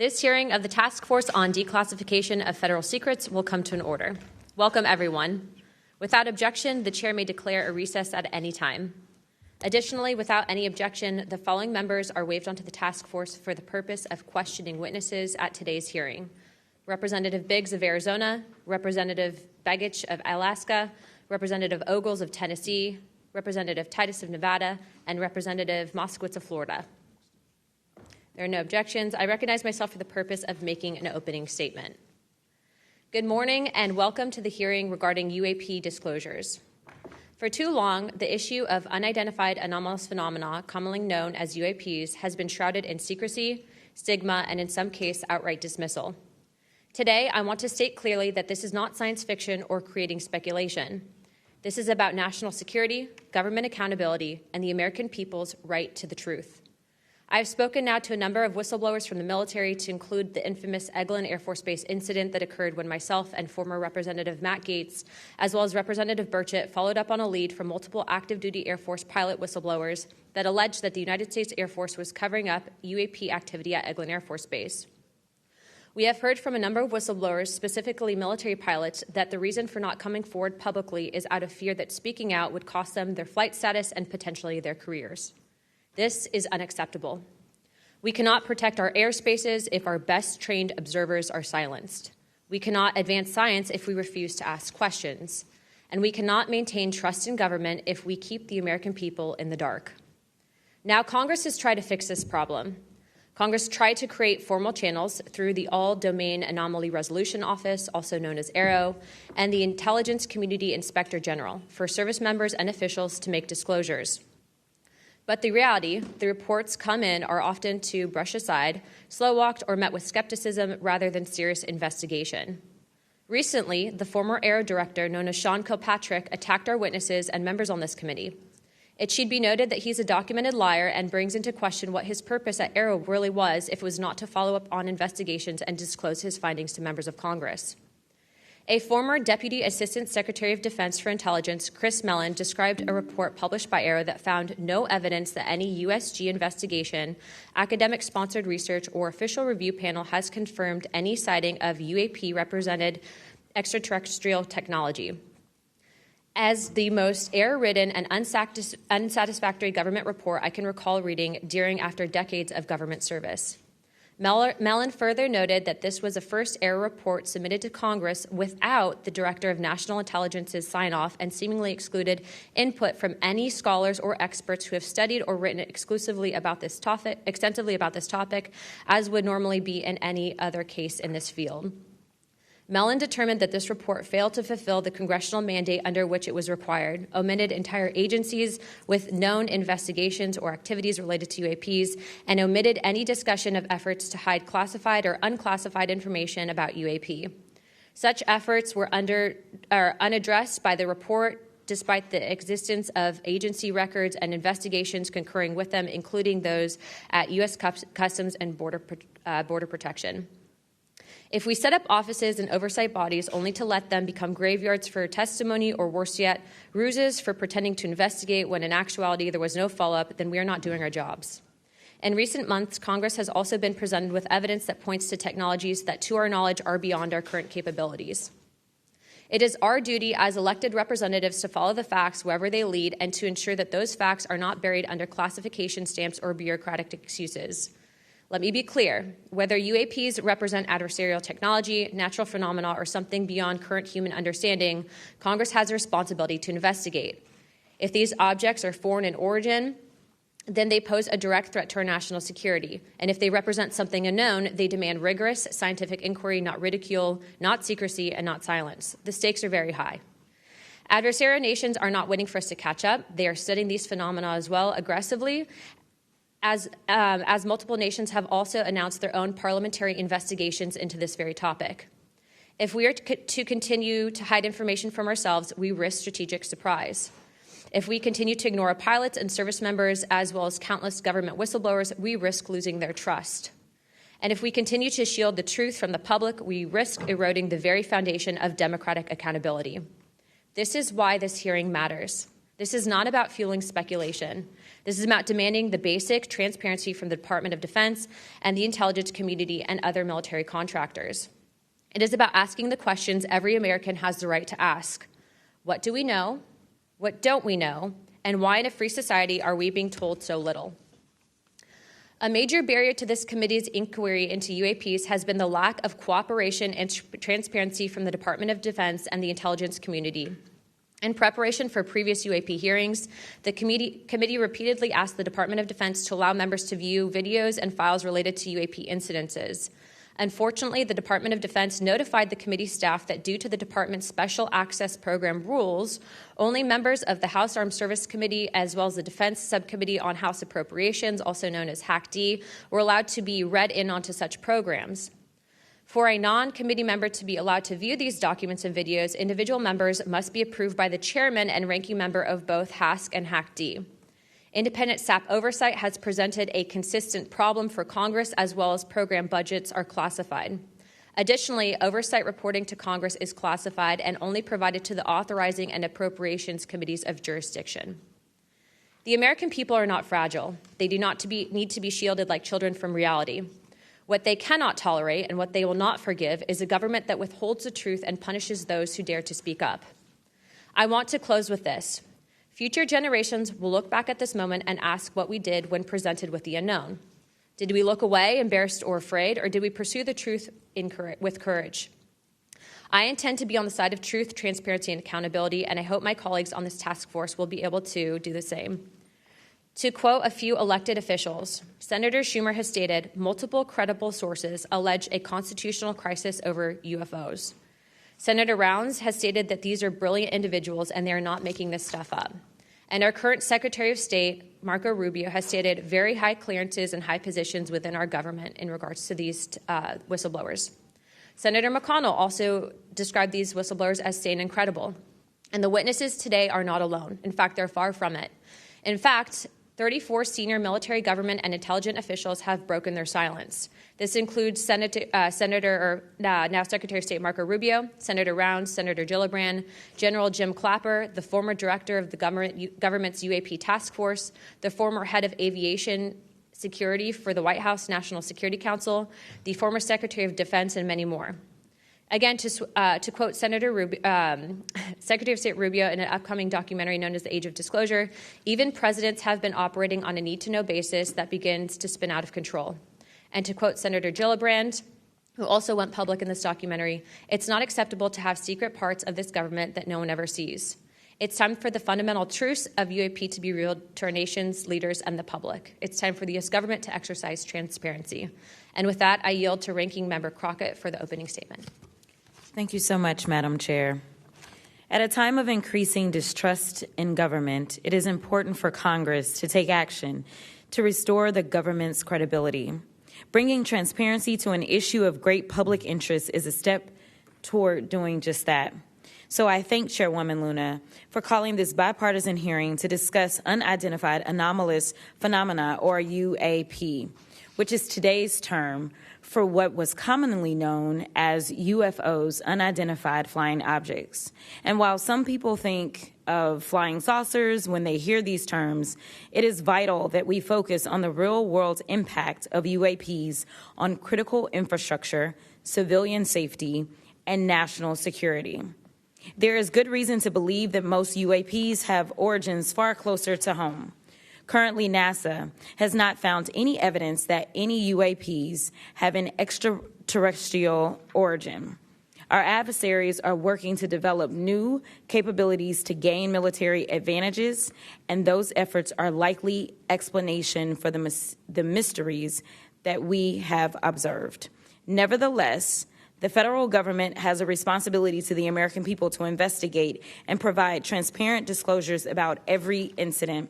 This hearing of the Task Force on Declassification of Federal Secrets will come to an order. Welcome, everyone. Without objection, the chair may declare a recess at any time. Additionally, without any objection, the following members are waived onto the task force for the purpose of questioning witnesses at today's hearing: Representative Biggs of Arizona, Representative Begich of Alaska, Representative Ogles of Tennessee, Representative Titus of Nevada, and Representative Moskowitz of Florida. There are no objections. I recognize myself for the purpose of making an opening statement. Good morning and welcome to the hearing regarding UAP disclosures. For too long, the issue of unidentified anomalous phenomena, commonly known as UAPs, has been shrouded in secrecy, stigma, and in some cases, outright dismissal. Today, I want to state clearly that this is not science fiction or creating speculation. This is about national security, government accountability, and the American people's right to the truth. I've spoken now to a number of whistleblowers from the military, to include the infamous Eglin Air Force Base incident that occurred when myself and former Representative Matt Gaetz, as well as Representative Burchett, followed up on a lead from multiple active-duty Air Force pilot whistleblowers that alleged that the United States Air Force was covering up UAP activity at Eglin Air Force Base. We have heard from a number of whistleblowers, specifically military pilots, that the reason for not coming forward publicly is out of fear that speaking out would cost them their flight status and potentially their careers. This is unacceptable. We cannot protect our airspaces if our best trained observers are silenced. We cannot advance science if we refuse to ask questions. And we cannot maintain trust in government if we keep the American people in the dark. Now, Congress has tried to fix this problem. Congress tried to create formal channels through the All-Domain Anomaly Resolution Office, also known as AARO, and the Intelligence Community Inspector General for service members and officials to make disclosures. But the reality, the reports come in are often to brush aside, slow-walked, or met with skepticism rather than serious investigation. Recently, the former AARO director, known as Sean Kilpatrick, attacked our witnesses and members on this committee. It should be noted that he's a documented liar and brings into question what his purpose at AARO really was if it was not to follow up on investigations and disclose his findings to members of Congress. A former Deputy Assistant Secretary of Defense for Intelligence, Chris Mellon, described a report published by AARO that found no evidence that any USG investigation, academic-sponsored research, or official review panel has confirmed any sighting of UAP-represented extraterrestrial technology. As the most error-ridden and unsatisfactory government report I can recall reading during after decades of government service. Mellon further noted that this was a first error report submitted to Congress without the Director of National Intelligence's sign-off and seemingly excluded input from any scholars or experts who have studied or written extensively about this topic, as would normally be in any other case in this field. Mellon determined that this report failed to fulfill the congressional mandate under which it was required, omitted entire agencies with known investigations or activities related to UAPs, and omitted any discussion of efforts to hide classified or unclassified information about UAP. Such efforts were unaddressed by the report, despite the existence of agency records and investigations concurring with them, including those at U.S. Customs and Border Protection. If we set up offices and oversight bodies only to let them become graveyards for testimony, or worse yet, ruses for pretending to investigate when in actuality there was no follow-up, then we are not doing our jobs. In recent months, Congress has also been presented with evidence that points to technologies that, to our knowledge, are beyond our current capabilities. It is our duty as elected representatives to follow the facts wherever they lead and to ensure that those facts are not buried under classification stamps or bureaucratic excuses. Let me be clear, whether UAPs represent adversarial technology, natural phenomena, or something beyond current human understanding, Congress has a responsibility to investigate. If these objects are foreign in origin, then they pose a direct threat to our national security. And if they represent something unknown, they demand rigorous scientific inquiry, not ridicule, not secrecy, and not silence. The stakes are very high. Adversarial nations are not waiting for us to catch up. They are studying these phenomena as well aggressively, as multiple nations have also announced their own parliamentary investigations into this very topic. If we are to continue to hide information from ourselves, we risk strategic surprise. If we continue to ignore our pilots and service members, as well as countless government whistleblowers, we risk losing their trust. And if we continue to shield the truth from the public, we risk eroding the very foundation of democratic accountability. This is why this hearing matters. This is not about fueling speculation. This is about demanding the basic transparency from the Department of Defense and the intelligence community and other military contractors. It is about asking the questions every American has the right to ask. What do we know? What don't we know? And why in a free society are we being told so little? A major barrier to this committee's inquiry into UAPs has been the lack of cooperation and transparency from the Department of Defense and the intelligence community. In preparation for previous UAP hearings, the committee repeatedly asked the Department of Defense to allow members to view videos and files related to UAP incidences. Unfortunately, the Department of Defense notified the committee staff that due to the department's Special Access Program rules, only members of the House Armed Services Committee, as well as the Defense Subcommittee on House Appropriations, also known as HAC-D, were allowed to be read in onto such programs. For a non-committee member to be allowed to view these documents and videos, individual members must be approved by the chairman and ranking member of both HASC and HAC-D. Independent SAP oversight has presented a consistent problem for Congress, as well as program budgets are classified. Additionally, oversight reporting to Congress is classified and only provided to the authorizing and appropriations committees of jurisdiction. The American people are not fragile. They do not need to be shielded like children from reality. What they cannot tolerate and what they will not forgive is a government that withholds the truth and punishes those who dare to speak up. I want to close with this. Future generations will look back at this moment and ask what we did when presented with the unknown. Did we look away, embarrassed or afraid, or did we pursue the truth with courage? I intend to be on the side of truth, transparency, and accountability, and I hope my colleagues on this task force will be able to do the same. To quote a few elected officials, Senator Schumer has stated, multiple credible sources allege a constitutional crisis over UFOs. Senator Rounds has stated that these are brilliant individuals and they are not making this stuff up. And our current Secretary of State, Marco Rubio, has stated very high clearances and high positions within our government in regards to these whistleblowers. Senator McConnell also described these whistleblowers as sane and credible. And the witnesses today are not alone. In fact, they're far from it. In fact, 34 senior military, government, and intelligence officials have broken their silence. This includes now Secretary of State Marco Rubio, Senator Rounds, Senator Gillibrand, General Jim Clapper, the former director of the government's UAP task force, the former head of aviation security for the White House National Security Council, the former Secretary of Defense, and many more. Again, to quote Secretary of State Rubio in an upcoming documentary known as The Age of Disclosure, even presidents have been operating on a need-to-know basis that begins to spin out of control. And to quote Senator Gillibrand, who also went public in this documentary, it's not acceptable to have secret parts of this government that no one ever sees. It's time for the fundamental truths of UAP to be revealed to our nation's leaders and the public. It's time for the U.S. government to exercise transparency. And with that, I yield to Ranking Member Crockett for the opening statement. Thank you so much, Madam Chair. At a time of increasing distrust in government, it is important for Congress to take action to restore the government's credibility. Bringing transparency to an issue of great public interest is a step toward doing just that. So I thank Chairwoman Luna for calling this bipartisan hearing to discuss Unidentified Anomalous Phenomena, or UAP, which is today's term for what was commonly known as UFOs, unidentified flying objects. And while some people think of flying saucers when they hear these terms, it is vital that we focus on the real-world impact of UAPs on critical infrastructure, civilian safety, and national security. There is good reason to believe that most UAPs have origins far closer to home. Currently, NASA has not found any evidence that any UAPs have an extraterrestrial origin. Our adversaries are working to develop new capabilities to gain military advantages, and those efforts are likely explanation for the mysteries that we have observed. Nevertheless, the federal government has a responsibility to the American people to investigate and provide transparent disclosures about every incident.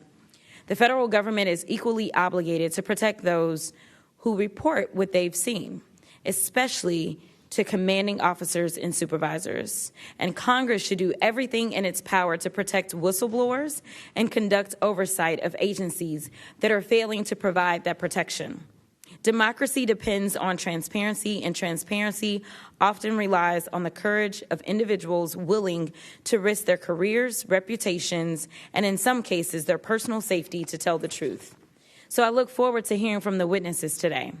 The federal government is equally obligated to protect those who report what they've seen, especially to commanding officers and supervisors. And Congress should do everything in its power to protect whistleblowers and conduct oversight of agencies that are failing to provide that protection. Democracy depends on transparency, and transparency often relies on the courage of individuals willing to risk their careers, reputations, and in some cases, their personal safety to tell the truth. So I look forward to hearing from the witnesses today.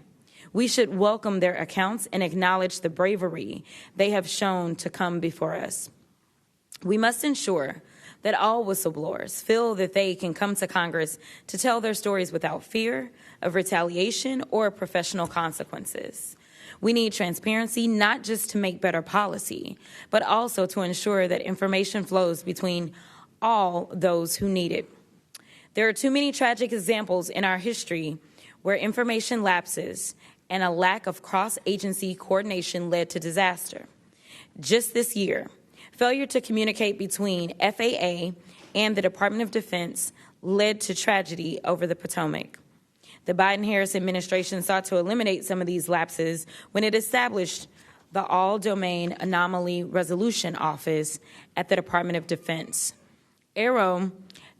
We should welcome their accounts and acknowledge the bravery they have shown to come before us. We must ensure that all whistleblowers feel that they can come to Congress to tell their stories without fear of retaliation or professional consequences. We need transparency not just to make better policy, but also to ensure that information flows between all those who need it. There are too many tragic examples in our history where information lapses and a lack of cross-agency coordination led to disaster. Just this year, failure to communicate between FAA and the Department of Defense led to tragedy over the Potomac. The Biden-Harris administration sought to eliminate some of these lapses when it established the All-Domain Anomaly Resolution Office at the Department of Defense. AARO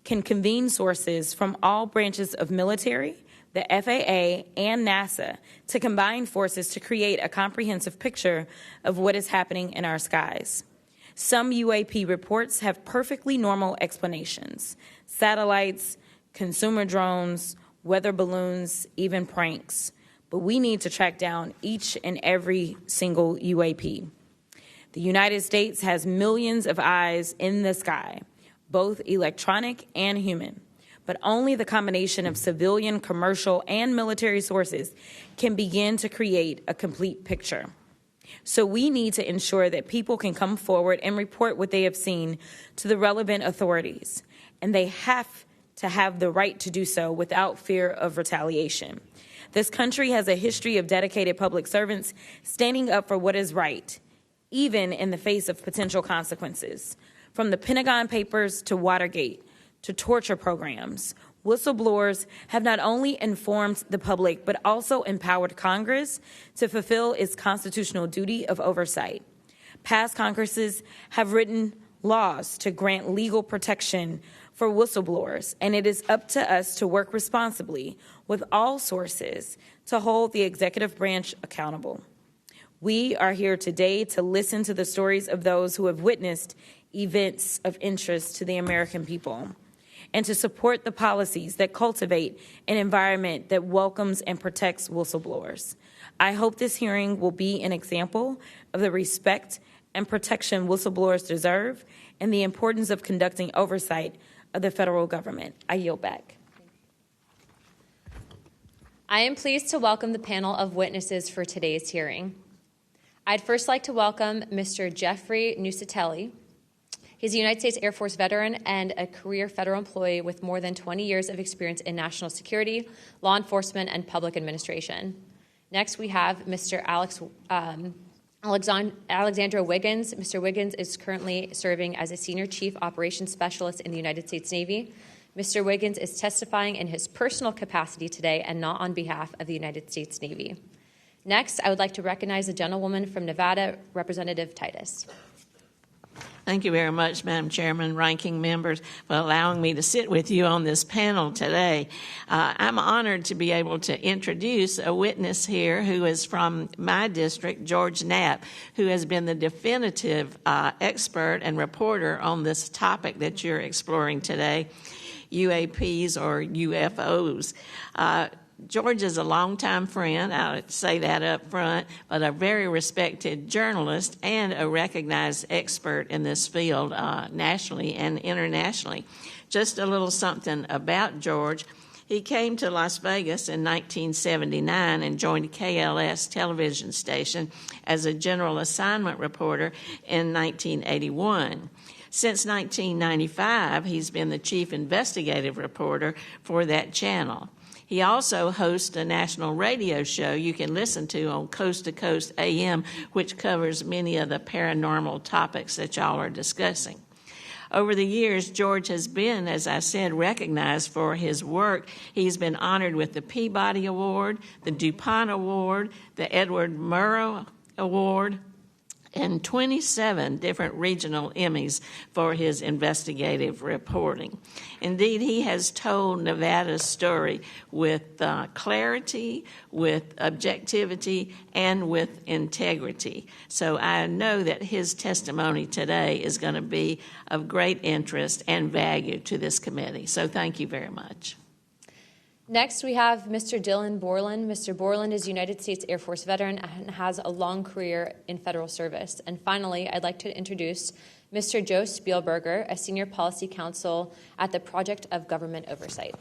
can convene sources from all branches of military, the FAA, and NASA to combine forces to create a comprehensive picture of what is happening in our skies. Some UAP reports have perfectly normal explanations: satellites, consumer drones, weather balloons, even pranks. But we need to track down each and every single UAP. The United States has millions of eyes in the sky, both electronic and human. But only the combination of civilian, commercial, and military sources can begin to create a complete picture. So we need to ensure that people can come forward and report what they have seen to the relevant authorities, and they have to have the right to do so without fear of retaliation. This country has a history of dedicated public servants standing up for what is right, even in the face of potential consequences. From the Pentagon Papers to Watergate to torture programs, whistleblowers have not only informed the public, but also empowered Congress to fulfill its constitutional duty of oversight. Past Congresses have written laws to grant legal protection for whistleblowers, and it is up to us to work responsibly with all sources to hold the executive branch accountable. We are here today to listen to the stories of those who have witnessed events of interest to the American people, and to support the policies that cultivate an environment that welcomes and protects whistleblowers. I hope this hearing will be an example of the respect and protection whistleblowers deserve and the importance of conducting oversight of the federal government. I yield back. I am pleased to welcome the panel of witnesses for today's hearing. I'd first like to welcome Mr. Jeffrey Nuccetelli. He's a United States Air Force veteran and a career federal employee with more than 20 years of experience in national security, law enforcement, and public administration. Next, we have Mr. Alexandro Wiggins. Mr. Wiggins is currently serving as a Senior Chief Operations Specialist in the United States Navy. Mr. Wiggins is testifying in his personal capacity today and not on behalf of the United States Navy. Next, I would like to recognize the gentlewoman from Nevada, Representative Titus. Thank you very much, Madam Chairman, ranking members, for allowing me to sit with you on this panel today. I'm honored to be able to introduce a witness here who is from my district, George Knapp, who has been the definitive expert and reporter on this topic that you're exploring today, UAPs or UFOs. George is a longtime friend, I'll say that up front, but a very respected journalist and a recognized expert in this field nationally and internationally. Just a little something about George. He came to Las Vegas in 1979 and joined KLS television station as a general assignment reporter in 1981. Since 1995, he's been the chief investigative reporter for that channel. He also hosts a national radio show you can listen to on Coast to Coast AM, which covers many of the paranormal topics that y'all are discussing. Over the years, George has been, as I said, recognized for his work. He's been honored with the Peabody Award, the DuPont Award, the Edward Murrow Award, and 27 different regional Emmys for his investigative reporting. Indeed, he has told Nevada's story with clarity, with objectivity, and with integrity. So I know that his testimony today is going to be of great interest and value to this committee. So thank you very much. Next, we have Mr. Dylan Borland. Mr. Borland is a United States Air Force veteran and has a long career in federal service. And finally, I'd like to introduce Mr. Joe Spielberger, a senior policy counsel at the Project of Government Oversight.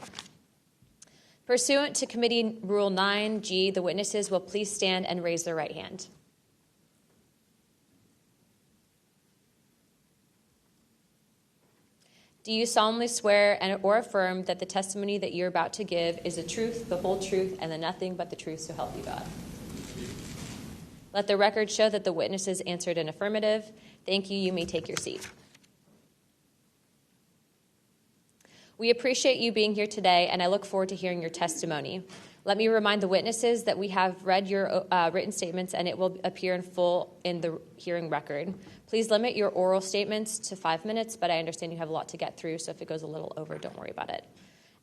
Pursuant to Committee Rule 9G, the witnesses will please stand and raise their right hand. Do you solemnly swear or affirm that the testimony that you're about to give is the truth, the whole truth, and the nothing but the truth, so help you God? Let the record show that the witnesses answered an affirmative. Thank you. You may take your seat. We appreciate you being here today, and I look forward to hearing your testimony. Let me remind the witnesses that we have read your written statements, and it will appear in full in the hearing record. Please limit your oral statements to 5 minutes, but I understand you have a lot to get through, so if it goes a little over, don't worry about it.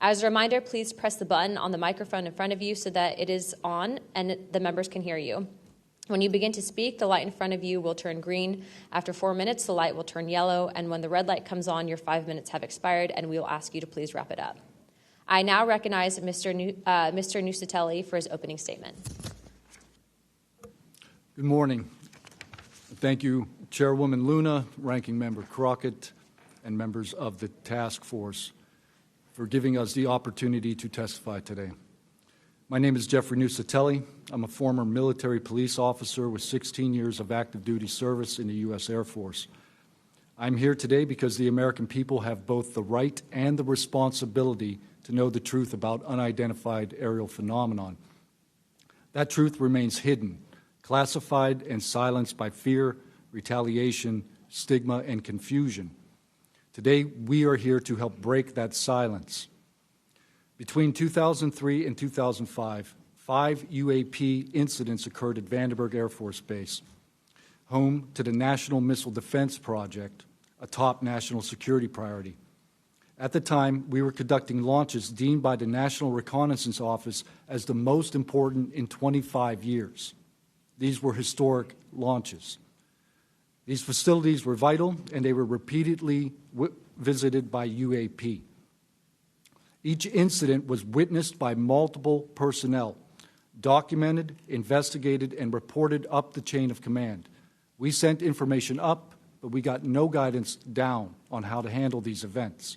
As a reminder, please press the button on the microphone in front of you so that it is on and the members can hear you. When you begin to speak, the light in front of you will turn green. After 4 minutes, the light will turn yellow, and when the red light comes on, your 5 minutes have expired, and we will ask you to please wrap it up. I now recognize Mr. Nucatelli for his opening statement. Good morning. Thank you, Chairwoman Luna, Ranking Member Crockett, and members of the task force for giving us the opportunity to testify today. My name is Jeffrey Nuccetelli. I'm a former military police officer with 16 years of active duty service in the U.S. Air Force. I'm here today because the American people have both the right and the responsibility to know the truth about unidentified aerial phenomenon. That truth remains hidden, classified and silenced by fear, retaliation, stigma, and confusion. Today, we are here to help break that silence. Between 2003 and 2005, 5 UAP incidents occurred at Vandenberg Air Force Base, home to the National Missile Defense Project, a top national security priority. At the time, we were conducting launches deemed by the National Reconnaissance Office as the most important in 25 years. These were historic launches. These facilities were vital, and they were repeatedly visited by UAP. Each incident was witnessed by multiple personnel, documented, investigated, and reported up the chain of command. We sent information up, but we got no guidance down on how to handle these events.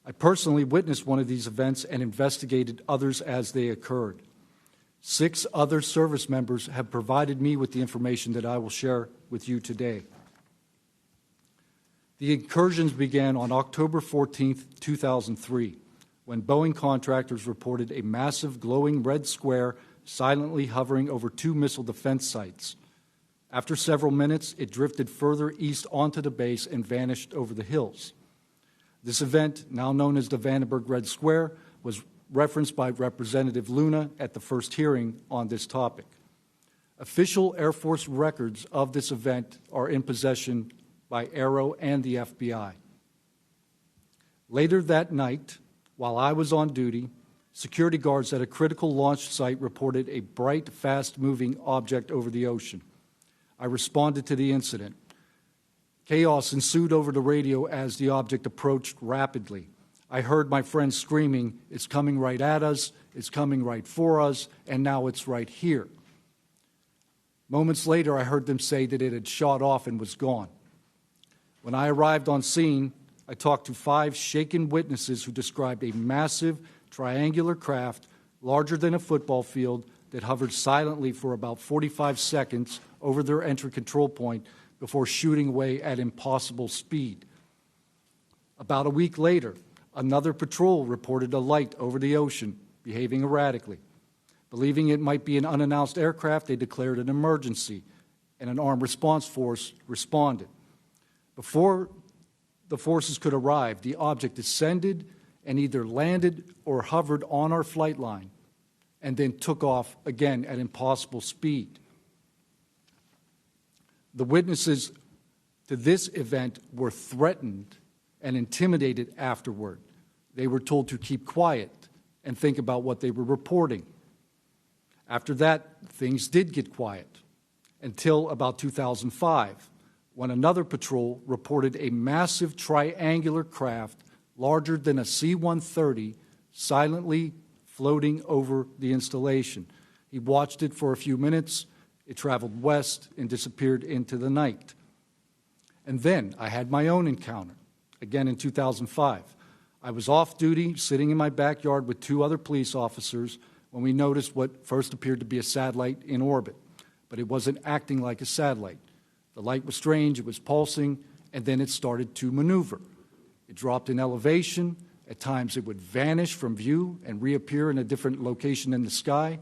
I personally witnessed one of these events and investigated others as they occurred. 6 other service members have provided me with the information that I will share with you today. The incursions began on October 14, 2003, when Boeing contractors reported a massive glowing red square silently hovering over 2 missile defense sites. After several minutes, it drifted further east onto the base and vanished over the hills. This event, now known as the Vandenberg Red Square, was referenced by Representative Luna at the first hearing on this topic. Official Air Force records of this event are in possession by Aero and the FBI. Later that night, while I was on duty, security guards at a critical launch site reported a bright, fast-moving object over the ocean. I responded to the incident. Chaos ensued over the radio as the object approached rapidly. I heard my friends screaming, "It's coming right at us, it's coming right for us, and now it's right here." Moments later, I heard them say that it had shot off and was gone. When I arrived on scene, I talked to 5 shaken witnesses who described a massive triangular craft larger than a football field that hovered silently for about 45 seconds over their entry control point before shooting away at impossible speed. About a week later, another patrol reported a light over the ocean, behaving erratically. Believing it might be an unannounced aircraft, they declared an emergency, and an armed response force responded. Before the forces could arrive, the object descended and either landed or hovered on our flight line, and then took off again at impossible speed. The witnesses to this event were threatened and intimidated afterward. They were told to keep quiet and think about what they were reporting. After that, things did get quiet until about 2005, when another patrol reported a massive triangular craft larger than a C-130 silently floating over the installation. He watched it for a few minutes. It traveled west and disappeared into the night. And then I had my own encounter, again in 2005. I was off duty, sitting in my backyard with two other police officers when we noticed what first appeared to be a satellite in orbit, but it wasn't acting like a satellite. The light was strange, it was pulsing, and then it started to maneuver. It dropped in elevation. At times it would vanish from view and reappear in a different location in the sky,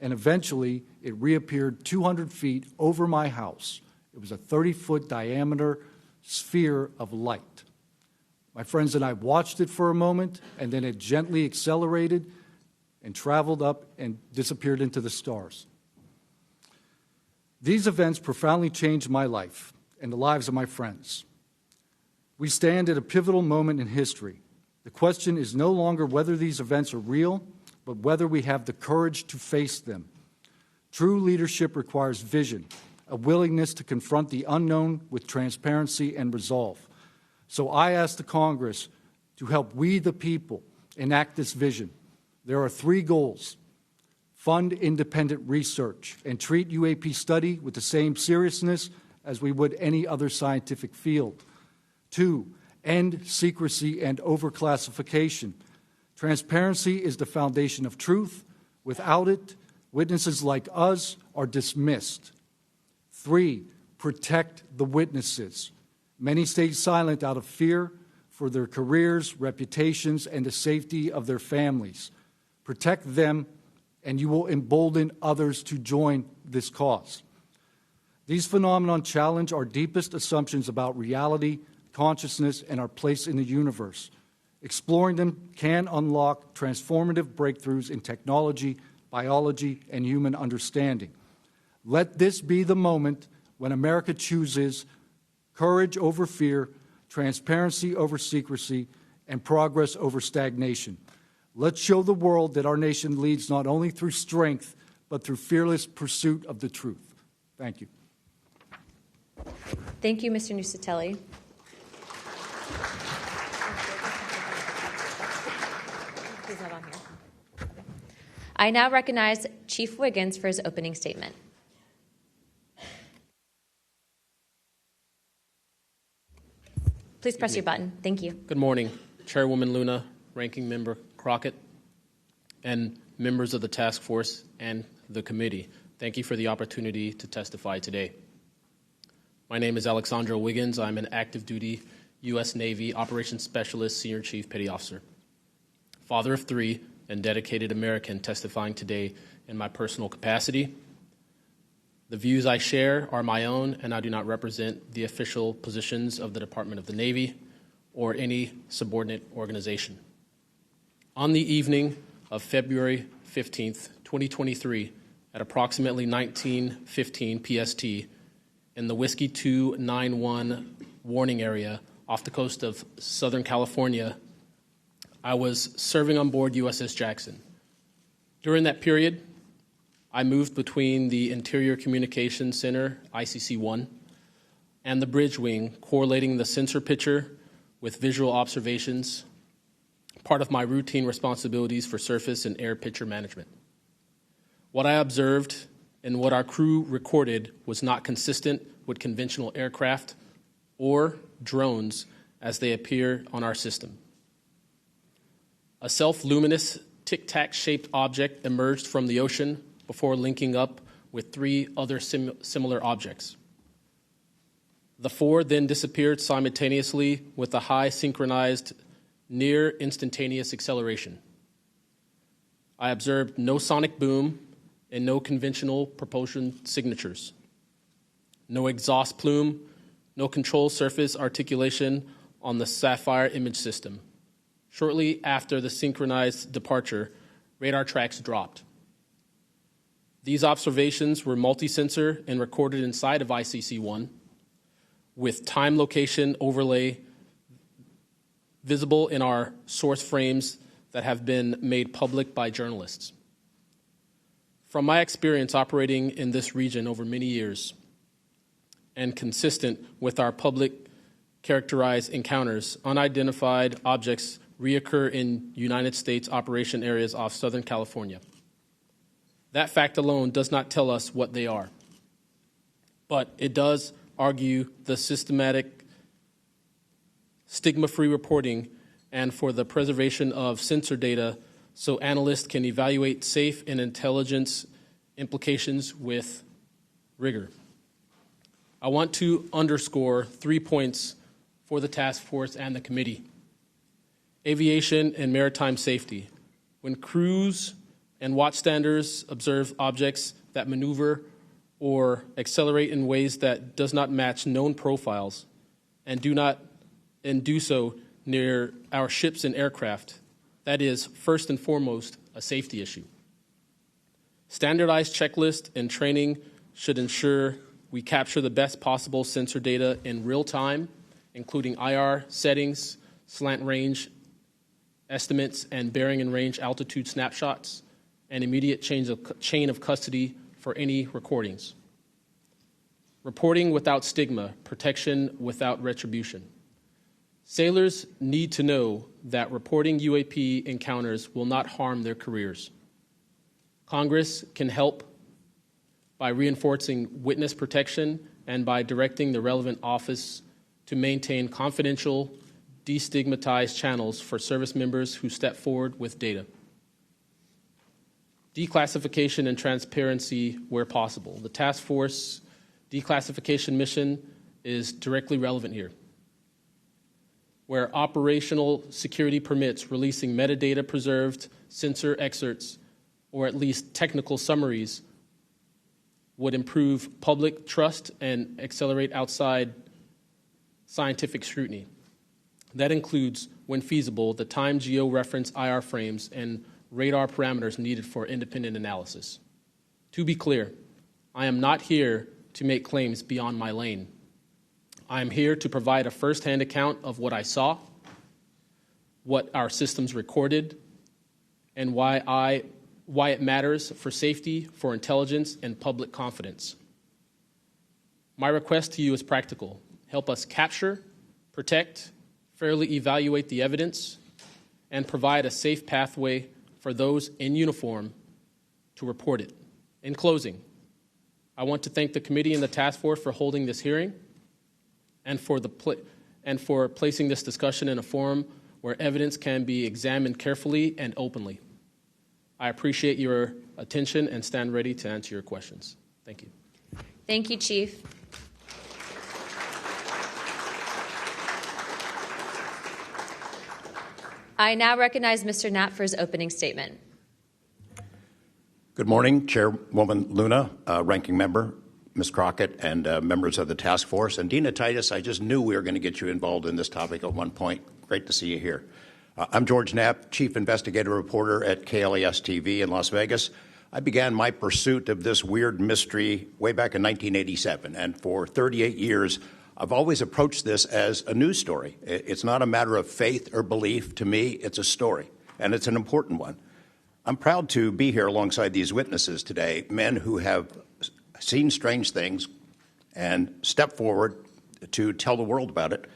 and eventually it reappeared 200 feet over my house. It was a 30-foot diameter sphere of light. My friends and I watched it for a moment, and then it gently accelerated and traveled up and disappeared into the stars. These events profoundly changed my life and the lives of my friends. We stand at a pivotal moment in history. The question is no longer whether these events are real, but whether we have the courage to face them. True leadership requires vision, a willingness to confront the unknown with transparency and resolve. So I ask the Congress to help we, the people, enact this vision. There are three goals: fund independent research and treat UAP study with the same seriousness as we would any other scientific field. 2, end secrecy and overclassification. Transparency is the foundation of truth. Without it, witnesses like us are dismissed. 3, protect the witnesses. Many stay silent out of fear for their careers, reputations, and the safety of their families. Protect them, and you will embolden others to join this cause. These phenomena challenge our deepest assumptions about reality, consciousness, and our place in the universe. Exploring them can unlock transformative breakthroughs in technology, biology, and human understanding. Let this be the moment when America chooses courage over fear, transparency over secrecy, and progress over stagnation. Let's show the world that our nation leads not only through strength, but through fearless pursuit of the truth. Thank you. Thank you, Mr. Nucatelli. He's not on here. I now recognize Chief Wiggins for his opening statement. Please press your button. Thank you. Good morning, Chairwoman Luna, Ranking Member Crockett, and members of the task force and the committee. Thank you for the opportunity to testify today. My name is Alexandro Wiggins. I'm an active duty U.S. Navy Operations Specialist Senior Chief Petty Officer, father of 3, and dedicated American testifying today in my personal capacity. The views I share are my own, and I do not represent the official positions of the Department of the Navy or any subordinate organization. On the evening of February 15th, 2023, at approximately 19:15 PST, in the Whiskey 291 warning area off the coast of Southern California, I was serving on board USS Jackson. During that period, I moved between the Interior Communications Center, ICC-1, and the bridge wing, correlating the sensor picture with visual observations, part of my routine responsibilities for surface and air picture management. What I observed and what our crew recorded was not consistent with conventional aircraft or drones as they appear on our system. A self-luminous tic-tac-shaped object emerged from the ocean before linking up with 3 other similar objects. The 4 then disappeared simultaneously with a high synchronized, near instantaneous acceleration. I observed no sonic boom and no conventional propulsion signatures, no exhaust plume, no control surface articulation on the Sapphire image system. Shortly after the synchronized departure, radar tracks dropped. These observations were multi-sensor and recorded inside of ICC-1 with time location overlay visible in our source frames that have been made public by journalists. From my experience operating in this region over many years and consistent with our public characterized encounters, unidentified objects reoccur in United States operation areas off Southern California. That fact alone does not tell us what they are, but it does argue the systematic stigma-free reporting and for the preservation of sensor data so analysts can evaluate safe and intelligence implications with rigor. I want to underscore 3 points for the task force and the committee. Aviation and maritime safety. When crews and watchstanders observe objects that maneuver or accelerate in ways that does not match known profiles and do so near our ships and aircraft, that is, first and foremost, a safety issue. Standardized checklists and training should ensure we capture the best possible sensor data in real time, including IR settings, slant range estimates, and bearing and range altitude snapshots, and immediate chain of custody for any recordings. Reporting without stigma, protection without retribution. Sailors need to know that reporting UAP encounters will not harm their careers. Congress can help by reinforcing witness protection and by directing the relevant office to maintain confidential, destigmatized channels for service members who step forward with data. Declassification and transparency where possible. The task force declassification mission is directly relevant here. Where operational security permits releasing metadata preserved sensor excerpts or at least technical summaries would improve public trust and accelerate outside scientific scrutiny. That includes, when feasible, the time geo-reference IR frames and radar parameters needed for independent analysis. To be clear, I am not here to make claims beyond my lane. I am here to provide a first-hand account of what I saw, what our systems recorded, and why it matters for safety, for intelligence, and public confidence. My request to you is practical. Help us capture, protect, fairly evaluate the evidence, and provide a safe pathway for those in uniform to report it. In closing, I want to thank the committee and the task force for holding this hearing and for placing this discussion in a forum where evidence can be examined carefully and openly. I appreciate your attention and stand ready to answer your questions. Thank you. Thank you, Chief. I now recognize Mr. Knapp for his opening statement. Good morning, Chairwoman Luna, Ranking Member, Ms. Crockett, and members of the task force. And Dina Titus, I just knew we were going to get you involved in this topic at one point. Great to see you here. I'm George Knapp, Chief Investigative Reporter at KLES TV in Las Vegas. I began my pursuit of this weird mystery way back in 1987, and for 38 years, I've always approached this as a news story. It's not a matter of faith or belief. To me, it's a story, and it's an important one. I'm proud to be here alongside these witnesses today, men who have seen strange things and stepped forward to tell the world about it.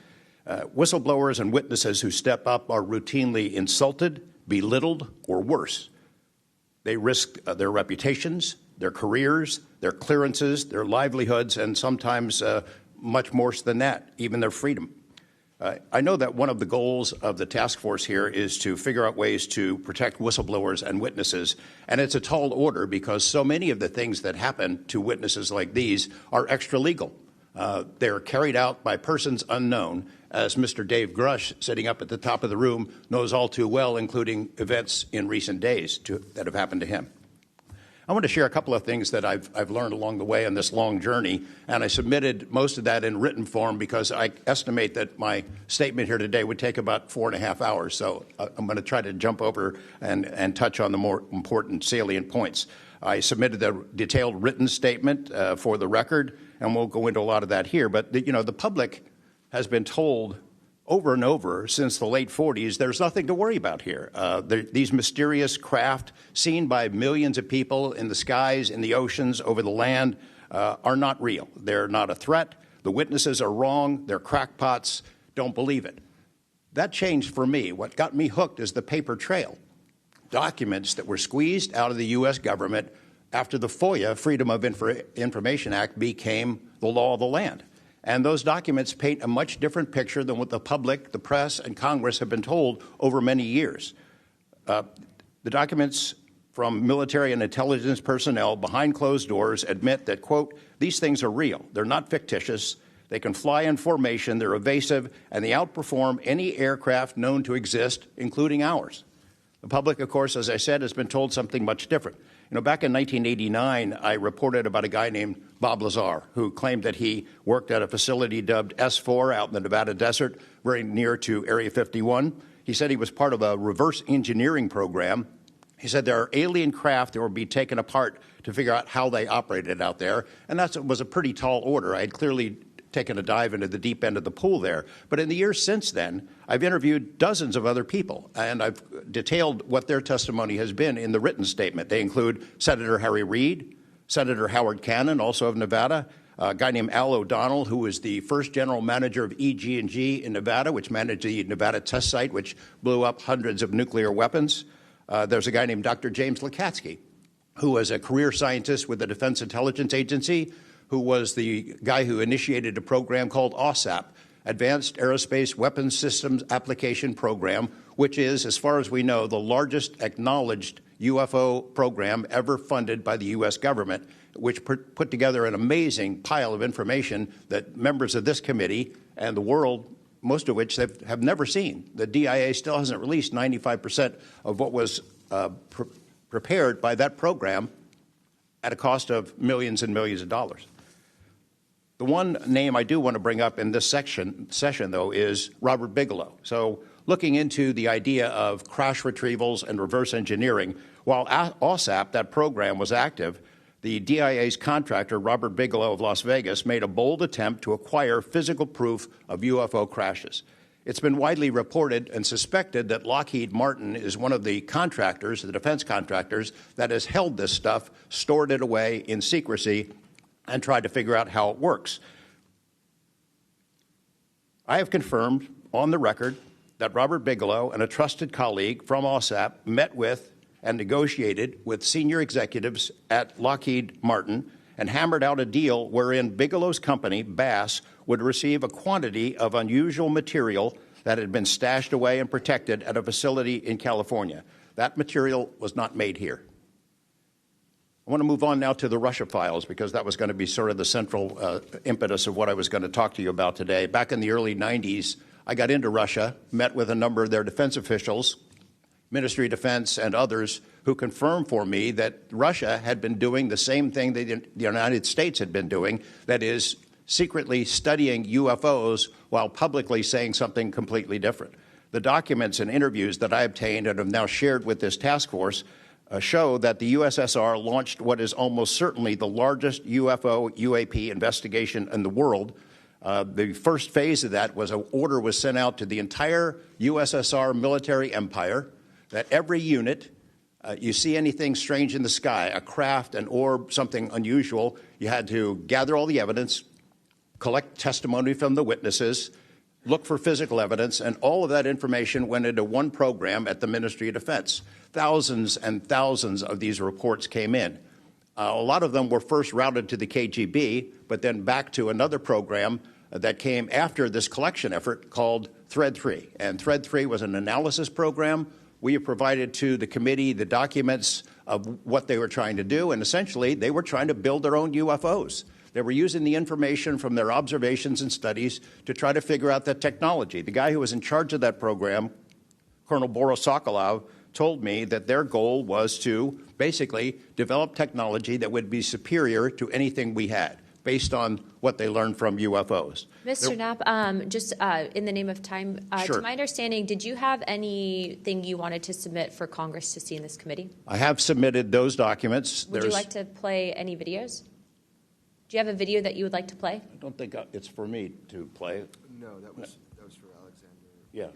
Whistleblowers and witnesses who step up are routinely insulted, belittled, or worse. They risk their reputations, their careers, their clearances, their livelihoods, and sometimes much more than that, even their freedom. I know that one of the goals of the task force here is to figure out ways to protect whistleblowers and witnesses, and it's a tall order because so many of the things that happen to witnesses like these are extra-legal. They're carried out by persons unknown, as Mr. Dave Grush, sitting up at the top of the room, knows all too well, including events in recent days that have happened to him. I want to share a couple of things that I've learned along the way on this long journey, and I submitted most of that in written form because I estimate that my statement here today would take about 4.5 hours, so I'm going to try to jump over and touch on the more important salient points. I submitted a detailed written statement for the record, and we'll go into a lot of that here. But, the public has been told over and over since the late 40s, there's nothing to worry about here. These mysterious craft seen by millions of people in the skies, in the oceans, over the land are not real. They're not a threat. The witnesses are wrong. They're crackpots. Don't believe it. That changed for me. What got me hooked is the paper trail. Documents that were squeezed out of the U.S. government after the FOIA, Freedom of Information Act, became the law of the land. And those documents paint a much different picture than what the public, the press, and Congress have been told over many years. The documents from military and intelligence personnel behind closed doors admit that, quote, these things are real. They're not fictitious. They can fly in formation. They're evasive, and they outperform any aircraft known to exist, including ours. The public, of course, as I said, has been told something much different. Back in 1989, I reported about a guy named Bob Lazar, who claimed that he worked at a facility dubbed S4 out in the Nevada desert, very near to Area 51. He said he was part of a reverse engineering program. He said there are alien craft that will be taken apart to figure out how they operated out there, and that was a pretty tall order. I had clearly taken a dive into the deep end of the pool there. But in the years since then, I've interviewed dozens of other people, and I've detailed what their testimony has been in the written statement. They include Senator Harry Reid, Senator Howard Cannon, also of Nevada, a guy named Al O'Donnell, who was the first general manager of EG&G in Nevada, which managed the Nevada test site, which blew up hundreds of nuclear weapons. There's a guy named Dr. James Lakatsky, who was a career scientist with the Defense Intelligence Agency, who was the guy who initiated a program called OSAP, Advanced Aerospace Weapons Systems Application Program, which is, as far as we know, the largest acknowledged UFO program ever funded by the U.S. government, which put together an amazing pile of information that members of this committee and the world, most of which they have never seen. The DIA still hasn't released 95% of what was prepared by that program at a cost of millions and millions of dollars. The one name I do want to bring up in this session, though, is Robert Bigelow. So looking into the idea of crash retrievals and reverse engineering, while OSAP, that program, was active, the DIA's contractor, Robert Bigelow of Las Vegas, made a bold attempt to acquire physical proof of UFO crashes. It's been widely reported and suspected that Lockheed Martin is one of the contractors, the defense contractors, that has held this stuff, stored it away in secrecy, and tried to figure out how it works. I have confirmed on the record that Robert Bigelow and a trusted colleague from OSAP met with and negotiated with senior executives at Lockheed Martin and hammered out a deal wherein Bigelow's company, Bass, would receive a quantity of unusual material that had been stashed away and protected at a facility in California. That material was not made here. I want to move on now to the Russia files, because that was going to be sort of the central impetus of what I was going to talk to you about today. Back in the early 90s, I got into Russia, met with a number of their defense officials, Ministry of Defense and others, who confirmed for me that Russia had been doing the same thing that the United States had been doing, that is, secretly studying UFOs while publicly saying something completely different. The documents and interviews that I obtained and have now shared with this task force show that the USSR launched what is almost certainly the largest UFO UAP investigation in the world. The first phase of that was an order was sent out to the entire USSR military empire that every unit, you see anything strange in the sky, a craft, an orb, something unusual, you had to gather all the evidence, collect testimony from the witnesses, look for physical evidence, and all of that information went into one program at the Ministry of Defense. Thousands and thousands of these reports came in. A lot of them were first routed to the KGB, but then back to another program that came after this collection effort called Thread 3. And Thread 3 was an analysis program. We have provided to the committee the documents of what they were trying to do, and essentially they were trying to build their own UFOs. They were using the information from their observations and studies to try to figure out that technology. The guy who was in charge of that program, Colonel Boris Sokolov, told me that their goal was to basically develop technology that would be superior to anything we had. based on what they learned from UFOs. Mr. Knapp, just in the name of time, Sure. to my understanding, did you have anything you wanted to submit for Congress to see in this committee? I have submitted those documents. Would you like to play any videos? Do you have a video that you would like to play? I don't think it's for me to play. No, that was for Alexander. Yeah,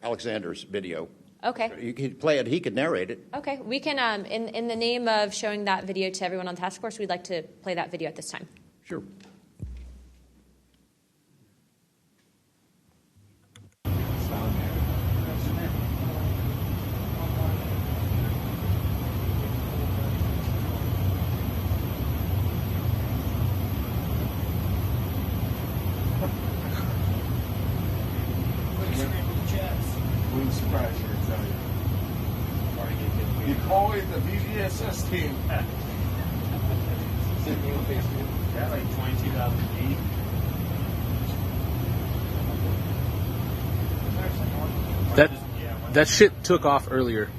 Alexander's video. Okay. You could play it. He could narrate it. Okay. We can, in the name of showing that video to everyone on the task force, we'd like to play that video at this time. Sure. You call it the VGSS team. Yeah, like 22,008. That shit took off earlier.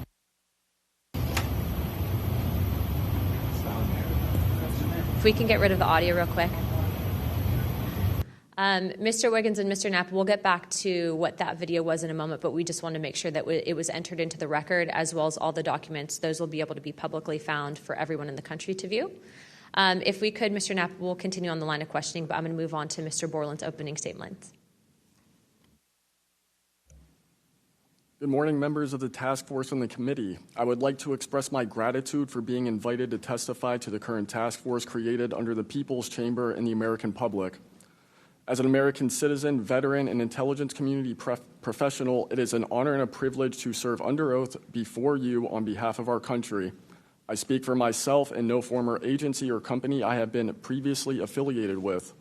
If we can get rid of the audio real quick. Mr. Wiggins and Mr. Knapp, we'll get back to what that video was in a moment, but we just want to make sure that it was entered into the record, as well as all the documents. Those will be able to be publicly found for everyone in the country to view. If we could, Mr. Knapp, we'll continue on the line of questioning, but I'm going to move on to Mr. Borland's opening statement. Good morning, members of the task force and the committee. I would like to express my gratitude for being invited to testify to the current task force created under the People's Chamber and the American public. As an American citizen, veteran, and intelligence community professional, it is an honor and a privilege to serve under oath before you on behalf of our country. I speak for myself and no former agency or company I have been previously affiliated with.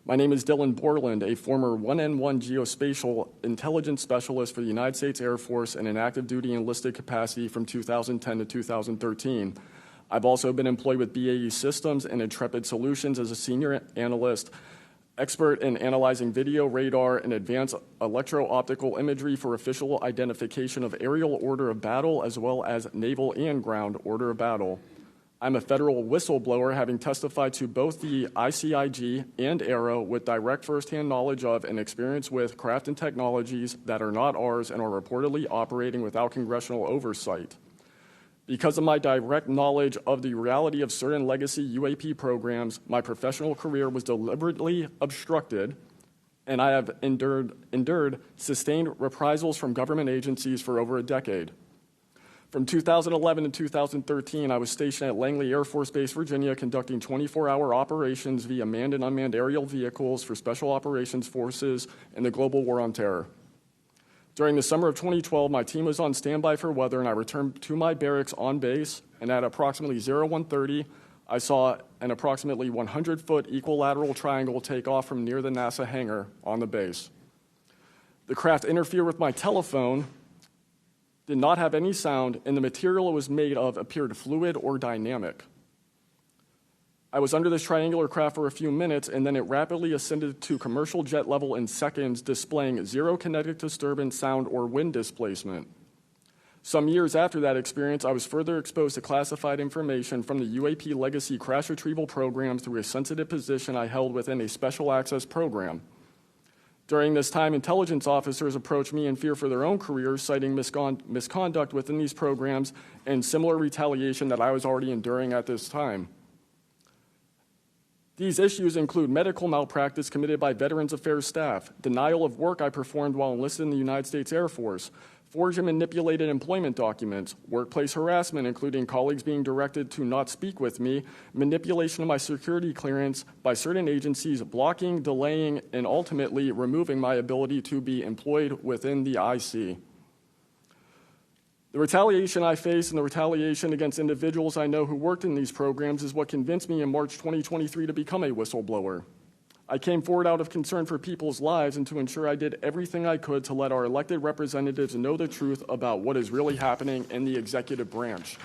My name is Dylan Borland, a former 1N1 geospatial intelligence specialist for the United States Air Force in an active duty enlisted capacity from 2010 to 2013. I've also been employed with BAE Systems and Intrepid Solutions as a senior analyst, expert in analyzing video, radar, and advanced electro-optical imagery for official identification of aerial order of battle as well as naval and ground order of battle. I'm a federal whistleblower, having testified to both the ICIG and ARROW with direct firsthand knowledge of and experience with craft and technologies that are not ours and are reportedly operating without congressional oversight. Because of my direct knowledge of the reality of certain legacy UAP programs, my professional career was deliberately obstructed, and I have endured sustained reprisals from government agencies for over a decade. From 2011 to 2013, I was stationed at Langley Air Force Base, Virginia, conducting 24-hour operations via manned and unmanned aerial vehicles for Special Operations Forces in the global war on terror. During the summer of 2012, my team was on standby for weather, and I returned to my barracks on base, and at approximately 01:30, I saw an approximately 100-foot equilateral triangle take off from near the NASA hangar on the base. The craft interfered with my telephone, did not have any sound, and the material it was made of appeared fluid or dynamic. I was under this triangular craft for a few minutes, and then it rapidly ascended to commercial jet level in seconds, displaying zero kinetic disturbance, sound, or wind displacement. Some years after that experience, I was further exposed to classified information from the UAP legacy crash retrieval program through a sensitive position I held within a special access program. During this time, intelligence officers approached me in fear for their own careers, citing misconduct within these programs and similar retaliation that I was already enduring at this time. These issues include medical malpractice committed by Veterans Affairs staff, denial of work I performed while enlisted in the United States Air Force, forged and manipulated employment documents, workplace harassment, including colleagues being directed to not speak with me, manipulation of my security clearance by certain agencies, blocking, delaying, and ultimately removing my ability to be employed within the IC. The retaliation I face and the retaliation against individuals I know who worked in these programs is what convinced me in March 2023 to become a whistleblower. I came forward out of concern for people's lives and to ensure I did everything I could to let our elected representatives know the truth about what is really happening in the executive branch.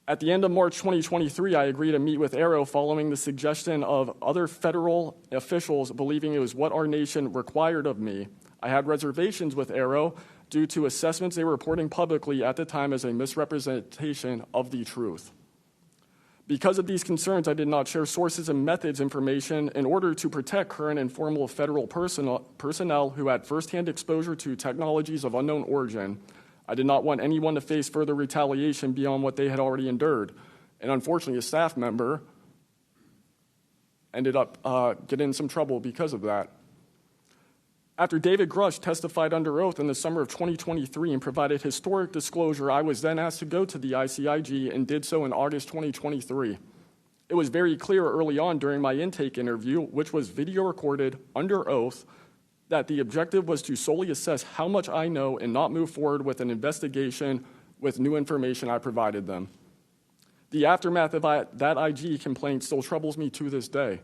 At the end of March 2023, I agreed to meet with ARROW following the suggestion of other federal officials believing it was what our nation required of me. I had reservations with ARROW due to assessments they were reporting publicly at the time as a misrepresentation of the truth. Because of these concerns, I did not share sources and methods information in order to protect current and former federal personnel who had firsthand exposure to technologies of unknown origin. I did not want anyone to face further retaliation beyond what they had already endured. And unfortunately, a staff member ended up getting in some trouble because of that. After David Grush testified under oath in the summer of 2023 and provided historic disclosure, I was then asked to go to the ICIG and did so in August 2023. It was very clear early on during my intake interview, which was video recorded under oath, that the objective was to solely assess how much I know and not move forward with an investigation with new information I provided them. The aftermath of that IG complaint still troubles me to this day.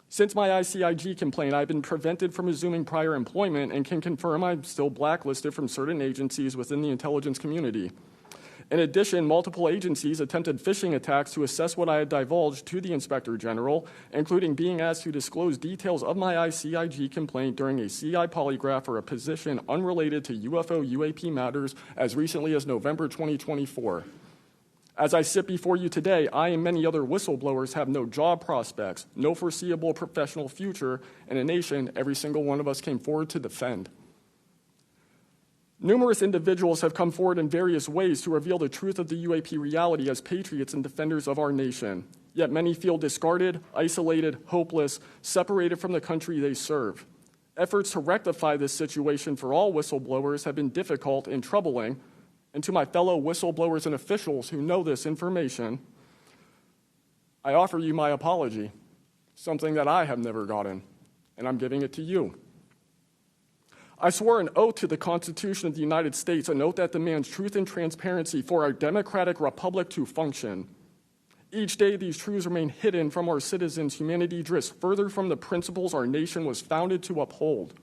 Since my ICIG complaint, I've been prevented from resuming prior employment and can confirm I'm still blacklisted from certain agencies within the intelligence community. In addition, multiple agencies attempted phishing attacks to assess what I had divulged to the Inspector General, including being asked to disclose details of my ICIG complaint during a CI polygraph for a position unrelated to UFO UAP matters as recently as November 2024. As I sit before you today, I and many other whistleblowers have no job prospects, no foreseeable professional future, and a nation every single one of us came forward to defend. Numerous individuals have come forward in various ways to reveal the truth of the UAP reality as patriots and defenders of our nation. Yet many feel discarded, isolated, hopeless, separated from the country they serve. Efforts to rectify this situation for all whistleblowers have been difficult and troubling. And to my fellow whistleblowers and officials who know this information, I offer you my apology, something that I have never gotten, and I'm giving it to you. I swore an oath to the Constitution of the United States, an oath that demands truth and transparency for our democratic republic to function. Each day, these truths remain hidden from our citizens. Humanity drifts further from the principles our nation was founded to uphold.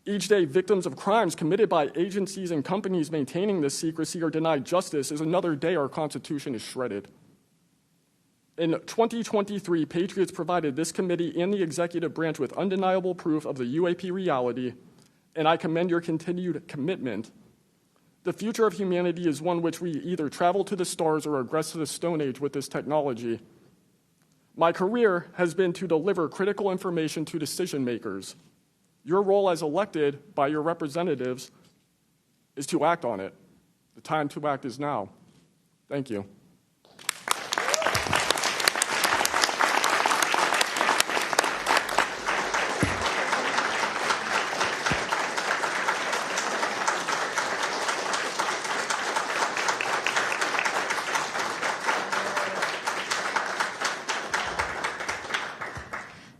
Each day, victims of crimes committed by agencies and companies maintaining this secrecy are denied justice as another day our Constitution is shredded. In 2023, Patriots provided this committee and the executive branch with undeniable proof of the UAP reality, and I commend your continued commitment. The future of humanity is one which we either travel to the stars or regress to the Stone Age with this technology. My career has been to deliver critical information to decision makers. Your role as elected by your representatives is to act on it. The time to act is now. Thank you.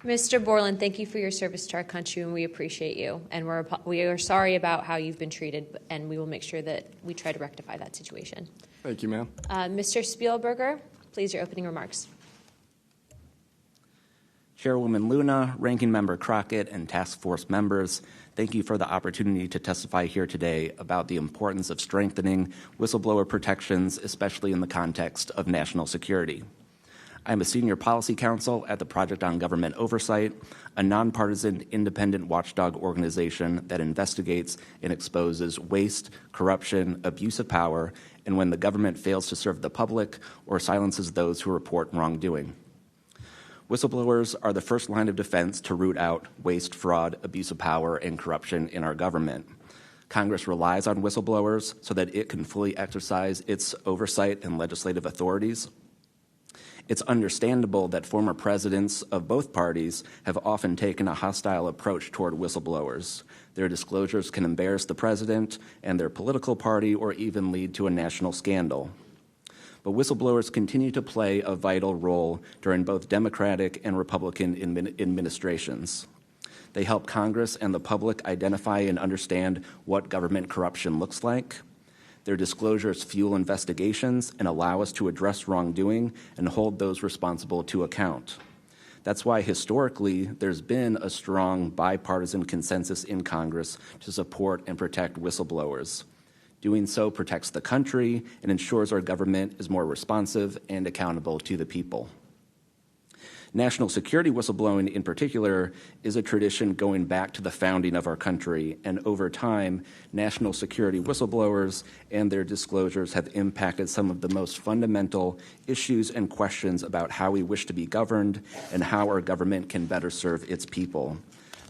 Mr. Borland, thank you for your service to our country, and we appreciate you. And we are sorry about how you've been treated, and we will make sure that we try to rectify that situation. Thank you, ma'am. Mr. Spielberger, please, your opening remarks. Chairwoman Luna, Ranking Member Crockett, and Task Force members, thank you for the opportunity to testify here today about the importance of strengthening whistleblower protections, especially in the context of national security. I'm a senior policy counsel at the Project on Government Oversight, a nonpartisan independent watchdog organization that investigates and exposes waste, corruption, abuse of power, and when the government fails to serve the public or silences those who report wrongdoing. Whistleblowers are the first line of defense to root out waste, fraud, abuse of power, and corruption in our government. Congress relies on whistleblowers so that it can fully exercise its oversight and legislative authorities. It's understandable that former presidents of both parties have often taken a hostile approach toward whistleblowers. Their disclosures can embarrass the president and their political party or even lead to a national scandal. But whistleblowers continue to play a vital role during both Democratic and Republican administrations. They help Congress and the public identify and understand what government corruption looks like. Their disclosures fuel investigations and allow us to address wrongdoing and hold those responsible to account. That's why historically there's been a strong bipartisan consensus in Congress to support and protect whistleblowers. Doing so protects the country and ensures our government is more responsive and accountable to the people. National security whistleblowing, in particular, is a tradition going back to the founding of our country, and over time, national security whistleblowers and their disclosures have impacted some of the most fundamental issues and questions about how we wish to be governed and how our government can better serve its people.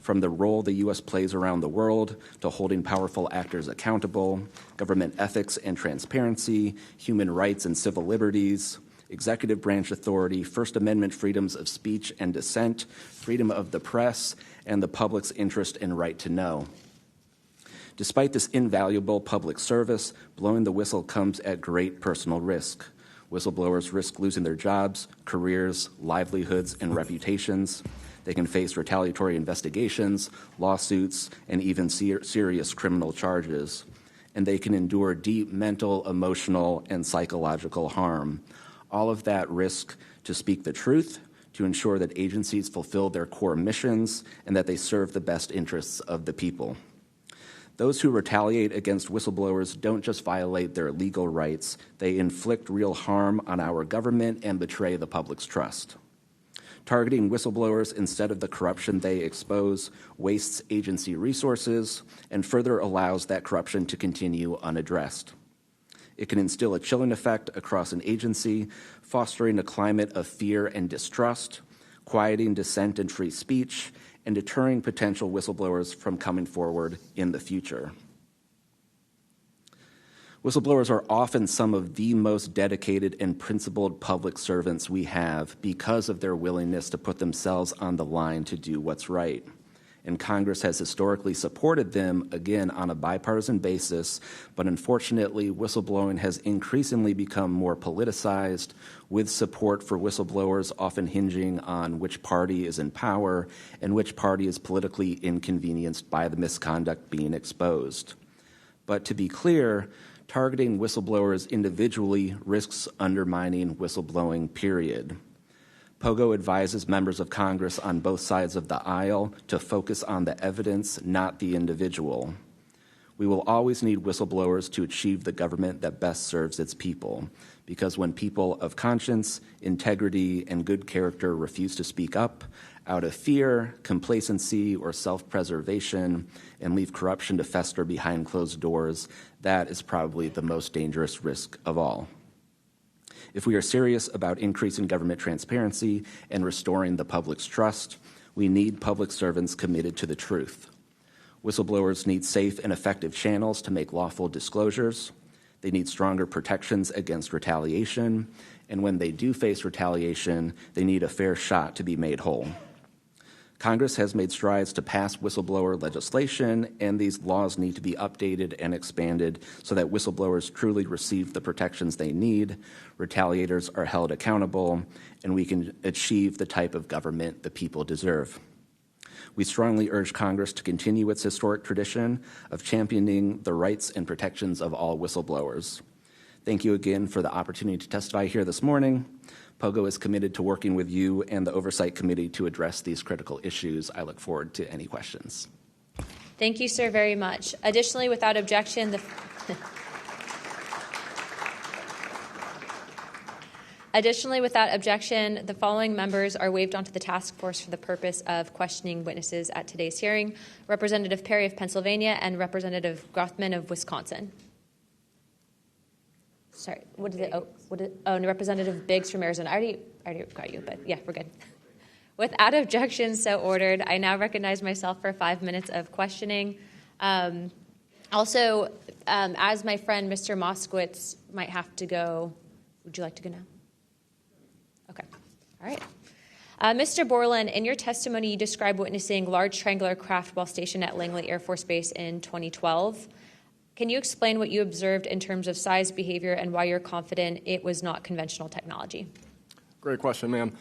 From the role the U.S. plays around the world to holding powerful actors accountable, government ethics and transparency, human rights and civil liberties, executive branch authority, First Amendment freedoms of speech and dissent, freedom of the press, and the public's interest and right to know. Despite this invaluable public service, blowing the whistle comes at great personal risk. Whistleblowers risk losing their jobs, careers, livelihoods, and reputations. They can face retaliatory investigations, lawsuits, and even serious criminal charges. And they can endure deep mental, emotional, and psychological harm. All of that risk to speak the truth, to ensure that agencies fulfill their core missions, and that they serve the best interests of the people. Those who retaliate against whistleblowers don't just violate their legal rights, they inflict real harm on our government and betray the public's trust. Targeting whistleblowers instead of the corruption they expose wastes agency resources and further allows that corruption to continue unaddressed. It can instill a chilling effect across an agency, fostering a climate of fear and distrust, quieting dissent and free speech, and deterring potential whistleblowers from coming forward in the future. Whistleblowers are often some of the most dedicated and principled public servants we have because of their willingness to put themselves on the line to do what's right. And Congress has historically supported them, again, on a bipartisan basis, but unfortunately, whistleblowing has increasingly become more politicized, with support for whistleblowers often hinging on which party is in power and which party is politically inconvenienced by the misconduct being exposed. But to be clear, targeting whistleblowers individually risks undermining whistleblowing, period. POGO advises members of Congress on both sides of the aisle to focus on the evidence, not the individual. We will always need whistleblowers to achieve the government that best serves its people, because when people of conscience, integrity, and good character refuse to speak up out of fear, complacency, or self-preservation, and leave corruption to fester behind closed doors, that is probably the most dangerous risk of all. If we are serious about increasing government transparency and restoring the public's trust, we need public servants committed to the truth. Whistleblowers need safe and effective channels to make lawful disclosures. They need stronger protections against retaliation. And when they do face retaliation, they need a fair shot to be made whole. Congress has made strides to pass whistleblower legislation, and these laws need to be updated and expanded so that whistleblowers truly receive the protections they need, retaliators are held accountable, and we can achieve the type of government the people deserve. We strongly urge Congress to continue its historic tradition of championing the rights and protections of all whistleblowers. Thank you again for the opportunity to testify here this morning. POGO is committed to working with you and the Oversight Committee to address these critical issues. I look forward to any questions. Thank you, sir, very much. Additionally, without objection, the following members are waived onto the task force for the purpose of questioning witnesses at today's hearing: Representative Perry of Pennsylvania and Representative Grothman of Wisconsin. Sorry, and Representative Biggs from Arizona. I already got you, but yeah, we're good. Without objection, so ordered. I now recognize myself for 5 minutes of questioning. As my friend Mr. Moskowitz might have to go, would you like to go now? Okay, all right. Mr. Borland, in your testimony, you described witnessing large triangular craft while stationed at Langley Air Force Base in 2012. Can you explain what you observed in terms of size, behavior, and why you're confident it was not conventional technology? Great question, ma'am.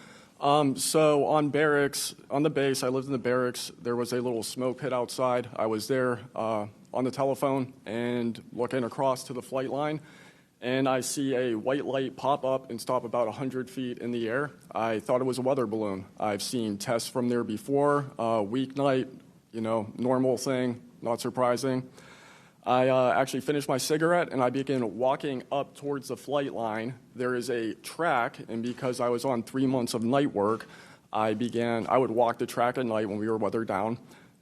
So on the base, I lived in the barracks. There was a little smoke pit outside. I was there on the telephone and looking across to the flight line, and I see a white light pop up and stop about 100 feet in the air. I thought it was a weather balloon. I've seen tests from there before, weeknight, normal thing, not surprising. I actually finished my cigarette, and I began walking up towards the flight line. There is a track, and because I was on 3 months of night work, I would walk the track at night when we were weather down.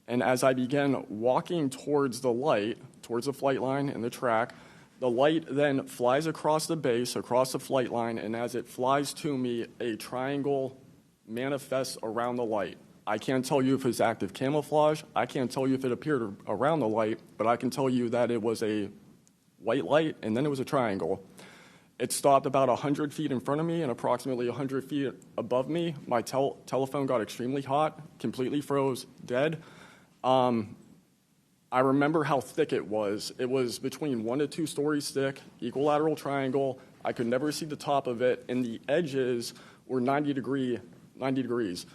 And as I began walking towards the light, towards the flight line and the track, the light then flies across the base, across the flight line, and as it flies to me, a triangle manifests around the light. I can't tell you if it's active camouflage. I can't tell you if it appeared around the light, but I can tell you that it was a white light, and then it was a triangle. It stopped about 100 feet in front of me and approximately 100 feet above me. My telephone got extremely hot, completely froze, dead. I remember how thick it was. It was between 1 to 2 stories thick, equilateral triangle. I could never see the top of it, and the edges were 90 degrees.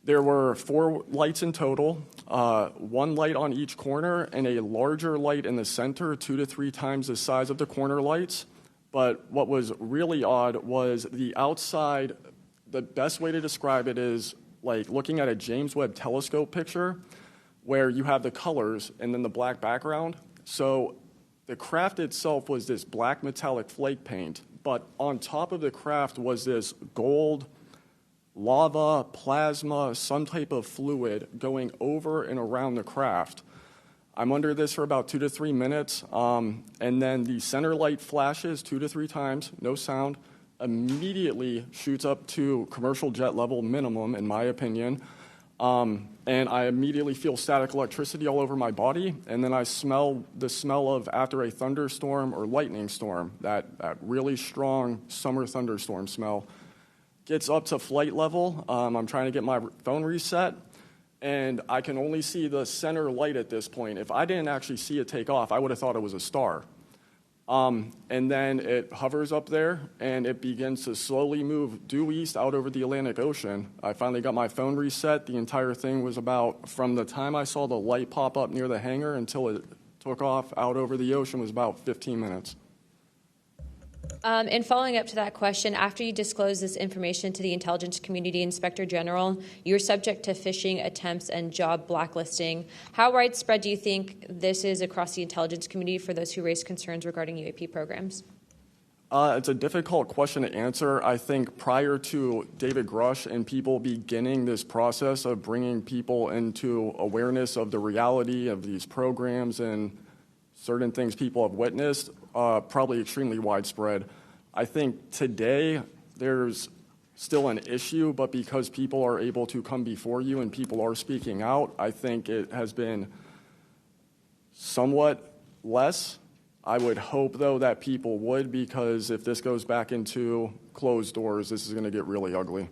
There were 4 lights in total, 1 light on each corner, and a larger light in the center, 2 to 3 times the size of the corner lights. But what was really odd was the outside. The best way to describe it is like looking at a James Webb telescope picture where you have the colors and then the black background. So the craft itself was this black metallic flake paint, but on top of the craft was this gold, lava, plasma, some type of fluid going over and around the craft. I'm under this for about 2 to 3 minutes, and then the center light flashes 2 to 3 times, no sound, immediately shoots up to commercial jet level minimum, in my opinion, and I immediately feel static electricity all over my body, and then I smell the smell of after a thunderstorm or lightning storm, that really strong summer thunderstorm smell. Gets up to flight level. I'm trying to get my phone reset, and I can only see the center light at this point. If I didn't actually see it take off, I would have thought it was a star. And then it hovers up there, and it begins to slowly move due east out over the Atlantic Ocean. I finally got my phone reset. The entire thing was about, from the time I saw the light pop up near the hangar until it took off out over the ocean, was about 15 minutes. In following up to that question, after you disclosed this information to the Intelligence Community Inspector General, you were subject to phishing attempts and job blacklisting. How widespread do you think this is across the intelligence community for those who raise concerns regarding UAP programs? It's a difficult question to answer. I think prior to David Grush and people beginning this process of bringing people into awareness of the reality of these programs and certain things people have witnessed, probably extremely widespread. I think today there's still an issue, but because people are able to come before you and people are speaking out, I think it has been somewhat less. I would hope, though, that people would, because if this goes back into closed doors, this is going to get really ugly.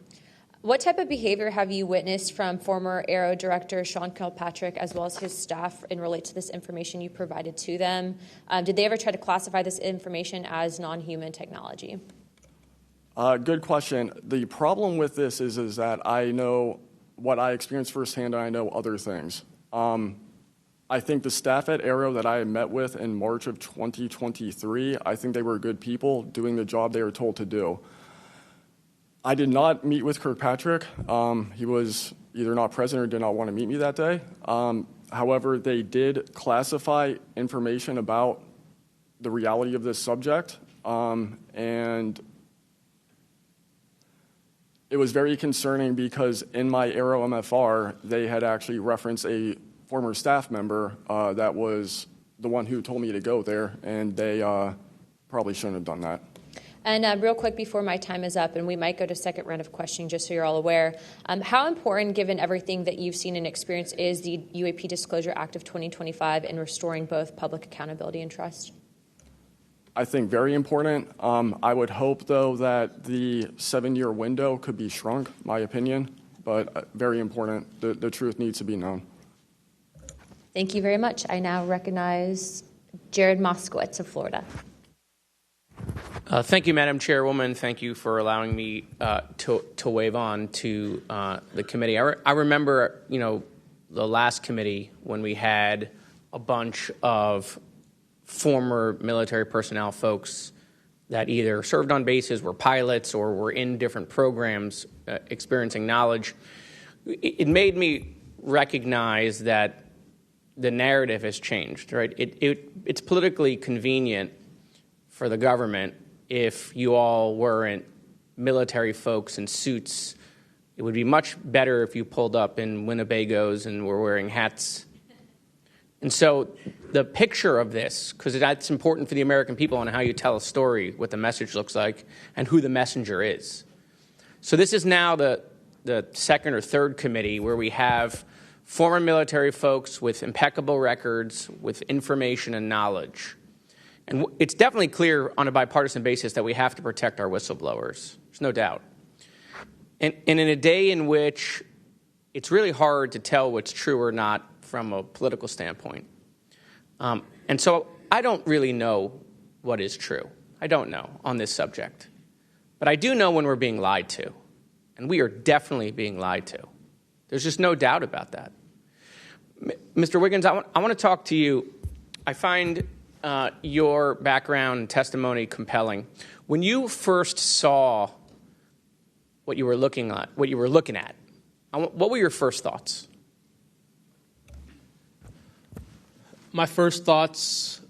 What type of behavior have you witnessed from former Aero Director Sean Kilpatrick as well as his staff in relate to this information you provided to them? Did they ever try to classify this information as non-human technology? Good question. The problem with this is that I know what I experienced firsthand, and I know other things. I think the staff at Aero that I met with in March of 2023, I think they were good people doing the job they were told to do. I did not meet with Kirkpatrick. He was either not present or did not want to meet me that day. However, they did classify information about the reality of this subject, and it was very concerning because in my Aero MFR, they had actually referenced a former staff member that was the one who told me to go there, and they probably shouldn't have done that. And real quick before my time is up, and we might go to second round of questioning just so you're all aware, how important, given everything that you've seen and experienced, is the UAP Disclosure Act of 2025 in restoring both public accountability and trust? I think very important. I would hope, though, that the 7-year window could be shrunk, my opinion, but very important. The truth needs to be known. Thank you very much. I now recognize Jared Moskowitz of Florida. Thank you, Madam Chairwoman. Thank you for allowing me to wave on to the committee. I remember, the last committee when we had a bunch of former military personnel folks that either served on bases, were pilots, or were in different programs experiencing knowledge. It made me recognize that the narrative has changed, right? It's politically convenient for the government if you all weren't military folks in suits, It would be much better if you pulled up in Winnebagos and were wearing hats. And so the picture of this, because that's important for the American people and how you tell a story, what the message looks like, and who the messenger is. So this is now the second or third committee where we have former military folks with impeccable records, with information and knowledge. And it's definitely clear on a bipartisan basis that we have to protect our whistleblowers. There's no doubt. And in a day in which it's really hard to tell what's true or not from a political standpoint. And so I don't really know what is true. I don't know on this subject. But I do know when we're being lied to. And we are definitely being lied to. There's just no doubt about that. Mr. Wiggins, I want to talk to you. I find your background and testimony compelling. When you first saw what you were looking at, what were your first thoughts? My first thoughts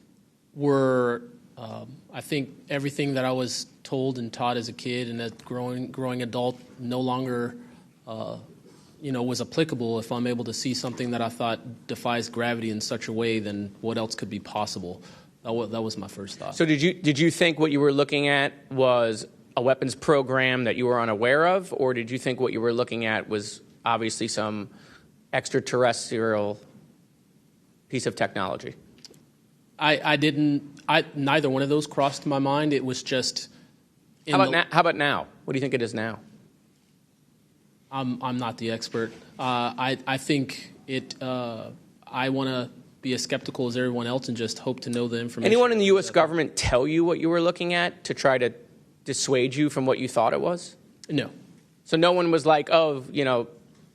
were, I think, everything that I was told and taught as a kid and as growing adult no longer, was applicable. If I'm able to see something that I thought defies gravity in such a way, then what else could be possible? That was my first thought. So did you think what you were looking at was a weapons program that you were unaware of, or did you think what you were looking at was obviously some extraterrestrial piece of technology? Neither one of those crossed my mind. It was just... How about now? What do you think it is now? I'm not the expert. I think it... I want to be as skeptical as everyone else and just hope to know the information. Anyone in the U.S. government tell you what you were looking at to try to dissuade you from what you thought it was? No. So no one was like, oh,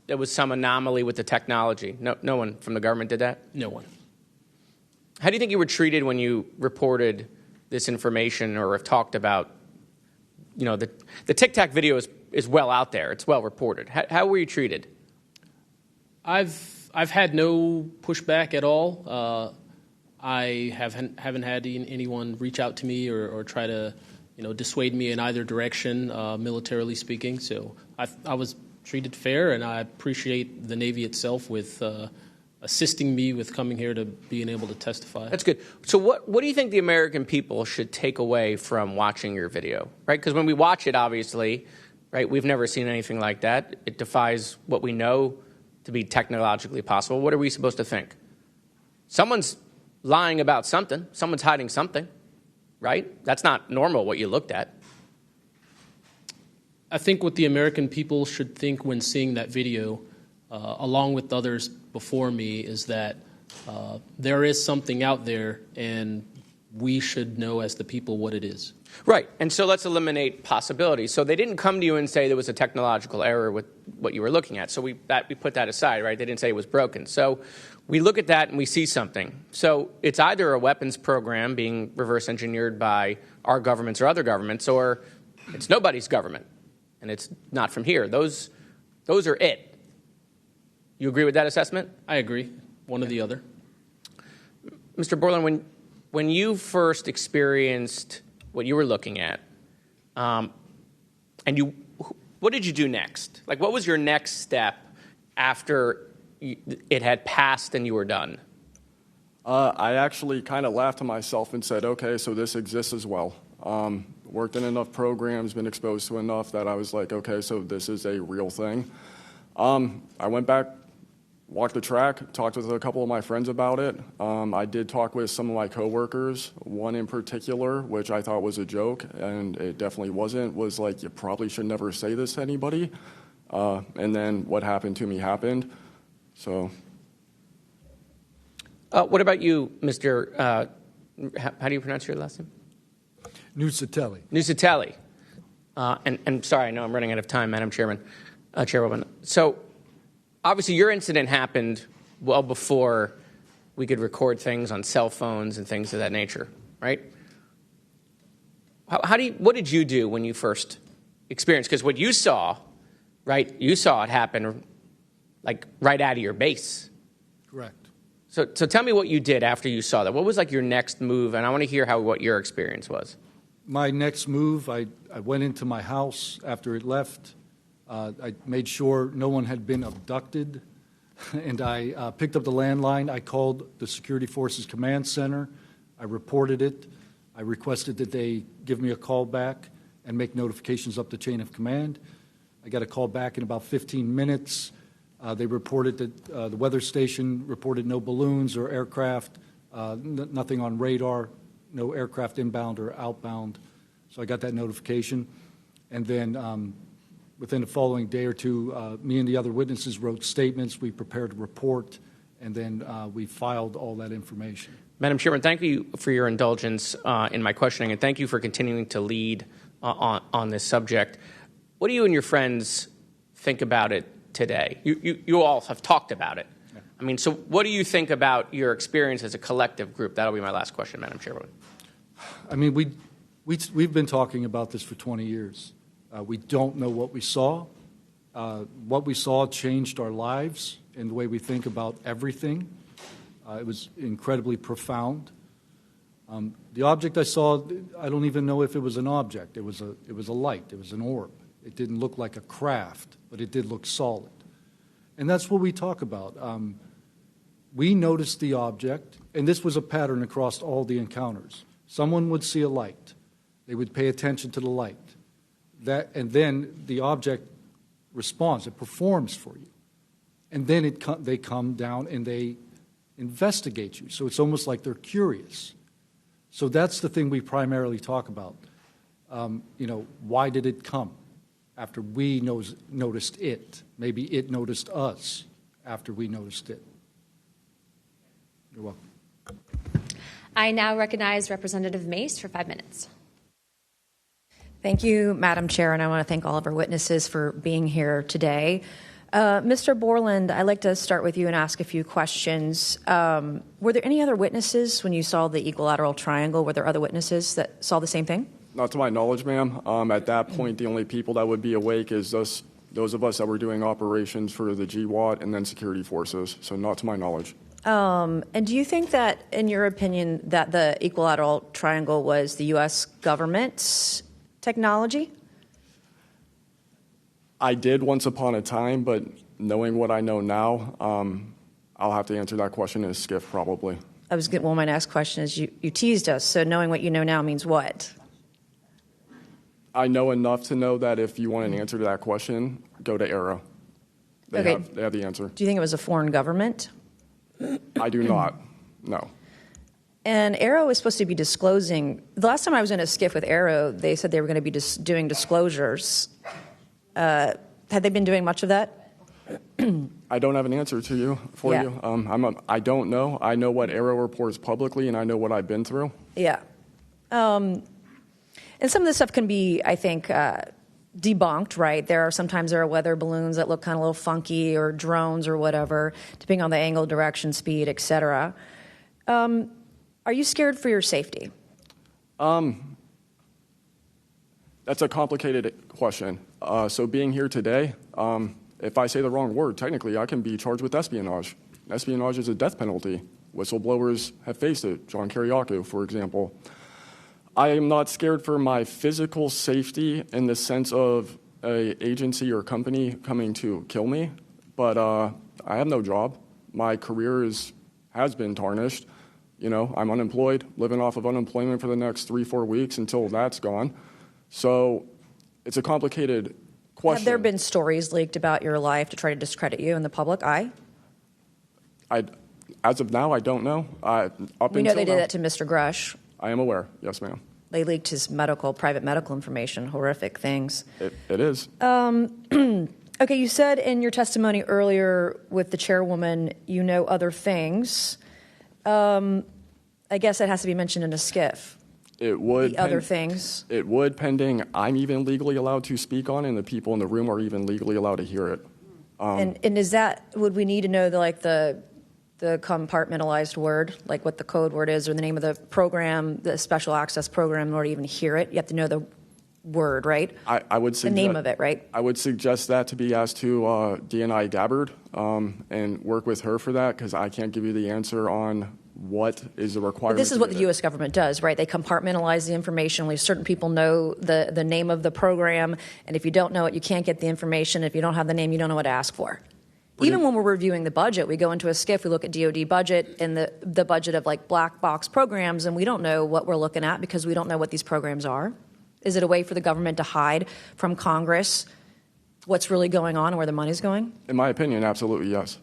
there was some anomaly with the technology. No one from the government did that? No one. How do you think you were treated when you reported this information or have talked about, the Tic Tac video is well out there. It's well reported. How were you treated? I've had no pushback at all. I haven't had anyone reach out to me or try to, dissuade me in either direction, militarily speaking. So I was treated fair, and I appreciate the Navy itself with assisting me with coming here to being able to testify. That's good. So what do you think the American people should take away from watching your video, right? Because when we watch it, obviously, right, we've never seen anything like that. It defies what we know to be technologically possible. What are we supposed to think? Someone's lying about something. Someone's hiding something, right? That's not normal what you looked at. I think what the American people should think when seeing that video, along with others before me, is that there is something out there, and we should know as the people what it is. Right, and so let's eliminate possibilities. So they didn't come to you and say there was a technological error with what you were looking at. So we put that aside, right? They didn't say it was broken. So we look at that and we see something. So it's either a weapons program being reverse engineered by our governments or other governments, or it's nobody's government, and it's not from here. Those are it. You agree with that assessment? I agree. One or the other. Mr. Borland, when you first experienced what you were looking at, what did you do next? Like, what was your next step after it had passed and you were done? I actually kind of laughed to myself and said, okay, so this exists as well. Worked in enough programs, been exposed to enough that I was like, okay, so this is a real thing. I went back, walked the track, talked with a couple of my friends about it. I did talk with some of my coworkers, one in particular, which I thought was a joke, and it definitely wasn't, was like, you probably should never say this to anybody. And then what happened to me happened. So. What about you, Mr. How do you pronounce your last name? Nucatelli. Nucatelli. And sorry, I know I'm running out of time, Madam Chairwoman. So obviously your incident happened well before we could record things on cell phones and things of that nature, right? What did you do when you first experienced? Because what you saw, right, you saw it happen like right out of your base. Correct. So tell me what you did after you saw that. What was like your next move? And I want to hear what your experience was. My next move, I went into my house after it left. I made sure no one had been abducted, and I picked up the landline. I called the Security Forces Command Center. I reported it. I requested that they give me a call back and make notifications up the chain of command. I got a call back in about 15 minutes. They reported that the weather station reported no balloons or aircraft, nothing on radar, no aircraft inbound or outbound. So I got that notification. And then within the following day or two, me and the other witnesses wrote statements. We prepared a report, and then we filed all that information. Madam Chairman, thank you for your indulgence in my questioning, and thank you for continuing to lead on this subject. What do you and your friends think about it today? You all have talked about it. Yeah. I mean, so what do you think about your experience as a collective group? That'll be my last question, Madam Chairwoman. I mean, we've been talking about this for 20 years. We don't know what we saw. What we saw changed our lives and the way we think about everything. It was incredibly profound. The object I saw, I don't even know if it was an object. It was a light. It was an orb. It didn't look like a craft, but it did look solid. And that's what we talk about. We noticed the object, and this was a pattern across all the encounters. Someone would see a light. They would pay attention to the light. And then the object responds. It performs for you. And then they come down and they investigate you. So it's almost like they're curious. So that's the thing we primarily talk about. Why did it come after we noticed it? Maybe it noticed us after we noticed it. You're welcome. I now recognize Representative Mace for 5 minutes. Thank you, Madam Chair, and I want to thank all of our witnesses for being here today. Mr. Borland, I'd like to start with you and ask a few questions. Were there any other witnesses when you saw the equilateral triangle? Were there other witnesses that saw the same thing? Not to my knowledge, ma'am. At that point, the only people that would be awake is those of us that were doing operations for the GWAT and then security forces. So not to my knowledge. And do you think that, in your opinion, that the equilateral triangle was the U.S. government's technology? I did once upon a time, but knowing what I know now, I'll have to answer that question in a skiff probably. Well, my next question is, you teased us, so knowing what you know now means what? I know enough to know that if you want an answer to that question, go to ARROW. They have the answer. Do you think it was a foreign government? I do not, no. And ARROW is supposed to be disclosing. The last time I was in a skiff with ARROW, they said they were going to be doing disclosures. Had they been doing much of that? I don't have an answer to you. I don't know. I know what ARROW reports publicly, and I know what I've been through. Yeah. And some of this stuff can be, I think, debunked, right? There are weather balloons that look kind of a little funky, or drones or whatever, depending on the angle, direction, speed, etc. Are you scared for your safety? That's a complicated question. So being here today, if I say the wrong word, technically I can be charged with espionage. Espionage is a death penalty. Whistleblowers have faced it. John Kiriakou, for example. I am not scared for my physical safety in the sense of an agency or company coming to kill me, but I have no job. My career has been tarnished. I'm unemployed, living off of unemployment for the next 3-4 weeks until that's gone. So it's a complicated question. Have there been stories leaked about your life to try to discredit you in the public eye? As of now, I don't know. We know they did that to Mr. Grush. I am aware. Yes, ma'am. They leaked his private medical information, horrific things. It is. Okay, you said in your testimony earlier with the chairwoman, you know other things. I guess that has to be mentioned in a skiff. It would. The other things. It would, pending I'm even legally allowed to speak on, and the people in the room are even legally allowed to hear it. And is that, would we need to know the compartmentalized word, like what the code word is, or the name of the program, the special access program, in order to even hear it? You have to know the word, right? I would suggest, the name of it, right? I would suggest that to be asked to DNI Gabbard and work with her for that, because I can't give you the answer on what is the requirement. But this is what the U.S. government does, right? They compartmentalize the information. Only certain people know the name of the program, and if you don't know it, you can't get the information. If you don't have the name, you don't know what to ask for. Even when we're reviewing the budget, we go into a SCIF, we look at DoD budget and the budget of like black box programs, and we don't know what we're looking at because we don't know what these programs are. Is it a way for the government to hide from Congress what's really going on and where the money's going? In my opinion, absolutely yes.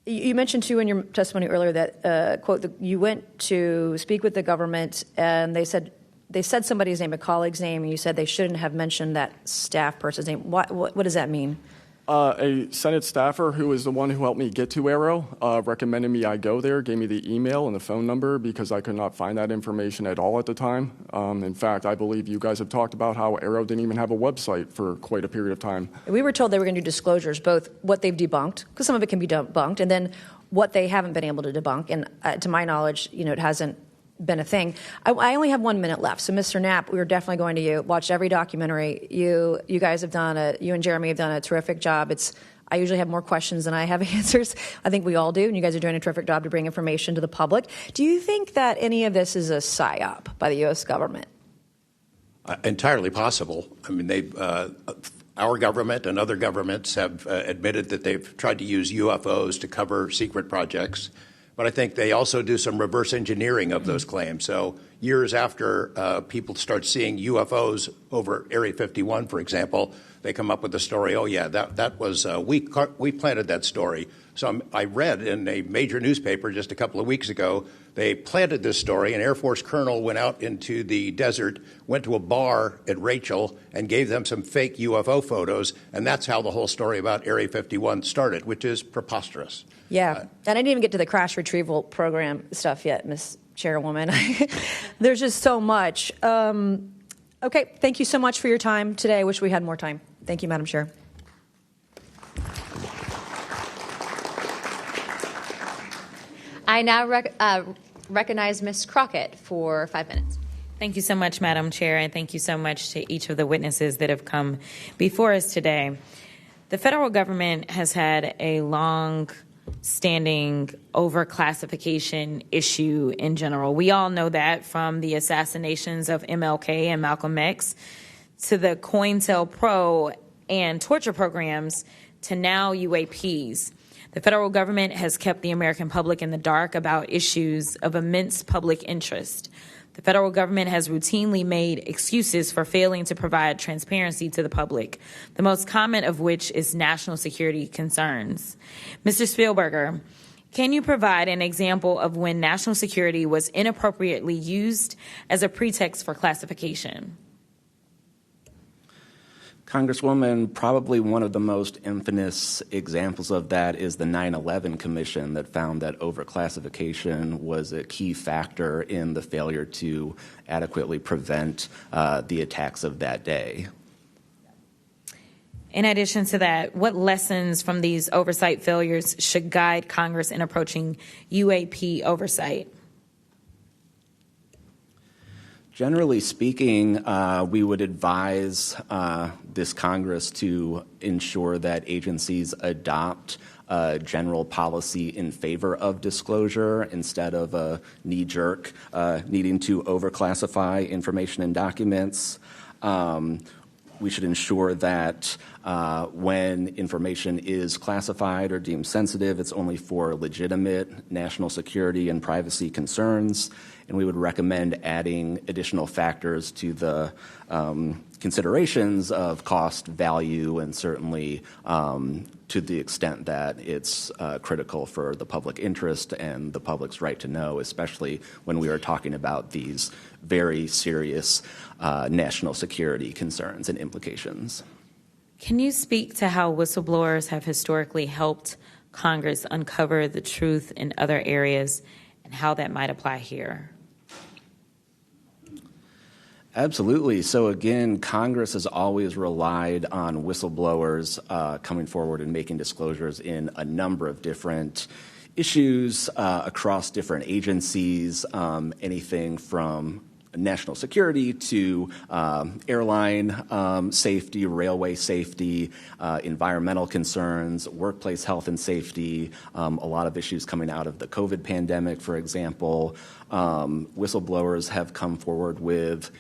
You mentioned, too, in your testimony earlier that, quote, you went to speak with the government and they said somebody's name, a colleague's name, and you said they shouldn't have mentioned that staff person's name. What does that mean? A Senate staffer who is the one who helped me get to Aero recommended me I go there, gave me the email and the phone number because I could not find that information at all at the time. In fact, I believe you guys have talked about how Aero didn't even have a website for quite a period of time. We were told they were going to do disclosures, both what they've debunked, because some of it can be debunked, and then what they haven't been able to debunk. And to my knowledge, it hasn't been a thing. I only have 1 minute left. So, Mr. Knapp, we were definitely going to watch every documentary. You guys have you and Jeremy have done a terrific job. I usually have more questions than I have answers. I think we all do, and you guys are doing a terrific job to bring information to the public. Do you think that any of this is a psyop by the U.S. government? Entirely possible. I mean, our government and other governments have admitted that they've tried to use UFOs to cover secret projects. But I think they also do some reverse engineering of those claims. So years after people start seeing UFOs over Area 51, for example, they come up with the story, oh, yeah, that was, we planted that story. So I read in a major newspaper just a couple of weeks ago, they planted this story. An Air Force colonel went out into the desert, went to a bar at Rachel, and gave them some fake UFO photos. And that's how the whole story about Area 51 started, which is preposterous. Yeah, and I didn't even get to the crash retrieval program stuff yet, Ms. Chairwoman. There's just so much. Okay, thank you so much for your time today. I wish we had more time. Thank you, Madam Chair. I now recognize Ms. Crockett for 5 minutes. Thank you so much, Madam Chair, and thank you so much to each of the witnesses that have come before us today. The federal government has had a long-standing overclassification issue in general. We all know that, from the assassinations of MLK and Malcolm X to the COINTELPRO and torture programs to now UAPs. The federal government has kept the American public in the dark about issues of immense public interest. The federal government has routinely made excuses for failing to provide transparency to the public, the most common of which is national security concerns. Mr. Spielberger, can you provide an example of when national security was inappropriately used as a pretext for classification? Congresswoman, probably one of the most infamous examples of that is the 9/11 Commission that found that overclassification was a key factor in the failure to adequately prevent the attacks of that day. In addition to that, what lessons from these oversight failures should guide Congress in approaching UAP oversight? Generally speaking, we would advise this Congress to ensure that agencies adopt a general policy in favor of disclosure instead of a knee-jerk needing to overclassify information and documents. We should ensure that when information is classified or deemed sensitive, it's only for legitimate national security and privacy concerns. And we would recommend adding additional factors to the considerations of cost, value, and certainly to the extent that it's critical for the public interest and the public's right to know, especially when we are talking about these very serious national security concerns and implications. Can you speak to how whistleblowers have historically helped Congress uncover the truth in other areas and how that might apply here? Absolutely. So again, Congress has always relied on whistleblowers coming forward and making disclosures in a number of different issues across different agencies, anything from national security to airline safety, railway safety, environmental concerns, workplace health and safety, a lot of issues coming out of the COVID pandemic, for example. Whistleblowers have come forward with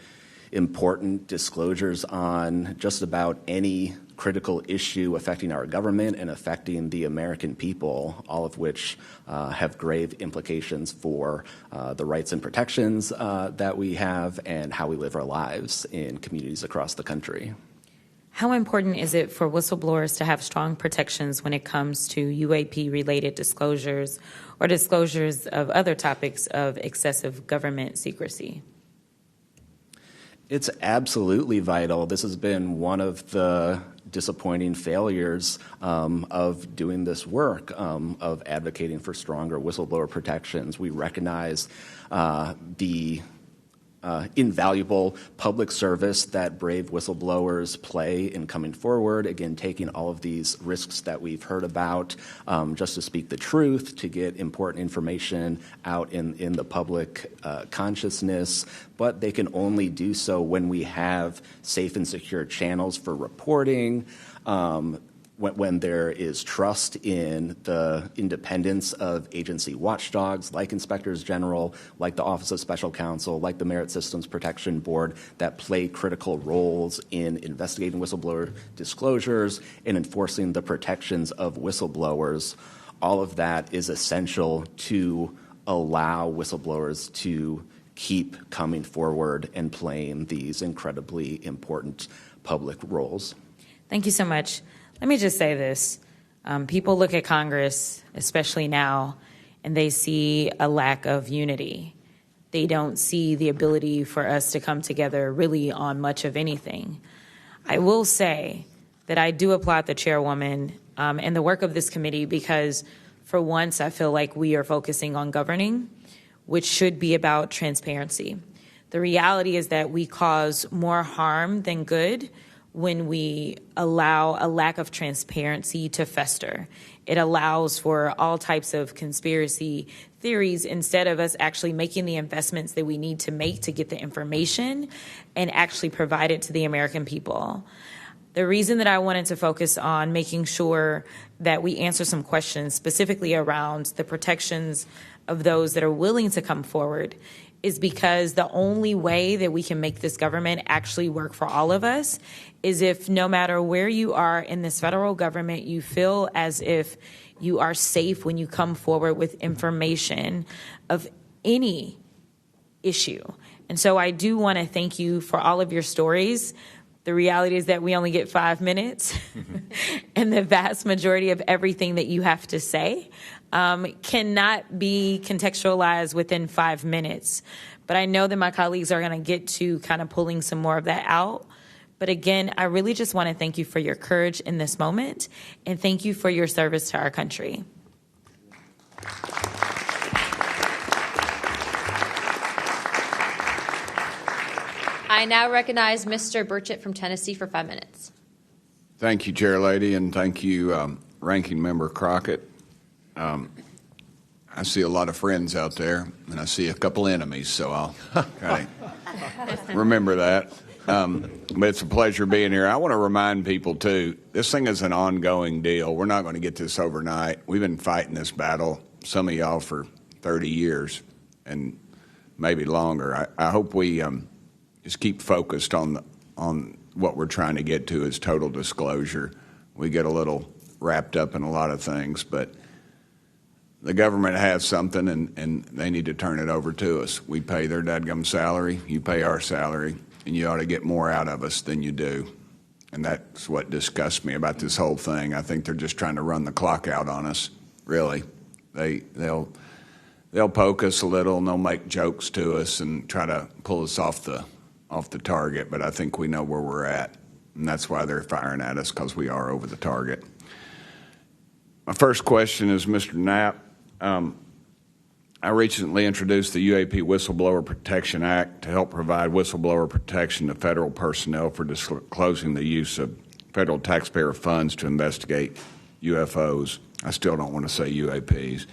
important disclosures on just about any critical issue affecting our government and affecting the American people, all of which have grave implications for the rights and protections that we have and how we live our lives in communities across the country. How important is it for whistleblowers to have strong protections when it comes to UAP-related disclosures or disclosures of other topics of excessive government secrecy? It's absolutely vital. This has been one of the disappointing failures of doing this work, of advocating for stronger whistleblower protections. We recognize the invaluable public service that brave whistleblowers play in coming forward, again, taking all of these risks that we've heard about just to speak the truth, to get important information out in the public consciousness, but they can only do so when we have safe and secure channels for reporting, when there is trust in the independence of agency watchdogs like inspectors general, like the Office of Special Counsel, like the Merit Systems Protection Board, that play critical roles in investigating whistleblower disclosures and enforcing the protections of whistleblowers. All of that is essential to allow whistleblowers to keep coming forward and playing these incredibly important public roles. Thank you so much. Let me just say this. People look at Congress, especially now, and they see a lack of unity. They don't see the ability for us to come together really on much of anything. I will say that I do applaud the chairwoman and the work of this committee because for once I feel like we are focusing on governing, which should be about transparency. The reality is that we cause more harm than good when we allow a lack of transparency to fester. It allows for all types of conspiracy theories instead of us actually making the investments that we need to make to get the information and actually provide it to the American people. The reason that I wanted to focus on making sure that we answer some questions specifically around the protections of those that are willing to come forward is because the only way that we can make this government actually work for all of us is if no matter where you are in this federal government, you feel as if you are safe when you come forward with information of any issue. And so I do want to thank you for all of your stories. The reality is that we only get 5 minutes, and the vast majority of everything that you have to say cannot be contextualized within 5 minutes. But I know that my colleagues are going to get to kind of pulling some more of that out. But again, I really just want to thank you for your courage in this moment, and thank you for your service to our country. I now recognize Mr. Burchett from Tennessee for 5 minutes. Thank you, Chair Lady, and thank you, Ranking Member Crockett. I see a lot of friends out there, and I see a couple enemies, so I'll kind of remember that. But it's a pleasure being here. I want to remind people, too, this thing is an ongoing deal. We're not going to get this overnight. We've been fighting this battle, some of y'all, for 30 years and maybe longer. I hope we just keep focused on what we're trying to get to is total disclosure. We get a little wrapped up in a lot of things, but the government has something, and they need to turn it over to us. We pay their dadgum salary, you pay our salary, and you ought to get more out of us than you do. And that's what disgusts me about this whole thing. I think they're just trying to run the clock out on us, really. They'll poke us a little, and they'll make jokes to us and try to pull us off the target, but I think we know where we're at, and that's why they're firing at us, because we are over the target. My first question is Mr. Knapp. I recently introduced the UAP Whistleblower Protection Act to help provide whistleblower protection to federal personnel for disclosing the use of federal taxpayer funds to investigate UFOs. I still don't want to say UAPs.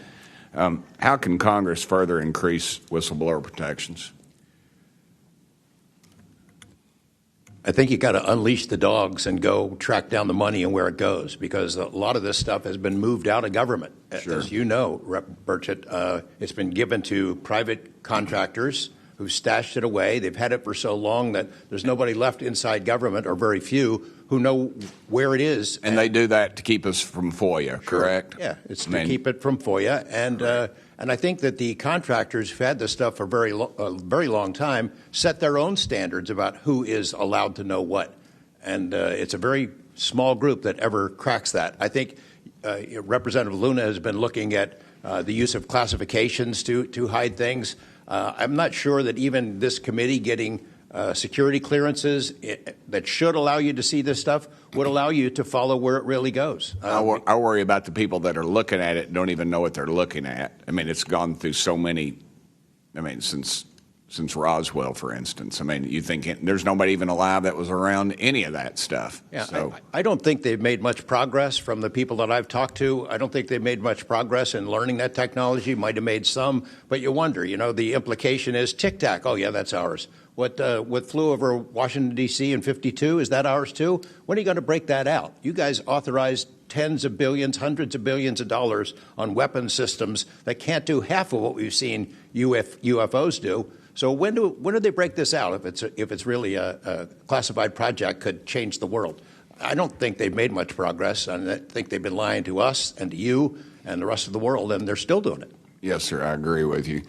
How can Congress further increase whistleblower protections? I think you got to unleash the dogs and go track down the money and where it goes, because a lot of this stuff has been moved out of government. Sure. As you know, Rep. Burchett, it's been given to private contractors who've stashed it away. They've had it for so long that there's nobody left inside government, or very few, who know where it is. And they do that to keep us from FOIA, correct? Yeah, it's to keep it from FOIA. And I think that the contractors who've had this stuff for a very long time set their own standards about who is allowed to know what. And it's a very small group that ever cracks that. I think Representative Luna has been looking at the use of classifications to hide things. I'm not sure that even this committee getting security clearances that should allow you to see this stuff would allow you to follow where it really goes. I worry about the people that are looking at it and don't even know what they're looking at. I mean, it's gone through so many, since Roswell, for instance. I mean, you think there's nobody even alive that was around any of that stuff. Yeah, so. I don't think they've made much progress from the people that I've talked to. I don't think they've made much progress in learning that technology. Might have made some, but you wonder, the implication is tic-tac. Oh, yeah, that's ours. What flew over Washington, D.C. in 52, is that ours too? When are you going to break that out? You guys authorized tens of billions, hundreds of billions of dollars on weapon systems that can't do half of what we've seen UFOs do. So when do they break this out if it's really a classified project could change the world? I don't think they've made much progress, and I think they've been lying to us and to you and the rest of the world, and they're still doing it. Yes, sir, I agree with you.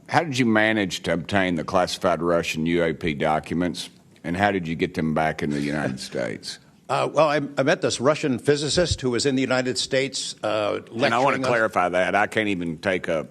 How did you manage to obtain the classified Russian UAP documents, and how did you get them back in the United States? Well, I met this Russian physicist who was in the United States lecturing. And I want to clarify that. I can't even take a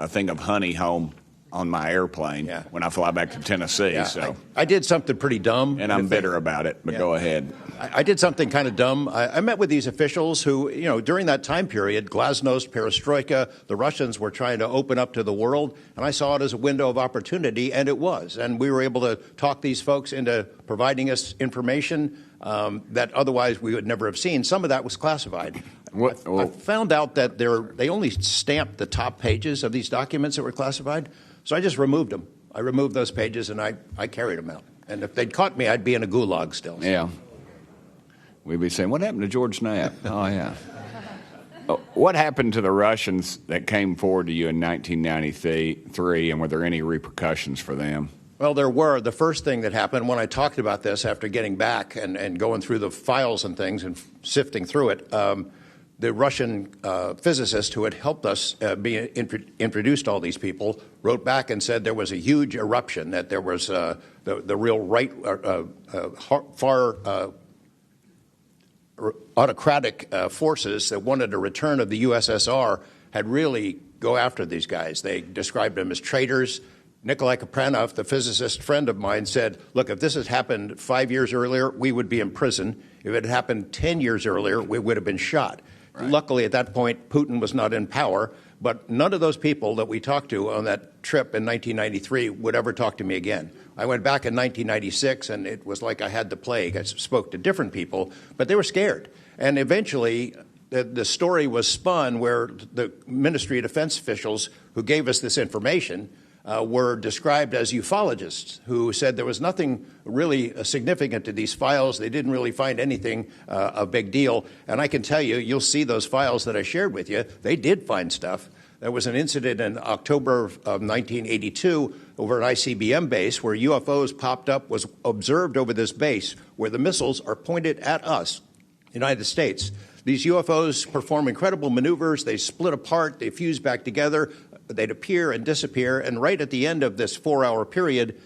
thing of honey home on my airplane when I fly back to Tennessee. Yeah, so I did something pretty dumb. And I'm bitter about it, but go ahead. I did something kind of dumb. I met with these officials who, during that time period, glasnost, perestroika, the Russians were trying to open up to the world, and I saw it as a window of opportunity, and it was. And we were able to talk these folks into providing us information that otherwise we would never have seen. Some of that was classified. I found out that they only stamped the top pages of these documents that were classified, so I just removed them. I removed those pages, and I carried them out. And if they'd caught me, I'd be in a gulag still. Yeah. We'd be saying, what happened to George Knapp? Oh, yeah. What happened to the Russians that came forward to you in 1993, and were there any repercussions for them? Well, there were. The first thing that happened when I talked about this after getting back and going through the files and things and sifting through it, the Russian physicist who had helped us introduced all these people wrote back and said there was a huge eruption, that there was the real right, far autocratic forces that wanted a return of the USSR had really go after these guys. They described them as traitors. Nikolai Kapranov, the physicist friend of mine, said, look, if this had happened 5 years earlier, we would be in prison. If it had happened 10 years earlier, we would have been shot. Right. Luckily, at that point, Putin was not in power, but none of those people that we talked to on that trip in 1993 would ever talk to me again. I went back in 1996, and it was like I had the plague. I spoke to different people, but they were scared. And eventually, the story was spun where the Ministry of Defense officials who gave us this information were described as ufologists who said there was nothing really significant to these files. They didn't really find anything a big deal. And I can tell you, you'll see those files that I shared with you. They did find stuff. There was an incident in October of 1982 over an ICBM base where UFOs popped up, was observed over this base where the missiles are pointed at us, United States. These UFOs perform incredible maneuvers. They split apart. They fuse back together. They'd appear and disappear. And right at the end of this 4-hour period,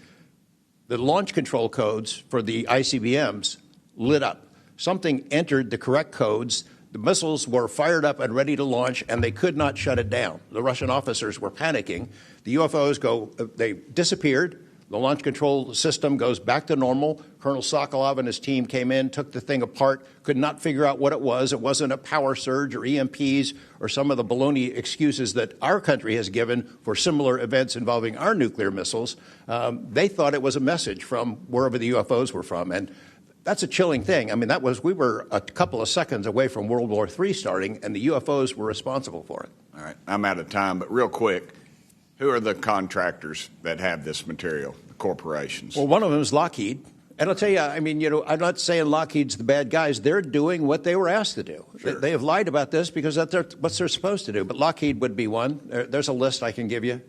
the launch control codes for the ICBMs lit up. Something entered the correct codes. The missiles were fired up and ready to launch, and they could not shut it down. The Russian officers were panicking. The UFOs they disappeared. The launch control system goes back to normal. Colonel Sokolov and his team came in, took the thing apart, could not figure out what it was. It wasn't a power surge or EMPs or some of the baloney excuses that our country has given for similar events involving our nuclear missiles. They thought it was a message from wherever the UFOs were from. And that's a chilling thing. I mean, we were a couple of seconds away from World War III starting, and the UFOs were responsible for it. All right. I'm out of time, but real quick, who are the contractors that have this material, the corporations? Well, one of them is Lockheed, And I'll tell you, I mean, I'm not saying Lockheed's the bad guys. They're doing what they were asked to do. Sure. They have lied about this because that's what they're supposed to do. But Lockheed would be one. There's a list I can give you,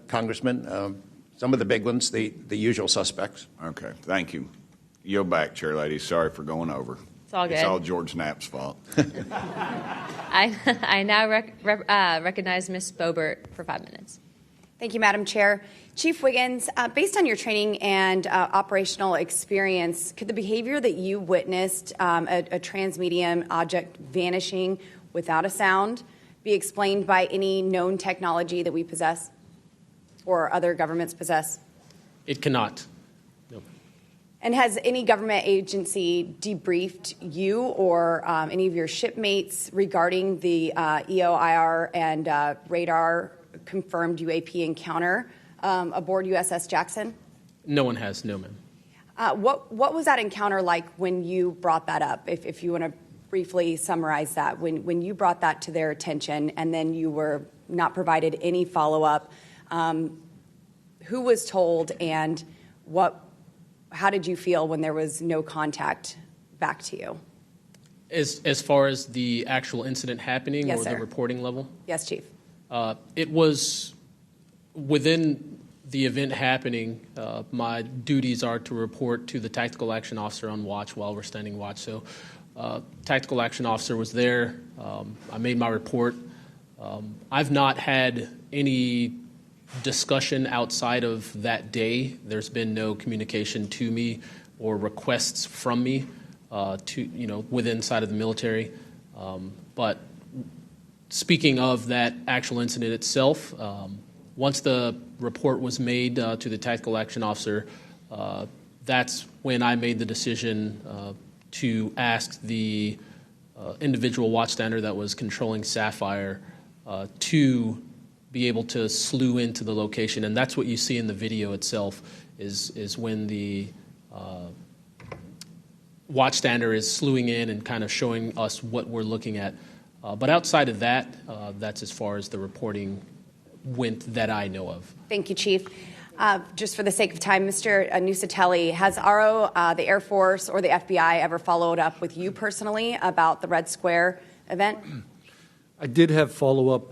Congressman. Some of the big ones, the usual suspects. Okay, thank you. Yield back, Chair Lady. Sorry for going over. It's all good. It's all George Knapp's fault. I now recognize Ms. Boebert for 5 minutes. Thank you, Madam Chair. Chief Wiggins, based on your training and operational experience, could the behavior that you witnessed, a transmedium object vanishing without a sound, be explained by any known technology that we possess or other governments possess? It cannot. No. And has any government agency debriefed you or any of your shipmates regarding the EOIR and radar confirmed UAP encounter aboard USS Jackson? No one has, no, ma'am. What was that encounter like when you brought that up? If you want to briefly summarize that, when you brought that to their attention and then you were not provided any follow-up, who was told and how did you feel when there was no contact back to you? As far as the actual incident happening, yes, or sir. the reporting level? Yes, Chief. It was within the event happening. My duties are to report to the tactical action officer on watch while we're standing watch. So tactical action officer was there. I made my report. I've not had any discussion outside of that day. There's been no communication to me or requests from me within side of the military. But speaking of that actual incident itself, once the report was made to the tactical action officer, that's when I made the decision to ask the individual watchstander that was controlling Sapphire to be able to slew into the location. And that's what you see in the video itself is when the watchstander is slewing in and kind of showing us what we're looking at. But outside of that, that's as far as the reporting went that I know of. Thank you, Chief. Just for the sake of time, Mr. Nucatelli, has RO, the Air Force, or the FBI ever followed up with you personally about the Red Square event? I did have follow-up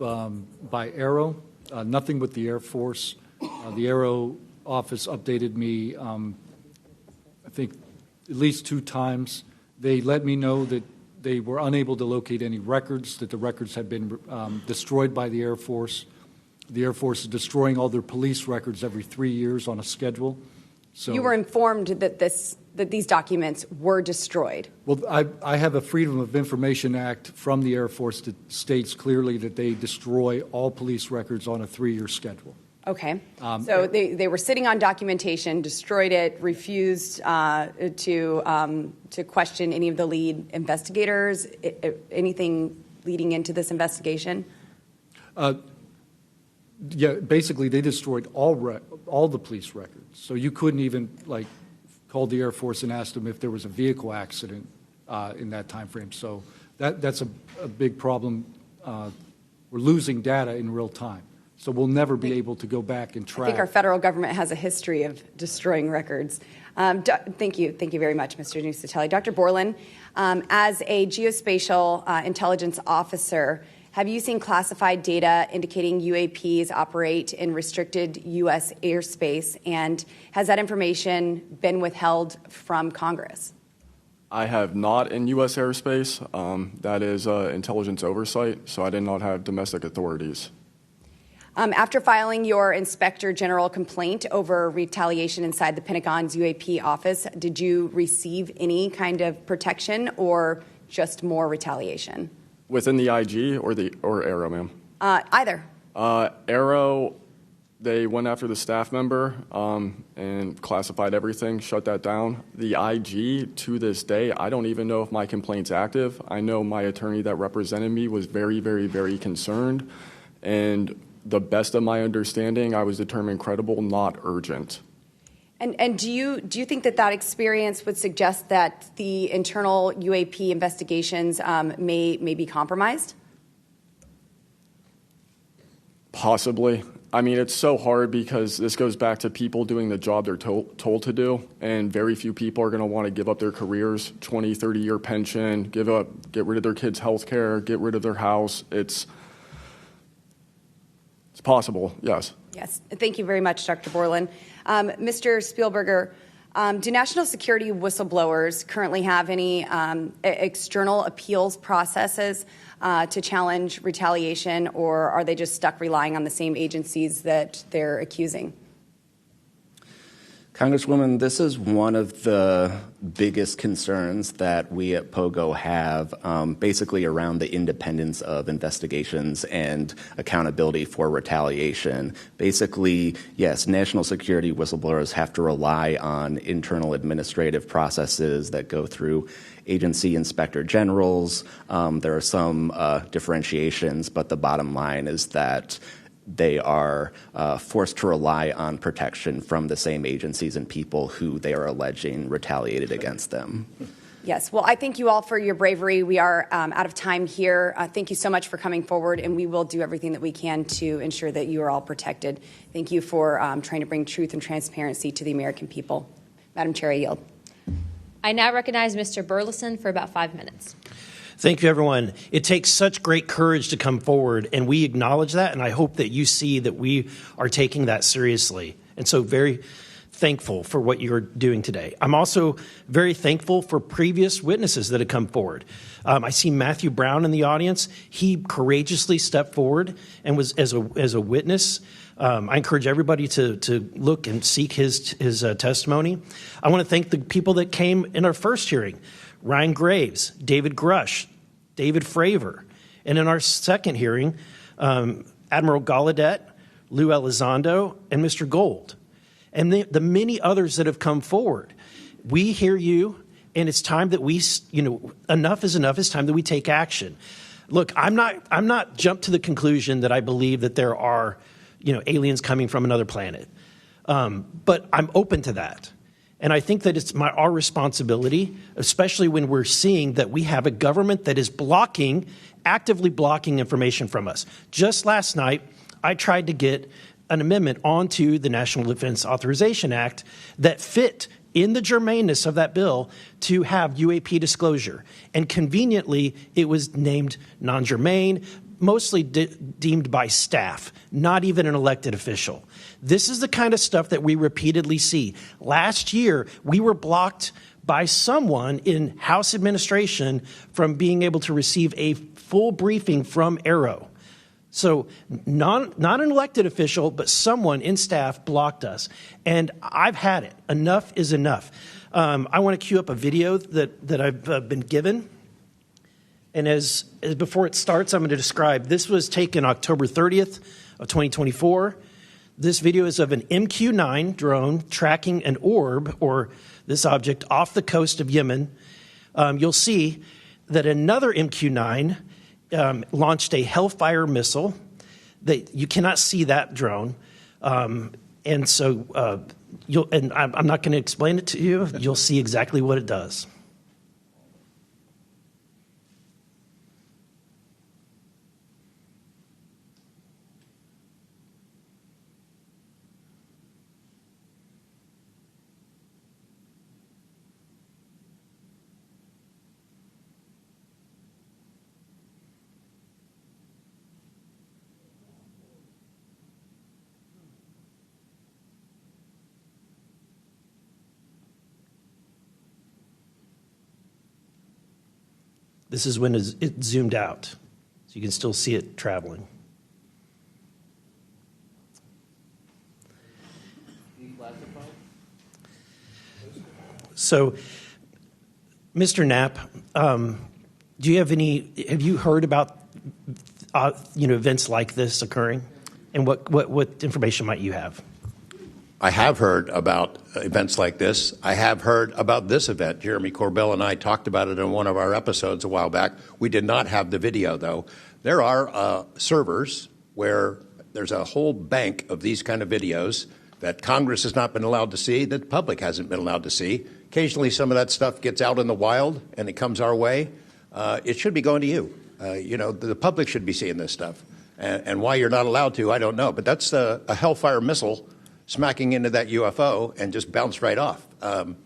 by Aero, nothing with the Air Force. The Aero office updated me, I think, at least 2 times. They let me know that they were unable to locate any records, that the records had been destroyed by the Air Force. The Air Force is destroying all their police records every 3 years on a schedule. So you were informed that these documents were destroyed. Well, I have a Freedom of Information Act from the Air Force that states clearly that they destroy all police records on a 3-year schedule. Okay. So they were sitting on documentation, destroyed it, refused to question any of the lead investigators, anything leading into this investigation? Yeah, basically they destroyed all the police records. So you couldn't even call the Air Force and ask them if there was a vehicle accident in that time frame. So that's a big problem. We're losing data in real time. So we'll never be able to go back and track. I think our federal government has a history of destroying records. Thank you very much, Mr. Nucatelli. Dr. Borland, as a geospatial intelligence officer, have you seen classified data indicating UAPs operate in restricted U.S. airspace, and has that information been withheld from Congress? I have not in U.S. airspace. That is intelligence oversight, so I did not have domestic authorities. After filing your Inspector General complaint over retaliation inside the Pentagon's UAP office, did you receive any kind of protection or just more retaliation? Within the IG or Aero, ma'am? Either. Aero, they went after the staff member and classified everything, shut that down. The IG, to this day, I don't even know if my complaint's active. I know my attorney that represented me was very, very, very concerned. And the best of my understanding, I was determined credible, not urgent. And do you think that experience would suggest that the internal UAP investigations may be compromised? Possibly. I mean, it's so hard because this goes back to people doing the job they're told to do, and very few people are going to want to give up their careers, 20, 30-year pension, get rid of their kids' health care, get rid of their house. It's possible, yes. Yes. Thank you very much, Dr. Borland. Mr. Spielberger, do national security whistleblowers currently have any external appeals processes to challenge retaliation, or are they just stuck relying on the same agencies that they're accusing? Congresswoman, this is one of the biggest concerns that we at POGO have, basically around the independence of investigations and accountability for retaliation. Basically, yes, national security whistleblowers have to rely on internal administrative processes that go through agency inspector generals. There are some differentiations, but the bottom line is that they are forced to rely on protection from the same agencies and people who they are alleging retaliated against them. Yes. Well, I thank you all for your bravery. We are out of time here. Thank you so much for coming forward, and we will do everything that we can to ensure that you are all protected. Thank you for trying to bring truth and transparency to the American people. Madam Chair, I yield. I now recognize Mr. Burleson for about 5 minutes. Thank you, everyone. It takes such great courage to come forward, and we acknowledge that, and I hope that you see that we are taking that seriously. And so very thankful for what you're doing today. I'm also very thankful for previous witnesses that have come forward. I see Matthew Brown in the audience. He courageously stepped forward and was as a witness. I encourage everybody to look and seek his testimony. I want to thank the people that came in our first hearing. Ryan Graves, David Grush, David Fravor. And in our second hearing, Admiral Gallaudet, Lou Elizondo, and Mr. Gold. And the many others that have come forward. We hear you, and it's time that we, enough is enough. It's time that we take action. Look, I'm not jumped to the conclusion that I believe that there are, aliens coming from another planet. But I'm open to that. And I think that it's our responsibility, especially when we're seeing that we have a government that is actively blocking information from us. Just last night, I tried to get an amendment onto the National Defense Authorization Act that fit in the germaneness of that bill to have UAP disclosure. And conveniently, it was named non-germane, mostly deemed by staff, not even an elected official. This is the kind of stuff that we repeatedly see. Last year, we were blocked by someone in House administration from being able to receive a full briefing from Arrow. So not an elected official, but someone in staff blocked us. And I've had it. Enough is enough. I want to cue up a video that I've been given. And as before it starts, I'm going to describe. This was taken October 30th of 2024. This video is of an MQ-9 drone tracking an orb, or this object, off the coast of Yemen. You'll see that another MQ-9 launched a Hellfire missile. You cannot see that drone. And so I'm not going to explain it to you. You'll see exactly what it does. This is when it zoomed out, so you can still see it traveling. So, Mr. Knapp, have you heard about events like this occurring, and what information might you have? I have heard about events like this. I have heard about this event. Jeremy Corbell and I talked about it in one of our episodes a while back. We did not have the video, though. There are servers where there's a whole bank of these kind of videos that Congress has not been allowed to see, that the public hasn't been allowed to see. Occasionally, some of that stuff gets out in the wild, and it comes our way. It should be going to you. The public should be seeing this stuff. And why you're not allowed to, I don't know. But that's a Hellfire missile smacking into that UFO and just bounced right off. And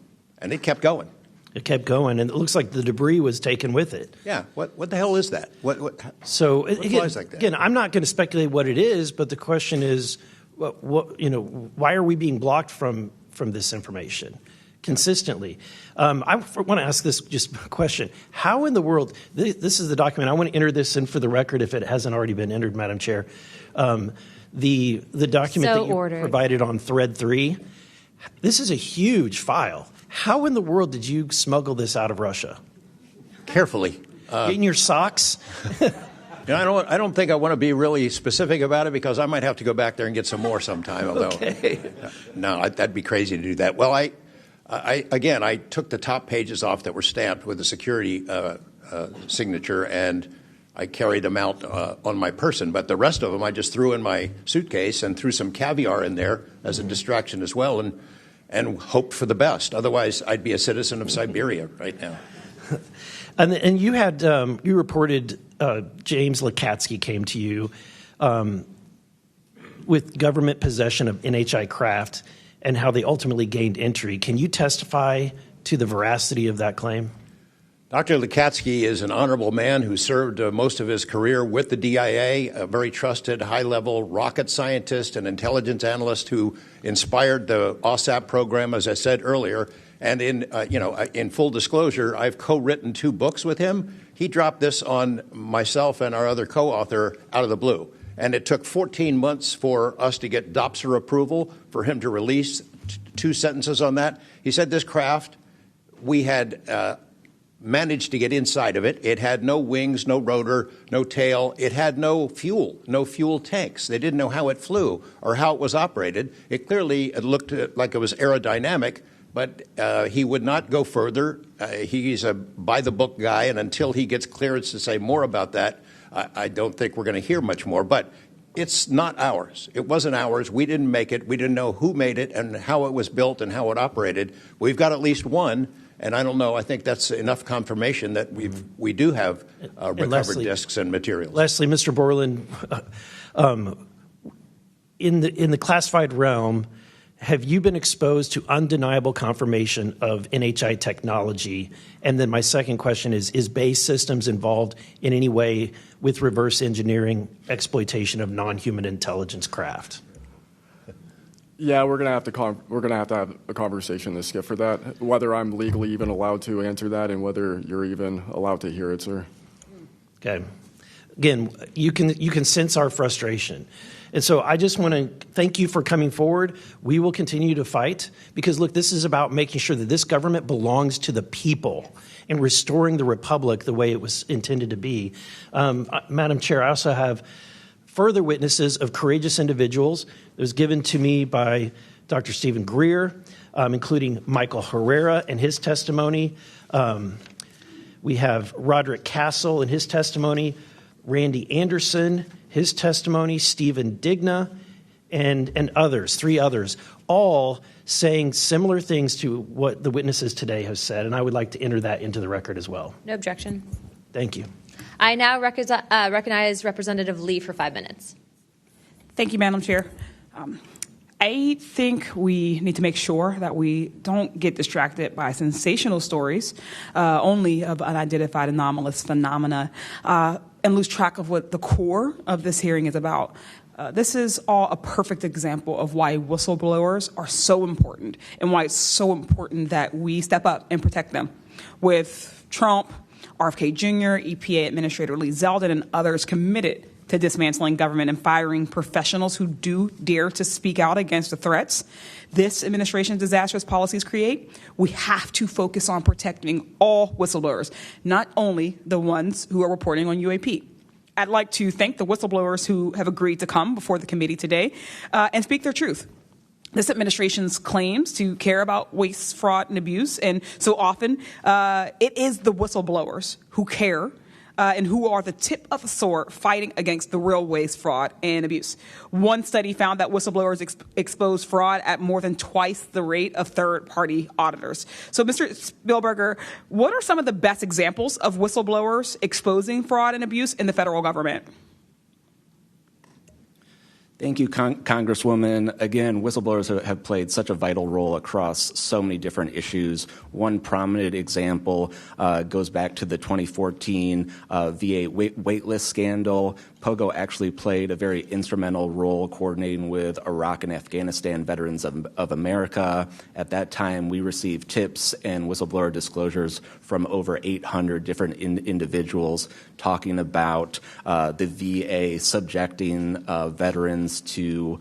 it kept going. It kept going, and it looks like the debris was taken with it. Yeah. What the hell is that? What again, flies like that? Again, I'm not going to speculate what it is, but the question is, why are we being blocked from this information consistently? I want to ask this just question. How in the world, this is the document, I want to enter this in for the record if it hasn't already been entered, Madam Chair. The document that you provided on thread 3, this is a huge file. How in the world did you smuggle this out of Russia? Carefully. In your socks? I don't think I want to be really specific about it because I might have to go back there and get some more sometime. Although, no, that'd be crazy to do that. Well, I took the top pages off that were stamped with a security signature, and I carried them out on my person. But the rest of them I just threw in my suitcase and threw some caviar in there as a distraction as well, and hoped for the best. Otherwise, I'd be a citizen of Siberia right now. And you had you reported James Lukatsky came to you with government possession of NHI craft and how they ultimately gained entry. Can you testify to the veracity of that claim? Dr. Lukatsky is an honorable man who served most of his career with the DIA, a very trusted, high-level rocket scientist and intelligence analyst who inspired the OSAP program, as I said earlier. And in full disclosure, I've co-written 2 books with him. He dropped this on myself and our other co-author out of the blue. And it took 14 months for us to get DOPSR approval for him to release 2 sentences on that. He said this craft, we had managed to get inside of it. It had no wings, no rotor, no tail. It had no fuel tanks. They didn't know how it flew or how it was operated. It looked like it was aerodynamic, but he would not go further. He's a by-the-book guy, and until he gets clearance to say more about that, I don't think we're going to hear much more. But it's not ours. It wasn't ours. We didn't make it. We didn't know who made it and how it was built and how it operated. We've got at least one. And I don't know. I think that's enough confirmation that we do have recovered discs and materials. Lastly, Mr. Borland, in the classified realm, have you been exposed to undeniable confirmation of NHI technology? And then my second question is Base Systems involved in any way with reverse engineering exploitation of non-human intelligence craft? Yeah, we're gonna have to have a conversation this Skip for that. Whether I'm legally even allowed to answer that, and whether you're even allowed to hear it, sir. Okay. Again, you can sense our frustration, and so I just want to thank you for coming forward. We will continue to fight because look, this is about making sure that this government belongs to the people and restoring the republic the way it was intended to be. Madam Chair, I also have further witnesses of courageous individuals. It was given to me by Dr. Stephen Greer, including Michael Herrera and his testimony. We have Roderick Castle and his testimony, Randy Anderson, his testimony, Stephen Digna, and others, 3 others, all saying similar things to what the witnesses today have said. And I would like to enter that into the record as well. No objection. Thank you. I now recognize Representative Lee for 5 minutes. Thank you, Madam Chair. I think we need to make sure that we don't get distracted by sensational stories only of unidentified anomalous phenomena and lose track of what the core of this hearing is about. This is all a perfect example of why whistleblowers are so important and why it's so important that we step up and protect them. With Trump, RFK Jr., EPA Administrator Lee Zeldin, and others committed to dismantling government and firing professionals who do dare to speak out against the threats this administration's disastrous policies create, we have to focus on protecting all whistleblowers, not only the ones who are reporting on UAP. I'd like to thank the whistleblowers who have agreed to come before the committee today and speak their truth. This administration's claims to care about waste, fraud, and abuse, and so often it is the whistleblowers who care and who are the tip of the sword fighting against the real waste, fraud, and abuse. One study found that whistleblowers expose fraud at more than twice the rate of third-party auditors. So, Mr. Spielberger, what are some of the best examples of whistleblowers exposing fraud and abuse in the federal government? Thank you, Congresswoman. Again, whistleblowers have played such a vital role across so many different issues. One prominent example goes back to the 2014 VA waitlist scandal. POGO actually played a very instrumental role coordinating with Iraq and Afghanistan Veterans of America. At that time, we received tips and whistleblower disclosures from over 800 different individuals talking about the VA subjecting veterans to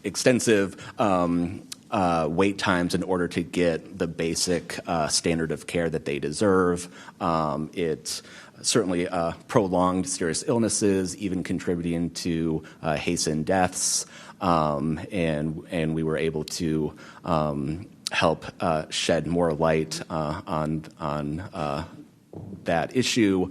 extensive wait times in order to get the basic standard of care that they deserve. It's certainly prolonged serious illnesses, even contributing to hastened deaths, and we were able to help shed more light on that issue,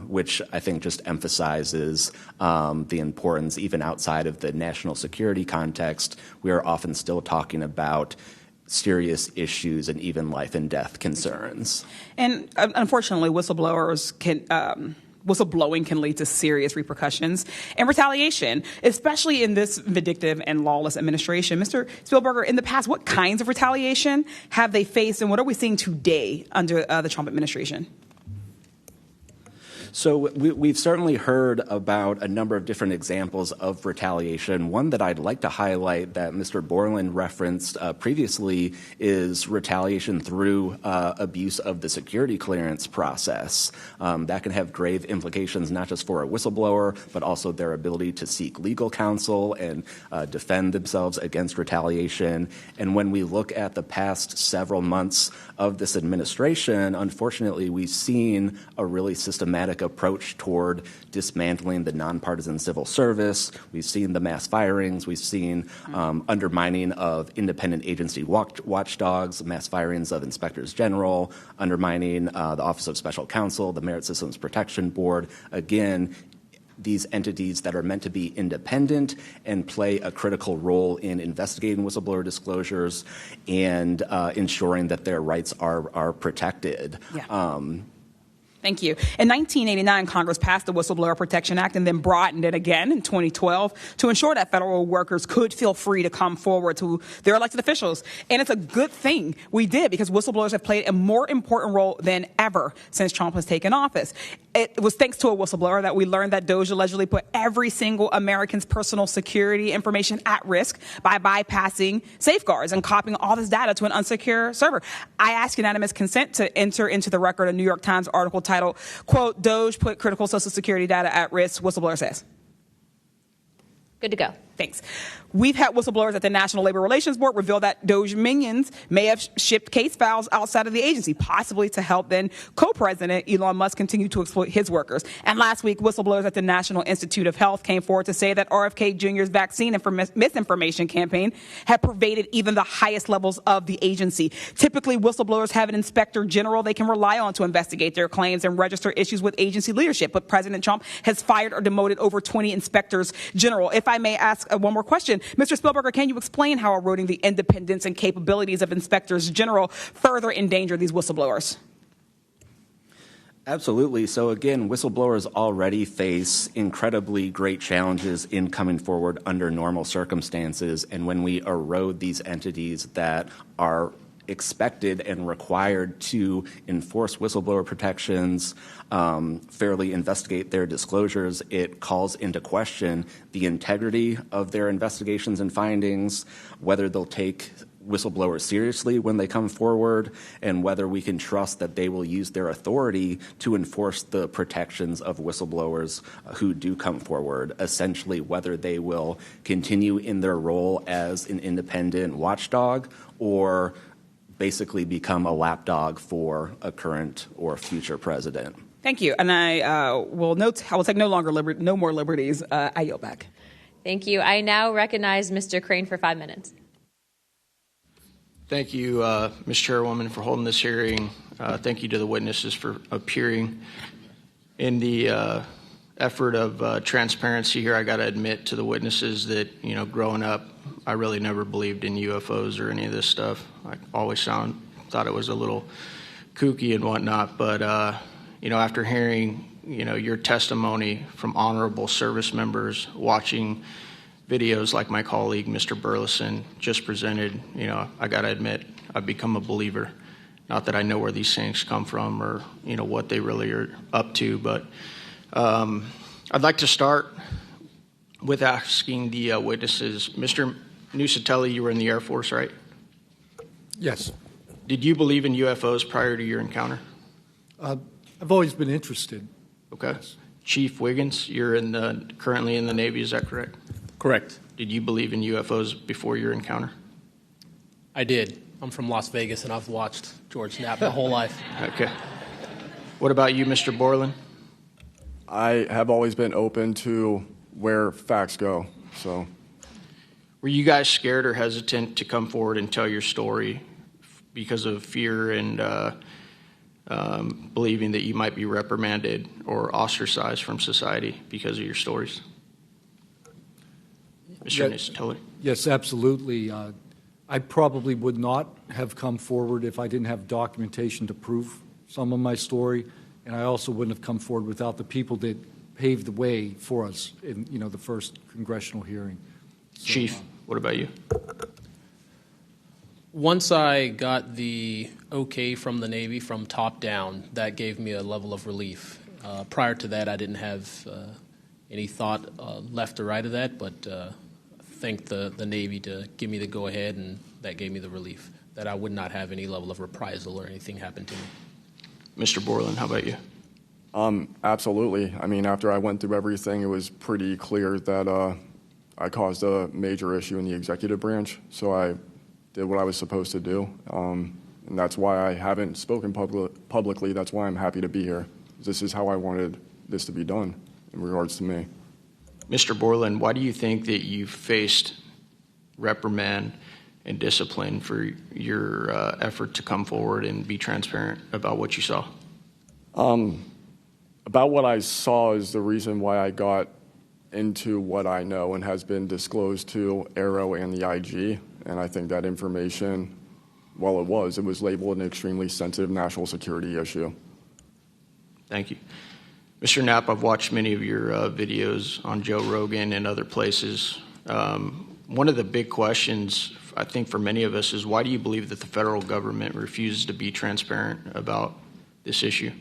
which I think just emphasizes the importance, even outside of the national security context. We are often still talking about serious issues and even life and death concerns. And unfortunately, whistleblowing can lead to serious repercussions and retaliation, especially in this vindictive and lawless administration. Mr. Spielberger, in the past, what kinds of retaliation have they faced, and what are we seeing today under the Trump administration? So we've certainly heard about a number of different examples of retaliation. One that I'd like to highlight that Mr. Borland referenced previously is retaliation through abuse of the security clearance process. That can have grave implications not just for a whistleblower, but also their ability to seek legal counsel and defend themselves against retaliation. And when we look at the past several months of this administration, unfortunately, we've seen a really systematic approach toward dismantling the nonpartisan civil service. We've seen the mass firings. We've seen undermining of independent agency watchdogs, mass firings of inspectors general, undermining the Office of Special Counsel, the Merit Systems Protection Board. Again, these entities that are meant to be independent and play a critical role in investigating whistleblower disclosures and ensuring that their rights are protected. Yeah. Thank you. In 1989, Congress passed the Whistleblower Protection Act and then broadened it again in 2012 to ensure that federal workers could feel free to come forward to their elected officials. And it's a good thing we did, because whistleblowers have played a more important role than ever since Trump has taken office. It was thanks to a whistleblower that we learned that DOJ allegedly put every single American's personal security information at risk by bypassing safeguards and copying all this data to an unsecure server. I ask unanimous consent to enter into the record a New York Times article titled, quote, "DOJ put critical Social Security data at risk," whistleblower says. Good to go. Thanks. We've had whistleblowers at the National Labor Relations Board reveal that DOJ minions may have shipped case files outside of the agency, possibly to help then co-president Elon Musk continue to exploit his workers. And last week, whistleblowers at the National Institute of Health came forward to say that RFK Jr.'s vaccine misinformation campaign had pervaded even the highest levels of the agency. Typically, whistleblowers have an inspector general they can rely on to investigate their claims and register issues with agency leadership. But President Trump has fired or demoted over 20 inspectors general. If I may ask one more question, Mr. Spielberger, can you explain how eroding the independence and capabilities of inspectors general further endanger these whistleblowers? Absolutely. So again, whistleblowers already face incredibly great challenges in coming forward under normal circumstances. And when we erode these entities that are expected and required to enforce whistleblower protections, fairly investigate their disclosures, it calls into question the integrity of their investigations and findings, whether they'll take whistleblowers seriously when they come forward, and whether we can trust that they will use their authority to enforce the protections of whistleblowers who do come forward, essentially whether they will continue in their role as an independent watchdog or basically become a lapdog for a current or future president. Thank you. And I will take no more liberties. I yield back. Thank you. I now recognize Mr. Crane for 5 minutes. Thank you, Ms. Chairwoman, for holding this hearing. Thank you to the witnesses for appearing. In the effort of transparency here, I got to admit to the witnesses that, growing up, I really never believed in UFOs or any of this stuff. I always thought it was a little kooky and whatnot. But, after hearing your testimony from honorable service members watching videos like my colleague, Mr. Burleson, just presented. I got to admit, I've become a believer. Not that I know where these things come from or, what they really are up to, but I'd like to start with asking the witnesses. Mr. Nucatelli, you were in the Air Force, right? Yes. Did you believe in UFOs prior to your encounter? I've always been interested. Okay. Yes. Chief Wiggins, you're currently in the Navy, is that correct? Correct. Did you believe in UFOs before your encounter? I did. I'm from Las Vegas, and I've watched George Knapp my whole life. Okay. What about you, Mr. Borland? I have always been open to where facts go. So, were you guys scared or hesitant to come forward and tell your story because of fear and believing that you might be reprimanded or ostracized from society because of your stories? Mr. Nucatelli? Yes, absolutely. I probably would not have come forward if I didn't have documentation to prove some of my story, and I also wouldn't have come forward without the people that paved the way for us in the first congressional hearing. So, Chief, what about you? Once I got the okay from the Navy from top down, that gave me a level of relief. Prior to that, I didn't have any thought left or right of that, but thanked the Navy to give me the go-ahead, and that gave me the relief that I would not have any level of reprisal or anything happen to me. Mr. Borland, how about you? Absolutely. I mean, after I went through everything, it was pretty clear that I caused a major issue in the executive branch, so I did what I was supposed to do, and that's why I haven't spoken publicly. That's why I'm happy to be here. This is how I wanted this to be done in regards to me. Mr. Borland, why do you think that you faced reprimand and discipline for your effort to come forward and be transparent about what you saw? About what I saw is the reason why I got into what I know and has been disclosed to Aero and the IG. And I think that information, well, it was labeled an extremely sensitive national security issue. Thank you. Mr. Knapp, I've watched many of your videos on Joe Rogan and other places. One of the big questions, I think, for many of us is why do you believe that the federal government refuses to be transparent about this issue?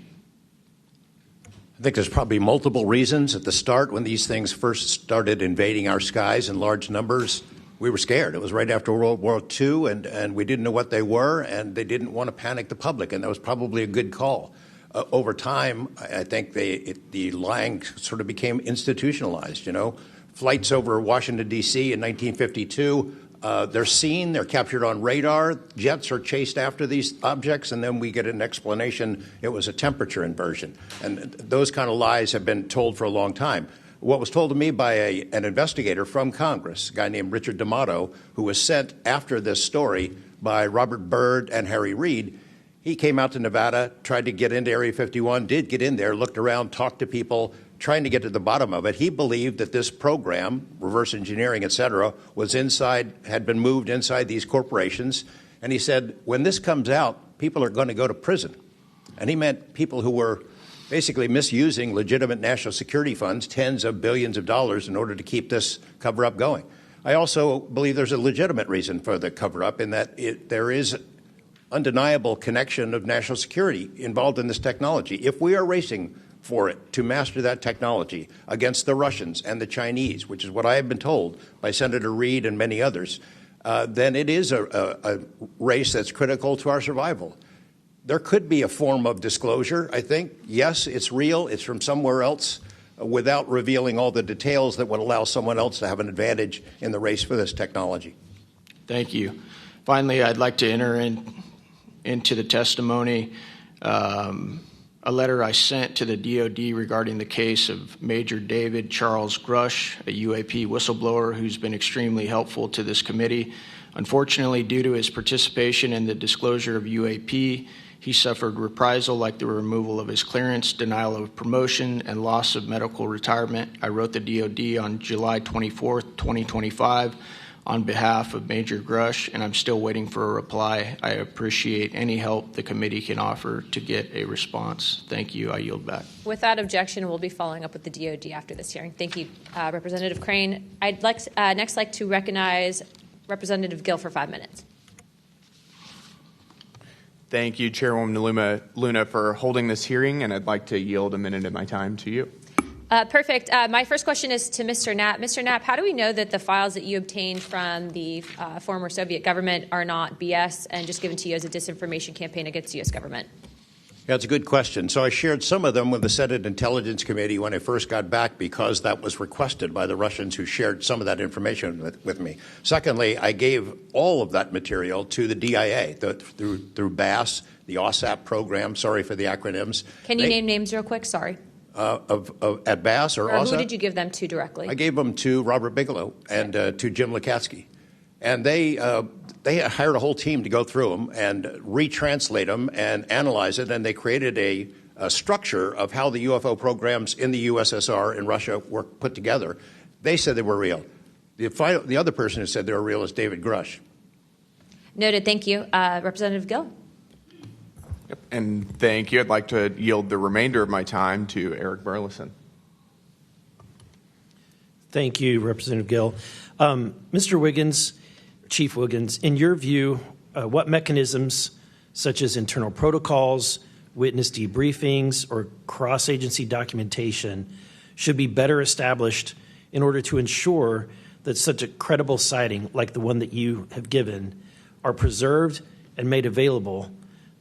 I think there's probably multiple reasons. At the start, when these things first started invading our skies in large numbers, we were scared. It was right after World War II, and we didn't know what they were, and they didn't want to panic the public, and that was probably a good call. Over time, I think the lying sort of became institutionalized, Flights over Washington, D.C. in 1952, they're seen, they're captured on radar, jets are chased after these objects, and then we get an explanation it was a temperature inversion. And those kind of lies have been told for a long time. What was told to me by an investigator from Congress, a guy named Richard D'Amato, who was sent after this story by Robert Byrd and Harry Reid, he came out to Nevada, tried to get into Area 51, did get in there, looked around, talked to people, trying to get to the bottom of it. He believed that this program, reverse engineering, et cetera, was had been moved inside these corporations. And he said, when this comes out, people are going to go to prison. And he meant people who were basically misusing legitimate national security funds, tens of billions of dollars, in order to keep this cover-up going. I also believe there's a legitimate reason for the cover-up in that there is undeniable connection of national security involved in this technology. If we are racing for it to master that technology against the Russians and the Chinese, which is what I have been told by Senator Reid and many others, then it is a race that's critical to our survival. There could be a form of disclosure, I think. Yes, it's real. It's from somewhere else without revealing all the details that would allow someone else to have an advantage in the race for this technology. Thank you. Finally, I'd like to enter into the testimony a letter I sent to the DOD regarding the case of Major David Charles Grush, a UAP whistleblower who's been extremely helpful to this committee. Unfortunately, due to his participation in the disclosure of UAP, he suffered reprisal like the removal of his clearance, denial of promotion, and loss of medical retirement. I wrote the DOD on July 24th, 2025, on behalf of Major Grush, and I'm still waiting for a reply. I appreciate any help the committee can offer to get a response. Thank you. I yield back. Without objection, we'll be following up with the DoD after this hearing. Thank you, Representative Crane. I'd next like to recognize Representative Gill for 5 minutes. Thank you, Chairwoman Luna, for holding this hearing, and I'd like to yield a minute of my time to you. Perfect. My first question is to Mr. Knapp. Mr. Knapp, how do we know that the files that you obtained from the former Soviet government are not BS and just given to you as a disinformation campaign against the U.S. government? Yeah, it's a good question. So I shared some of them with the Senate Intelligence Committee when I first got back because that was requested by the Russians who shared some of that information with me. Secondly, I gave all of that material to the DIA through BASS, the OSAP program. Sorry for the acronyms. Can you name names real quick? Sorry. At BASS or OSAP? Who did you give them to directly? I gave them to Robert Bigelow and to Jim Lukatsky. And they hired a whole team to go through them and retranslate them and analyze it, and they created a structure of how the UFO programs in the USSR and Russia were put together. They said they were real. The other person who said they were real is David Grush. Noted. Thank you. Representative Gill. Yep. And thank you. I'd like to yield the remainder of my time to Eric Burleson. Thank you, Representative Gill. Mr. Wiggins, Chief Wiggins, in your view, what mechanisms, such as internal protocols, witness debriefings, or cross-agency documentation, should be better established in order to ensure that such a credible sighting, like the one that you have given, are preserved and made available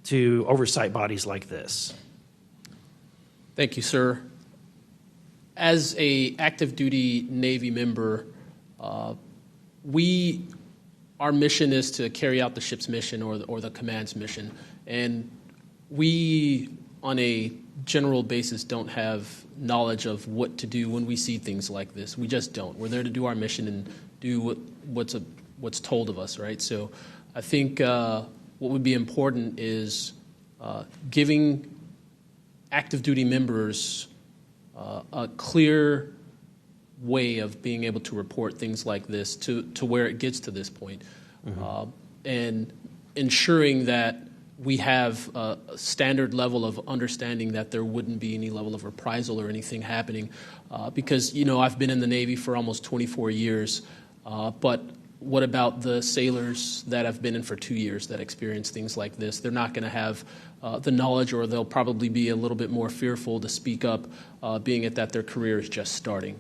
to oversight bodies like this? Thank you, sir. As a active duty Navy member, our mission is to carry out the ship's mission or the command's mission, and we, on a general basis, don't have knowledge of what to do when we see things like this. We just don't. We're there to do our mission and do what's told of us, right? So I think what would be important is giving active duty members a clear way of being able to report things like this to where it gets to this point, and ensuring that we have a standard level of understanding that there wouldn't be any level of reprisal or anything happening, because I've been in the Navy for almost 24 years, but what about the sailors that have been in for 2 years that experience things like this? They're not going to have the knowledge, or they'll probably be a little bit more fearful to speak up, being it that their career is just starting.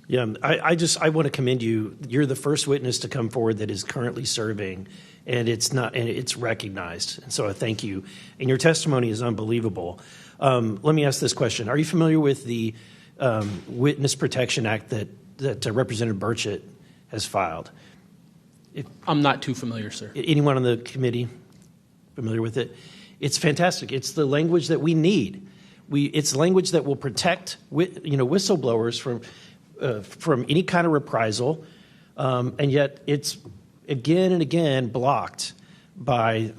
Yeah, I want to commend you. You're the first witness to come forward that is currently serving, and it's recognized. And so I thank you. And your testimony is unbelievable. Let me ask this question: are you familiar with the Witness Protection Act that Representative Burchett has filed? I'm not too familiar, sir. Anyone on the committee familiar with it? It's fantastic. It's the language that we need. It's language that will protect whistleblowers from any kind of reprisal, and yet it's again and again blocked by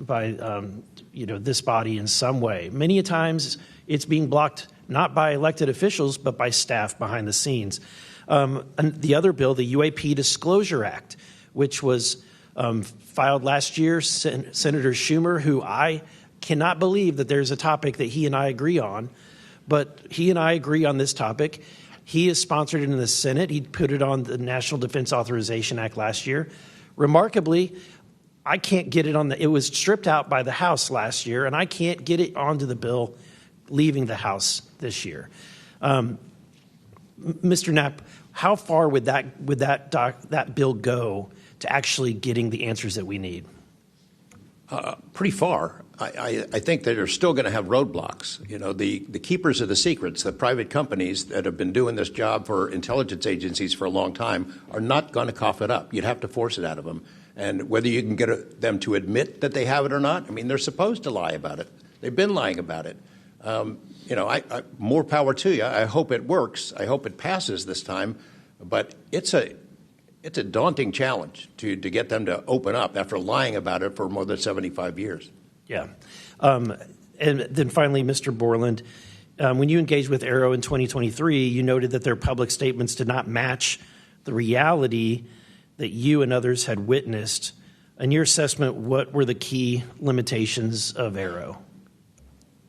this body in some way. Many a times it's being blocked not by elected officials but by staff behind the scenes. And the other bill, the UAP Disclosure Act, which was filed last year, Senator Schumer, who I cannot believe that there's a topic that he and I agree on, but he and I agree on this topic. He has sponsored it in the Senate. He put it on the National Defense Authorization Act last year. Remarkably, I can't get it it was stripped out by the House last year, and I can't get it onto the bill leaving the House this year. Mr. Knapp, how far would that bill go to actually getting the answers that we need? Pretty far. I think that they're still going to have roadblocks. The keepers of the secrets, the private companies that have been doing this job for intelligence agencies for a long time, are not going to cough it up. You'd have to force it out of them. And whether you can get them to admit that they have it or not, they're supposed to lie about it. They've been lying about it. More power to you. I hope it works. I hope it passes this time. But it's a daunting challenge to get them to open up after lying about it for more than 75 years. Yeah. And then finally, Mr. Borland, when you engaged with Arrow in 2023, you noted that their public statements did not match the reality that you and others had witnessed. In your assessment, what were the key limitations of AARO?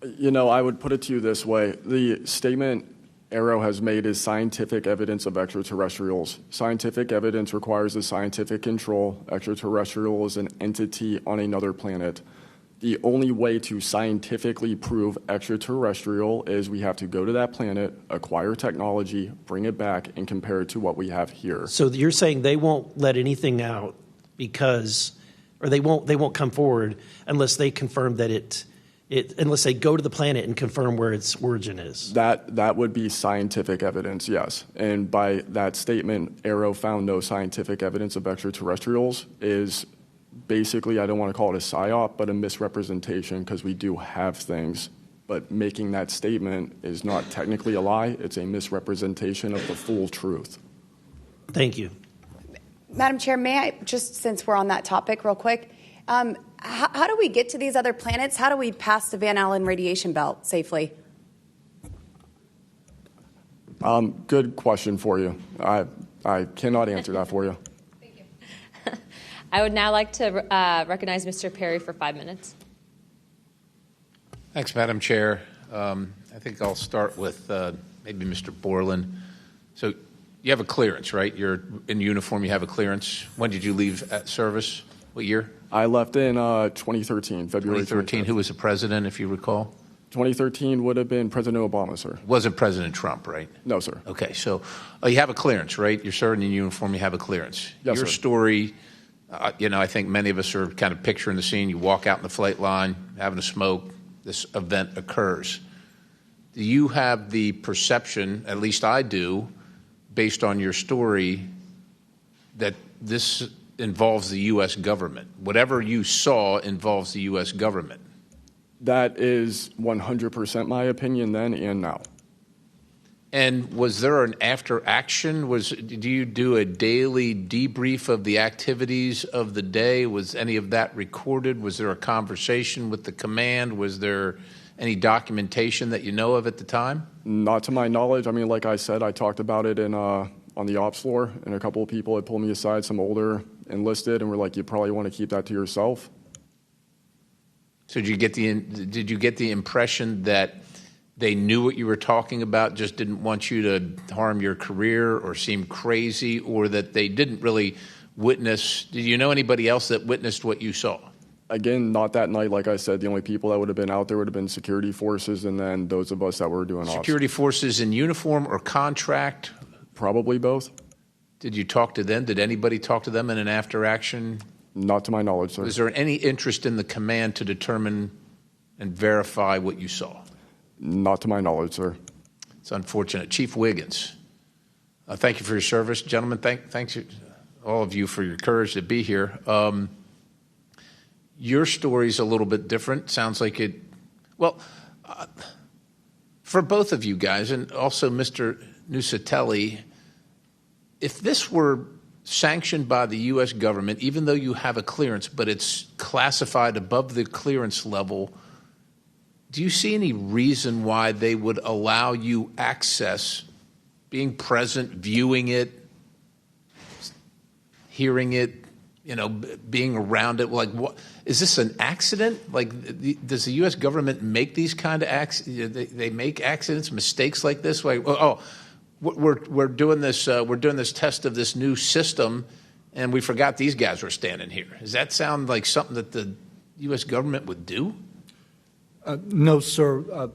I would put it to you this way. The statement AARO has made is scientific evidence of extraterrestrials. Scientific evidence requires a scientific control. Extraterrestrial is an entity on another planet. The only way to scientifically prove extraterrestrial is we have to go to that planet, acquire technology, bring it back, and compare it to what we have here. So you're saying they won't let anything out or they won't come forward unless they confirm that unless they go to the planet and confirm where its origin is? That would be scientific evidence, yes. And by that statement, AARO found no scientific evidence of extraterrestrials is basically, I don't want to call it a psyop, but a misrepresentation, because we do have things. But making that statement is not technically a lie. It's a misrepresentation of the full truth. Thank you. Madam Chair, may I, just since we're on that topic real quick, how do we get to these other planets? How do we pass the Van Allen radiation belt safely? Good question for you. I cannot answer that for you. I would now like to recognize Mr. Perry for 5 minutes. Thanks, Madam Chair. I think I'll start with maybe Mr. Borland. So you have a clearance, right? You're in uniform, you have a clearance. When did you leave service? What year? I left in 2013, February 2013. Who was the president, if you recall? 2013 would have been President Obama, sir. Wasn't President Trump, right? No, sir. Okay, so you have a clearance, right? You're serving in uniform, you have a clearance. Yes, Your sir. story, I think many of us are kind of picturing the scene. You walk out in the flight line, having a smoke, this event occurs. Do you have the perception, at least I do, based on your story, that this involves the U.S. government? Whatever you saw involves the U.S. government. That is 100% my opinion then and now. And was there an after action? Do you do a daily debrief of the activities of the day? Was any of that recorded? Was there a conversation with the command? Was there any documentation that you know of at the time? Not to my knowledge. I mean, like I said, I talked about it on the ops floor, and a couple of people had pulled me aside, some older enlisted, and were like, you probably want to keep that to yourself. So did you get the impression that they knew what you were talking about, just didn't want you to harm your career or seem crazy, or that they didn't really witness? Did you know anybody else that witnessed what you saw? Again, not that night. Like I said, the only people that would have been out there would have been security forces, and then those of us that were doing ops. Security forces in uniform or contract? Probably both. Did you talk to them? Did anybody talk to them in an after action? Not to my knowledge, sir. Was there any interest in the command to determine and verify what you saw? Not to my knowledge, sir. It's unfortunate. Chief Wiggins, thank you for your service. Gentlemen, thanks all of you for your courage to be here. Your story's a little bit different. Sounds like it, for both of you guys, and also Mr. Nucatelli, if this were sanctioned by the U.S. government, even though you have a clearance, but it's classified above the clearance level, do you see any reason why they would allow you access, being present, viewing it, hearing it, being around it? Like, what is this, an accident? Like, does the U.S. government make these kind of accidents? They make accidents, mistakes like this? Like, we're doing this test of this new system, and we forgot these guys were standing here. Does that sound like something that the U.S. government would do? No, sir.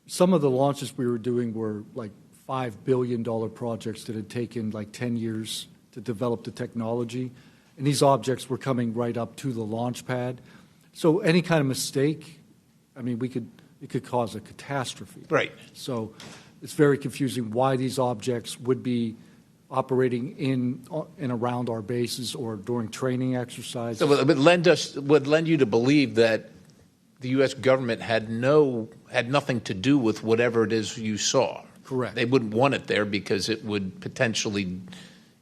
Some of the launches we were doing were like $5 billion projects that had taken like 10 years to develop the technology. And these objects were coming right up to the launch pad. So any kind of mistake, I mean, it could cause a catastrophe. Right. So it's very confusing why these objects would be operating in and around our bases or during training exercises. So it would lend you to believe that the U.S. government had nothing to do with whatever it is you saw. Correct. They wouldn't want it there because it would potentially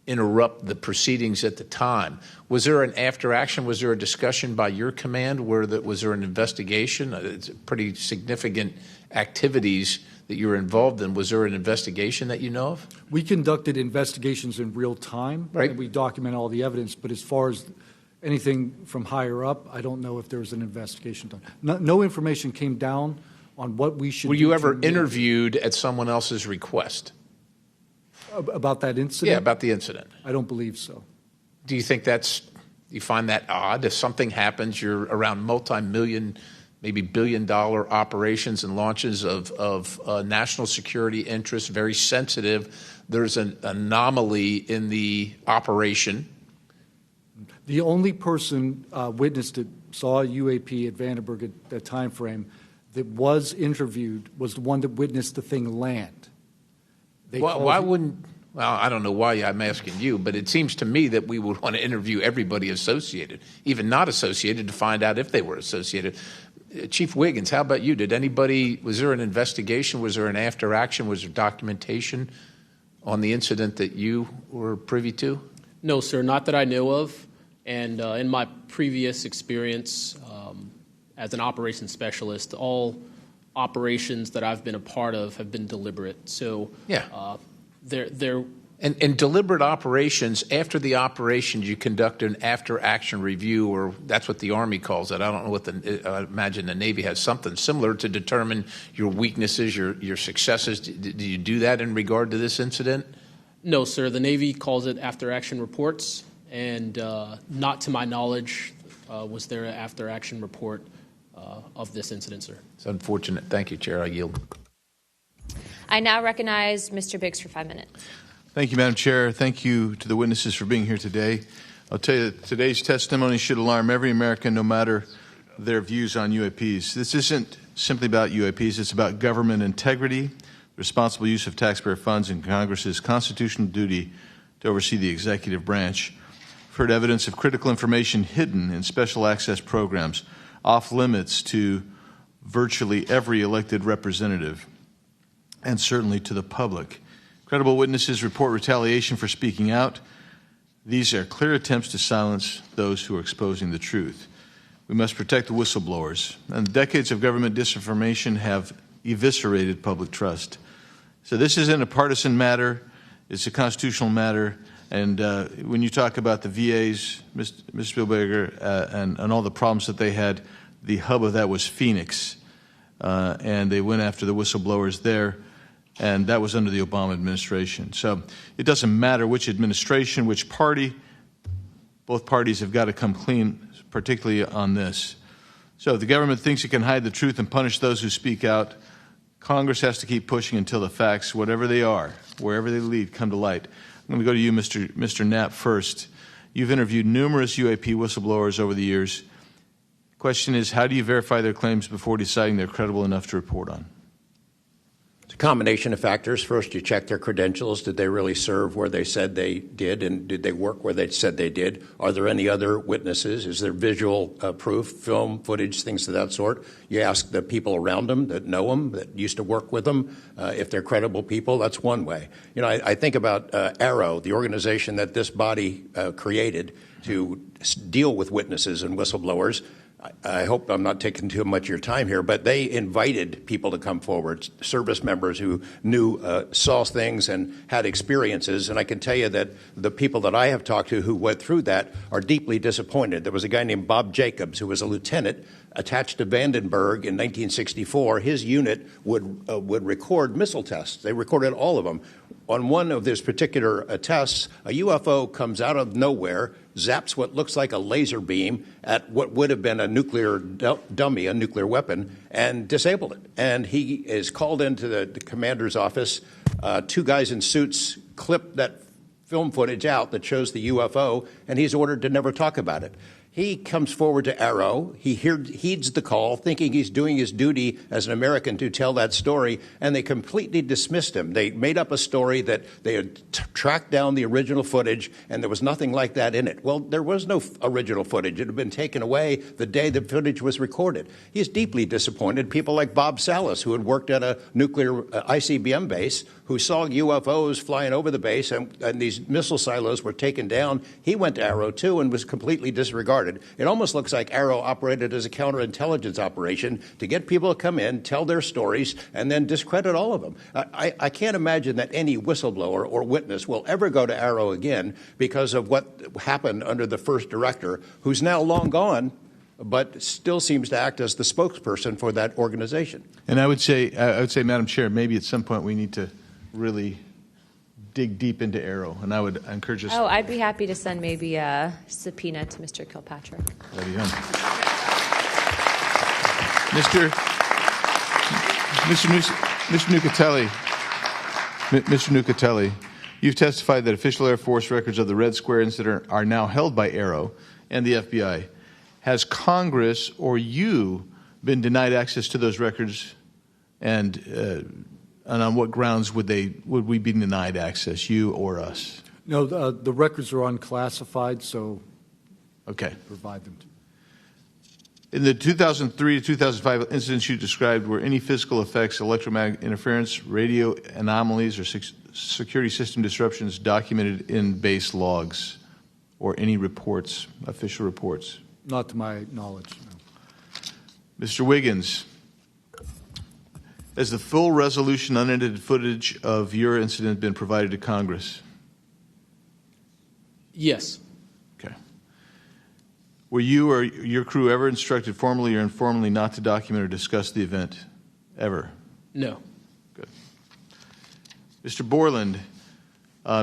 interrupt the proceedings at the time. Was there an after action? Was there a discussion by your command? Was there an investigation? It's pretty significant activities that you were involved in. Was there an investigation that you know of? We conducted investigations in real time, right? And we document all the evidence. But as far as anything from higher up, I don't know if there was an investigation done. No information came down on what we should do. Were you ever interviewed at someone else's request? About that incident? Yeah, about the incident. I don't believe so. Do you think you find that odd? If something happens, you're around multi-million, maybe billion-dollar operations and launches of national security interests, very sensitive. There's an anomaly in the operation. The only person witnessed it, saw a UAP at Vandenberg at that time frame, that was interviewed was the one that witnessed the thing land. Why wouldn't, well, I don't know why I'm asking you, but it seems to me that we would want to interview everybody associated, even not associated, to find out if they were associated. Chief Wiggins, how about you? Was there an investigation? Was there an after action? Was there documentation on the incident that you were privy to? No, sir, not that I know of. And in my previous experience as an operations specialist, all operations that I've been a part of have been deliberate. So yeah, they're and deliberate operations. After the operations, you conduct an after-action review, or that's what the Army calls it. I don't know what I imagine the Navy has something similar to determine your weaknesses, your successes. Do you do that in regard to this incident? No, sir. The Navy calls it after-action reports, and not to my knowledge was there an after-action report of this incident, sir. It's unfortunate. Thank you, Chair. I yield. I now recognize Mr. Biggs for 5 minutes. Thank you, Madam Chair. Thank you to the witnesses for being here today. I'll tell you that today's testimony should alarm every American, no matter their views on UAPs. This isn't simply about UAPs. It's about government integrity, responsible use of taxpayer funds, and Congress's constitutional duty to oversee the executive branch. We've heard evidence of critical information hidden in special access programs, off limits to virtually every elected representative, and certainly to the public. Credible witnesses report retaliation for speaking out. These are clear attempts to silence those who are exposing the truth. We must protect the whistleblowers. And decades of government disinformation have eviscerated public trust. So this isn't a partisan matter. It's a constitutional matter. And when you talk about the VAs, Ms. Spielberger, and all the problems that they had, the hub of that was Phoenix. And they went after the whistleblowers there. And that was under the Obama administration. So it doesn't matter which administration, which party. Both parties have got to come clean, particularly on this. So if the government thinks it can hide the truth and punish those who speak out, Congress has to keep pushing until the facts, whatever they are, wherever they lead, come to light. I'm going to go to you, Mr. Knapp, first. You've interviewed numerous UAP whistleblowers over the years. The question is, how do you verify their claims before deciding they're credible enough to report on? It's a combination of factors. First, you check their credentials. Did they really serve where they said they did, and did they work where they said they did? Are there any other witnesses? Is there visual proof, film, footage, things of that sort? You ask the people around them that know them, that used to work with them, if they're credible people. That's one way. You know, I think about AARO, the organization that this body created to deal with witnesses and whistleblowers. I hope I'm not taking too much of your time here, but they invited people to come forward, service members who saw things and had experiences. And I can tell you that the people that I have talked to who went through that are deeply disappointed. There was a guy named Bob Jacobs who was a lieutenant attached to Vandenberg in 1964. His unit would record missile tests. They recorded all of them. On one of these particular tests, a UFO comes out of nowhere, zaps what looks like a laser beam at what would have been a nuclear dummy, a nuclear weapon, and disabled it. And he is called into the commander's office. Two guys in suits clip that film footage out that shows the UFO, and he's ordered to never talk about it. He comes forward to AARO. He heeds the call, thinking he's doing his duty as an American to tell that story, and they completely dismissed him. They made up a story that they had tracked down the original footage, and there was nothing like that in it. Well, there was no original footage. It had been taken away the day the footage was recorded. He's deeply disappointed. People like Bob Salas, who had worked at a nuclear ICBM base, who saw UFOs flying over the base, and these missile silos were taken down. He went to AARO, too, and was completely disregarded. started, it almost looks like AARO operated as a counterintelligence operation to get people to come in, tell their stories, and then discredit all of them. I can't imagine that any whistleblower or witness will ever go to AARO again because of what happened under the first director, who's now long gone, but still seems to act as the spokesperson for that organization. And I would say, Madam Chair, maybe at some point we need to really dig deep into AARO, and I would encourage us. Oh, I'd be happy to send maybe a subpoena to Mr. Kilpatrick. That'd be Mr. Nucatelli, you've testified that official Air Force records of the Red Square incident are now held by AARO and the FBI. Has Congress or you been denied access to those records, and on what grounds would we be denied access, you or us? No, the records are unclassified, so okay, provide them. In the 2003 to 2005 incidents you described, were any physical effects, electromagnetic interference, radio anomalies, or security system disruptions documented in base logs or any reports, official reports? Not to my knowledge, no. Mr. Wiggins, has the full resolution unedited footage of your incident been provided to Congress? Yes. Okay. Were you or your crew ever instructed formally or informally not to document or discuss the event? Ever? No. Good. Mr. Borland,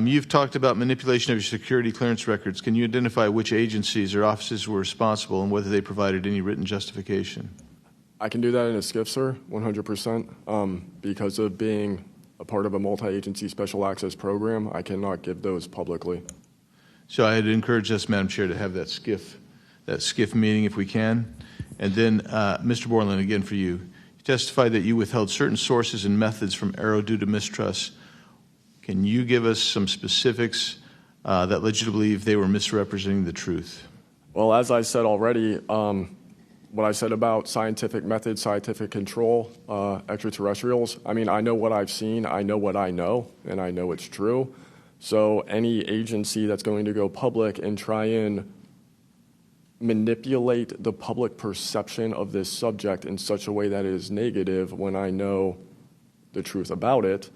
you've talked about manipulation of your security clearance records. Can you identify which agencies or offices were responsible and whether they provided any written justification? I can do that in a skiff, sir, 100%. Because of being a part of a multi-agency special access program, I cannot give those publicly. So I'd encourage us, Madam Chair, to have that skiff meeting if we can. And then, Mr. Borland, again for you. You testified that you withheld certain sources and methods from AARO due to mistrust. Can you give us some specifics that led you to believe they were misrepresenting the truth? Well, as I said already, what I said about scientific methods, scientific control, extraterrestrials, I mean, I know what I've seen, I know what I know, and I know it's true. So any agency that's going to go public and try and manipulate the public perception of this subject in such a way that is negative when I know the truth about it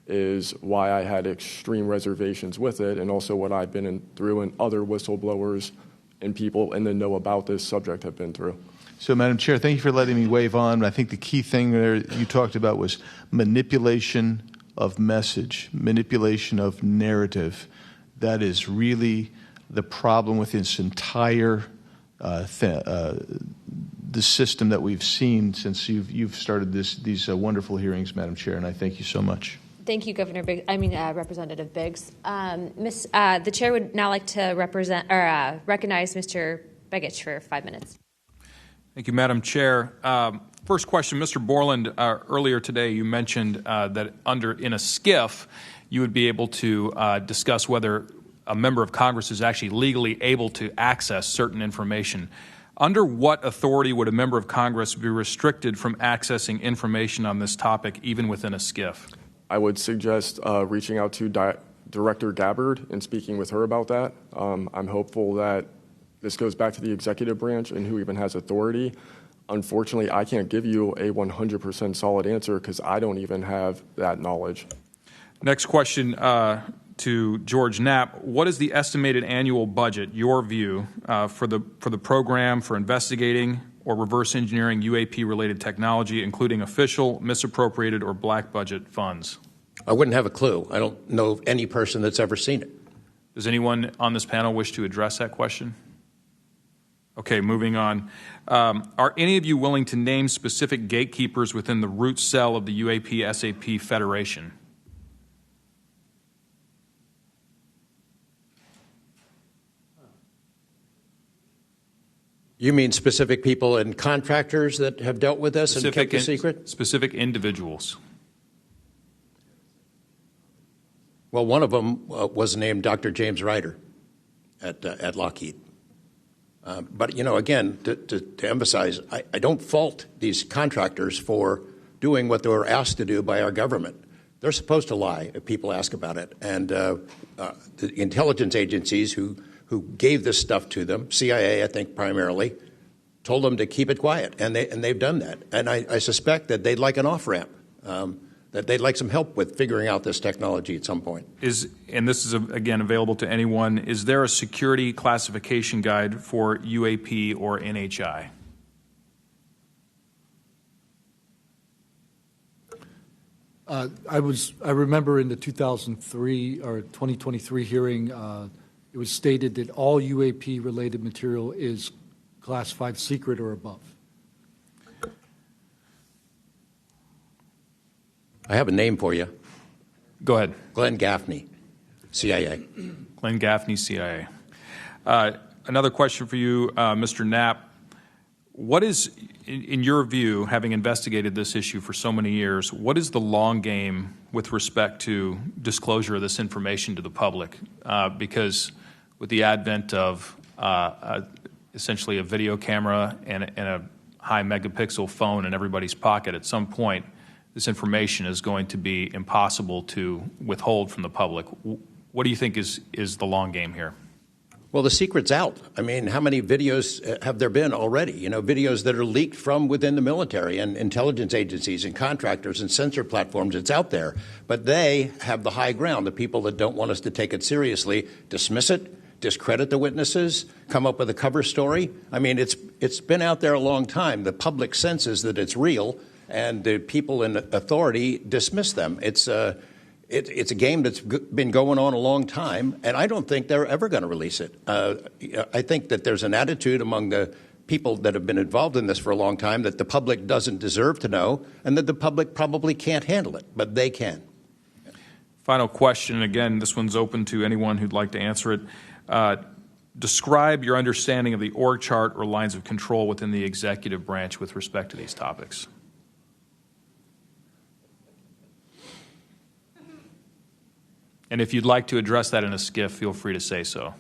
is why I had extreme reservations with it, and also what I've been through and other whistleblowers and people in the know about this subject have been through. So, Madam Chair, thank you for letting me wave on. I think the key thing there you talked about was manipulation of message, manipulation of narrative. That is really the problem with this entire the system that we've seen since you've started these wonderful hearings, Madam Chair, and I thank you so much. Thank you, Representative Biggs. The chair would now like to recognize Mr. Begich for 5 minutes. Thank you, Madam Chair. First question, Mr. Borland, earlier today you mentioned that in a SCIF you would be able to discuss whether a member of Congress is actually legally able to access certain information. Under what authority would a member of Congress be restricted from accessing information on this topic, even within a SCIF? I would suggest reaching out to Director Gabbard and speaking with her about that. I'm hopeful that this goes back to the executive branch and who even has authority. Unfortunately, I can't give you a 100% solid answer because I don't even have that knowledge. Next question to George Knapp. What is the estimated annual budget, your view, for the program for investigating or reverse engineering UAP-related technology, including official, misappropriated, or black budget funds? I wouldn't have a clue. I don't know of any person that's ever seen it. Does anyone on this panel wish to address that question? Okay, moving on. Are any of you willing to name specific gatekeepers within the root cell of the UAP-SAP Federation? You mean specific people and contractors that have dealt with this and kept the secret? Specific individuals. Well, one of them was named Dr. James Ryder at Lockheed. But, you know, again, to emphasize, I don't fault these contractors for doing what they were asked to do by our government. They're supposed to lie if people ask about it. And the intelligence agencies who who gave this stuff to them, CIA, I think primarily, told them to keep it quiet, and they've done that. And I suspect that they'd like an off-ramp, that they'd like some help with figuring out this technology at some point. And this is, again, available to anyone, is there a security classification guide for UAP or NHI? I remember in the 2003 or 2023 hearing, it was stated that all UAP-related material is classified secret or above. I have a name for you. Go ahead. Glenn Gaffney, CIA. Glenn Gaffney, CIA. Another question for you, Mr. Knapp. What is, in your view, having investigated this issue for so many years, what is the long game with respect to disclosure of this information to the public? Because with the advent of essentially a video camera and a high megapixel phone in everybody's pocket, at some point, this information is going to be impossible to withhold from the public. What do you think is the long game here? Well, the secret's out. I mean, how many videos have there been already? You know, videos that are leaked from within the military and intelligence agencies and contractors and censor platforms. It's out there. But they have the high ground. The people that don't want us to take it seriously dismiss it, discredit the witnesses, come up with a cover story. I mean, it's been out there a long time. The public senses that it's real, and the people in authority dismiss them. It's a game that's been going on a long time, and I don't think they're ever going to release it. I think that there's an attitude among the people that have been involved in this for a long time that the public doesn't deserve to know, and that the public probably can't handle it, but they can. Final question, again, this one's open to anyone who'd like to answer it. Describe your understanding of the org chart or lines of control within the executive branch with respect to these topics. And if you'd like to address that in a skiff, feel free to say so.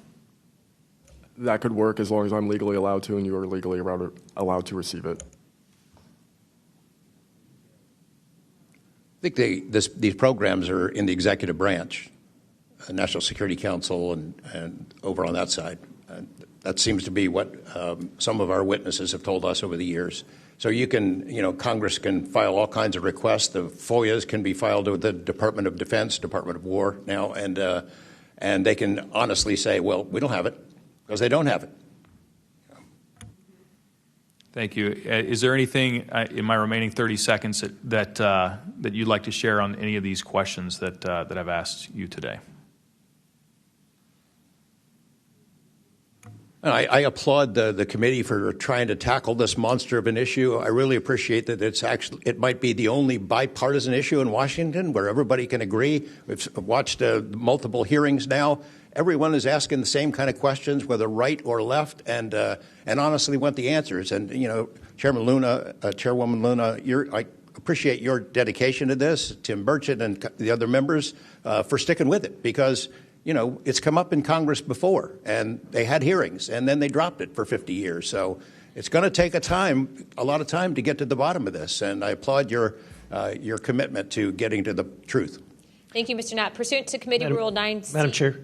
That could work as long as I'm legally allowed to and you are legally allowed to receive it. I think these programs are in the executive branch, National Security Council, and over on that side. That seems to be what some of our witnesses have told us over the years. So you can, Congress can file all kinds of requests. The FOIAs can be filed with the Department of Defense, Department of War now, and they can honestly say, well, we don't have it, because they don't have it. Thank you. Is there anything in my remaining 30 seconds that you'd like to share on any of these questions that I've asked you today? I applaud the committee for trying to tackle this monster of an issue. I really appreciate that it might be the only bipartisan issue in Washington where everybody can agree. We've watched multiple hearings now. Everyone is asking the same kind of questions, whether right or left, and honestly want the answers. And Chairman Luna, Chairwoman Luna, I appreciate your dedication to this, Tim Burchett and the other members, for sticking with it, because it's come up in Congress before, and they had hearings, and then they dropped it for 50 years. So it's going to take a lot of time to get to the bottom of this, and I applaud your commitment to getting to the truth. Thank you, Mr. Knapp. Pursuant to Committee Rule 9C. Madam Chair,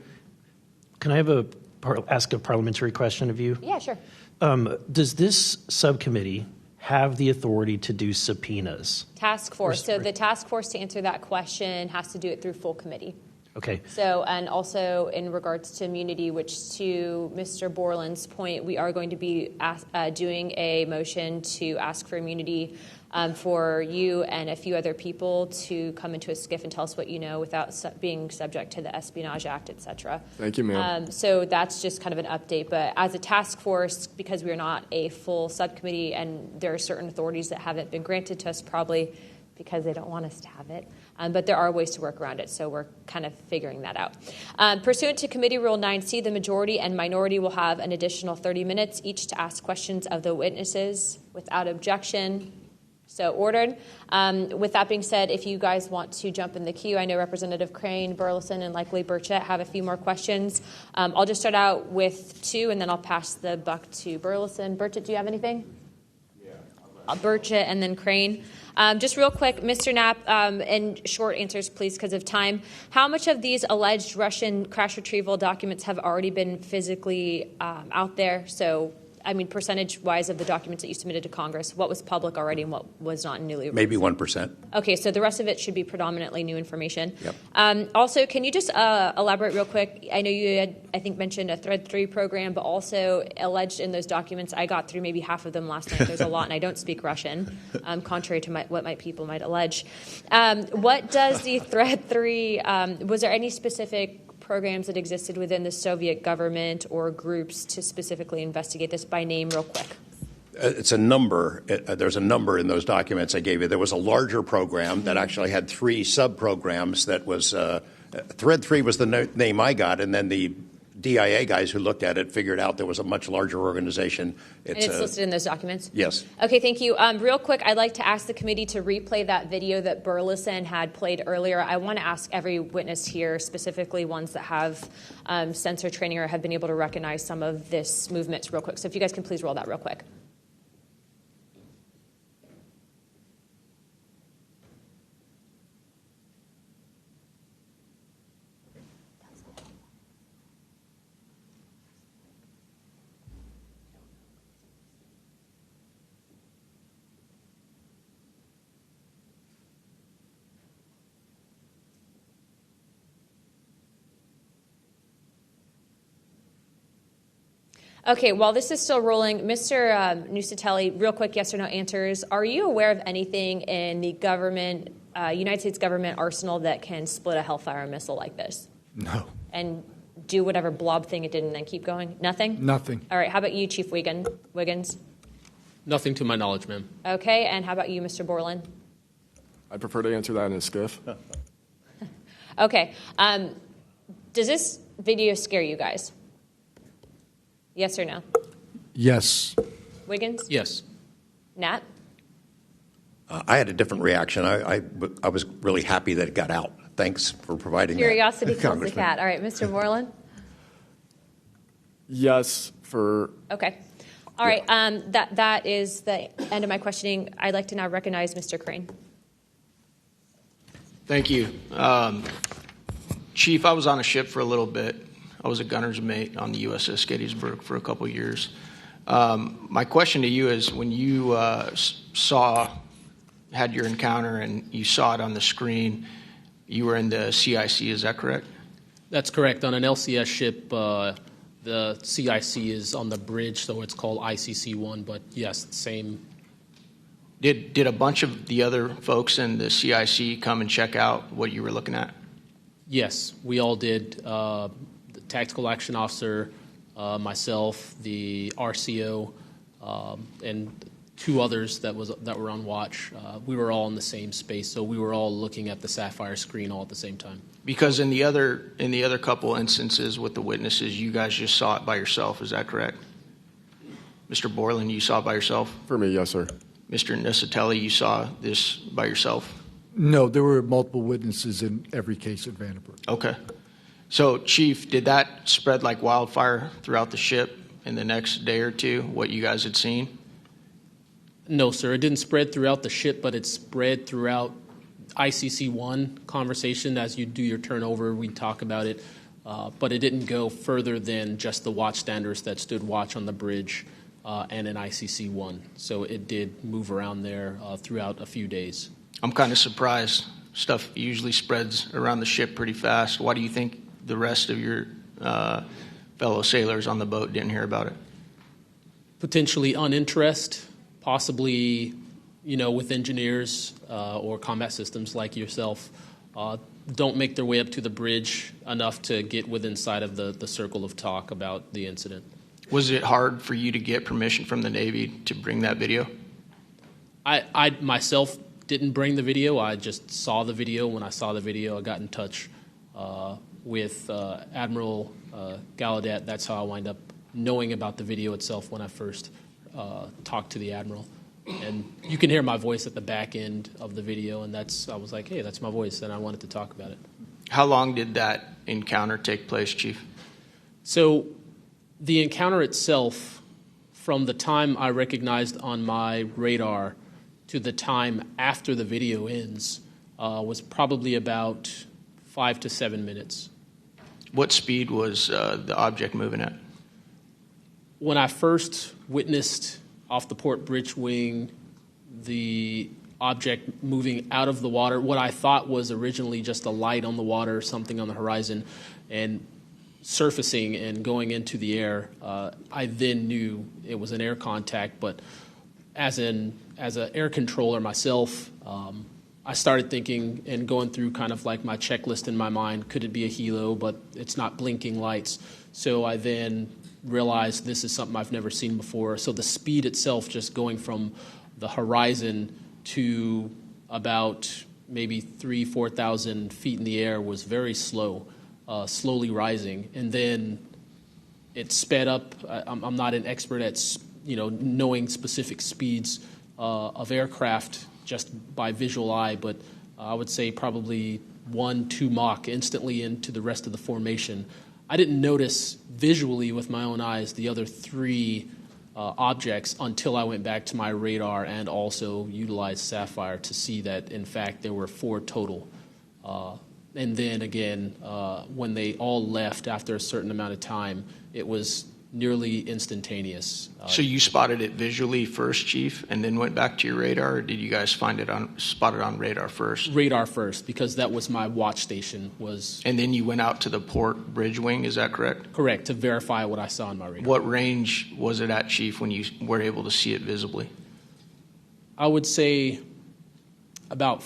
can I have ask a parliamentary question of you? Yeah, sure. Does this subcommittee have the authority to do subpoenas? Task force. So the task force, to answer that question, has to do it through full committee. Okay. So, and also in regards to immunity, which to Mr. Borland's point, we are going to be doing a motion to ask for immunity for you and a few other people to come into a skiff and tell us what you know without being subject to the Espionage Act, et cetera. Thank you, ma'am. So that's just kind of an update. But as a task force, because we are not a full subcommittee and there are certain authorities that haven't been granted to us, probably because they don't want us to have it. But there are ways to work around it, so we're kind of figuring that out. Pursuant to Committee Rule 9C, the majority and minority will have an additional 30 minutes each to ask questions of the witnesses without objection. So ordered. With that being said, if you guys want to jump in the queue, I know Representative Crane, Burleson, and likely Burchett have a few more questions. I'll just start out with two, and then I'll pass the buck to Burleson. Burchett, do you have anything? Yeah, Burchett, and then Crane. Just real quick, Mr. Knapp, and short answers, please, because of time. How much of these alleged Russian crash retrieval documents have already been physically out there? So, I mean, percentage-wise of the documents that you submitted to Congress, what was public already and what was not newly released? Maybe 1%. Okay, so the rest of it should be predominantly new information. Yep. Also, can you just elaborate real quick? I know you had, I think, mentioned a Thread 3 program, but also alleged in those documents, I got through maybe half of them last night. There's a lot, and I don't speak Russian, contrary to what my people might allege. What does the Thread 3, was there any specific programs that existed within the Soviet government or groups to specifically investigate this by name real quick? It's a number. There's a number in those documents I gave you. There was a larger program that actually had 3 sub-programs that was Thread 3 was the name I got, and then the DIA guys who looked at it figured out there was a much larger organization. And it's listed in those documents? Yes. Okay, thank you. Real quick, I'd like to ask the committee to replay that video that Burleson had played earlier. I want to ask every witness here, specifically ones that have sensor training or have been able to recognize some of this movement real quick. So if you guys can please roll that real quick. Okay, while this is still rolling, Mr. Nucatelli, real quick yes or no answers. Are you aware of anything in the government, United States government arsenal that can split a Hellfire missile like this? No. And do whatever blob thing it did and then keep going? Nothing? Nothing. All right, how about you, Chief Wiggins? Nothing to my knowledge, ma'am. Okay, and how about you, Mr. Borland? I'd prefer to answer that in a skiff. Okay, does this video scare you guys? Yes or no? Yes. Wiggins? Yes. Nat? I had a different reaction. I was really happy that it got out. Thanks for providing Curiosity that, kills the Congressman. cat. All right, Mr. Borland? Yes, for... Okay. All right, that is the end of my questioning. I'd like to now recognize Mr. Crane. Thank you. Chief, I was on a ship for a little bit. I was a gunner's mate on the USS Gettysburg for a couple years. My question to you is, when you had your encounter and you saw it on the screen, you were in the CIC, is that correct? That's correct. On an LCS ship, the CIC is on the bridge, so it's called ICC-1, but yes, same. Did a bunch of the other folks in the CIC come and check out what you were looking at? Yes, we all did. The tactical action officer, myself, the RCO, and 2 others that were on watch. We were all in the same space, so we were all looking at the Sapphire screen all at the same time. Because in the other couple instances with the witnesses, you guys just saw it by yourself. Is that correct? Mr. Borland, you saw it by yourself? For me, yes, sir. Mr. Nucatelli, you saw this by yourself? No, there were multiple witnesses in every case at Vandenberg. Okay. So, Chief, did that spread like wildfire throughout the ship in the next day or two, what you guys had seen? No, sir. It didn't spread throughout the ship, but it spread throughout ICC-1 conversation. As you do your turnover, we talk about it. But it didn't go further than just the watchstanders that stood watch on the bridge and in ICC-1. So it did move around there throughout a few days. I'm kind of surprised. Stuff usually spreads around the ship pretty fast. Why do you think the rest of your fellow sailors on the boat didn't hear about it? Potentially uninterest, possibly, with engineers or combat systems like yourself, don't make their way up to the bridge enough to get within sight of the circle of talk about the incident. Was it hard for you to get permission from the Navy to bring that video? I myself didn't bring the video. I just saw the video. When I saw the video, I got in touch with Admiral Gallaudet. That's how I wind up knowing about the video itself when I first talked to the Admiral. And you can hear my voice at the back end of the video, and I was like, hey, that's my voice, and I wanted to talk about it. How long did that encounter take place, Chief? So the encounter itself from the time I recognized on my radar to the time after the video ends was probably about 5 to 7 minutes. What speed was the object moving at? When I first witnessed off the port bridge wing the object moving out of the water, what I thought was originally just a light on the water, something on the horizon, and surfacing and going into the air, I then knew it was an air contact. But as an air controller myself, I started thinking and going through kind of like my checklist in my mind. Could it be a helo? But it's not blinking lights. So I then realized this is something I've never seen before. So the speed itself, just going from the horizon to about maybe 4,000 feet in the air, was very slow, slowly rising. And then it sped up. I'm not an expert at knowing specific speeds of aircraft just by visual eye, but I would say probably 1-2 Mach instantly into the rest of the formation. I didn't notice visually with my own eyes the other 3 objects until I went back to my radar and also utilized Sapphire to see that, in fact, there were 4 total. And then again, when they all left after a certain amount of time, it was nearly instantaneous. So you spotted it visually first, Chief, and then went back to your radar, or did you guys spot it on radar first? Radar first, because that was my watch station. And then you went out to the port bridge wing, is that correct? Correct, to verify what I saw on my radar. What range was it at, Chief, when you were able to see it visibly? I would say about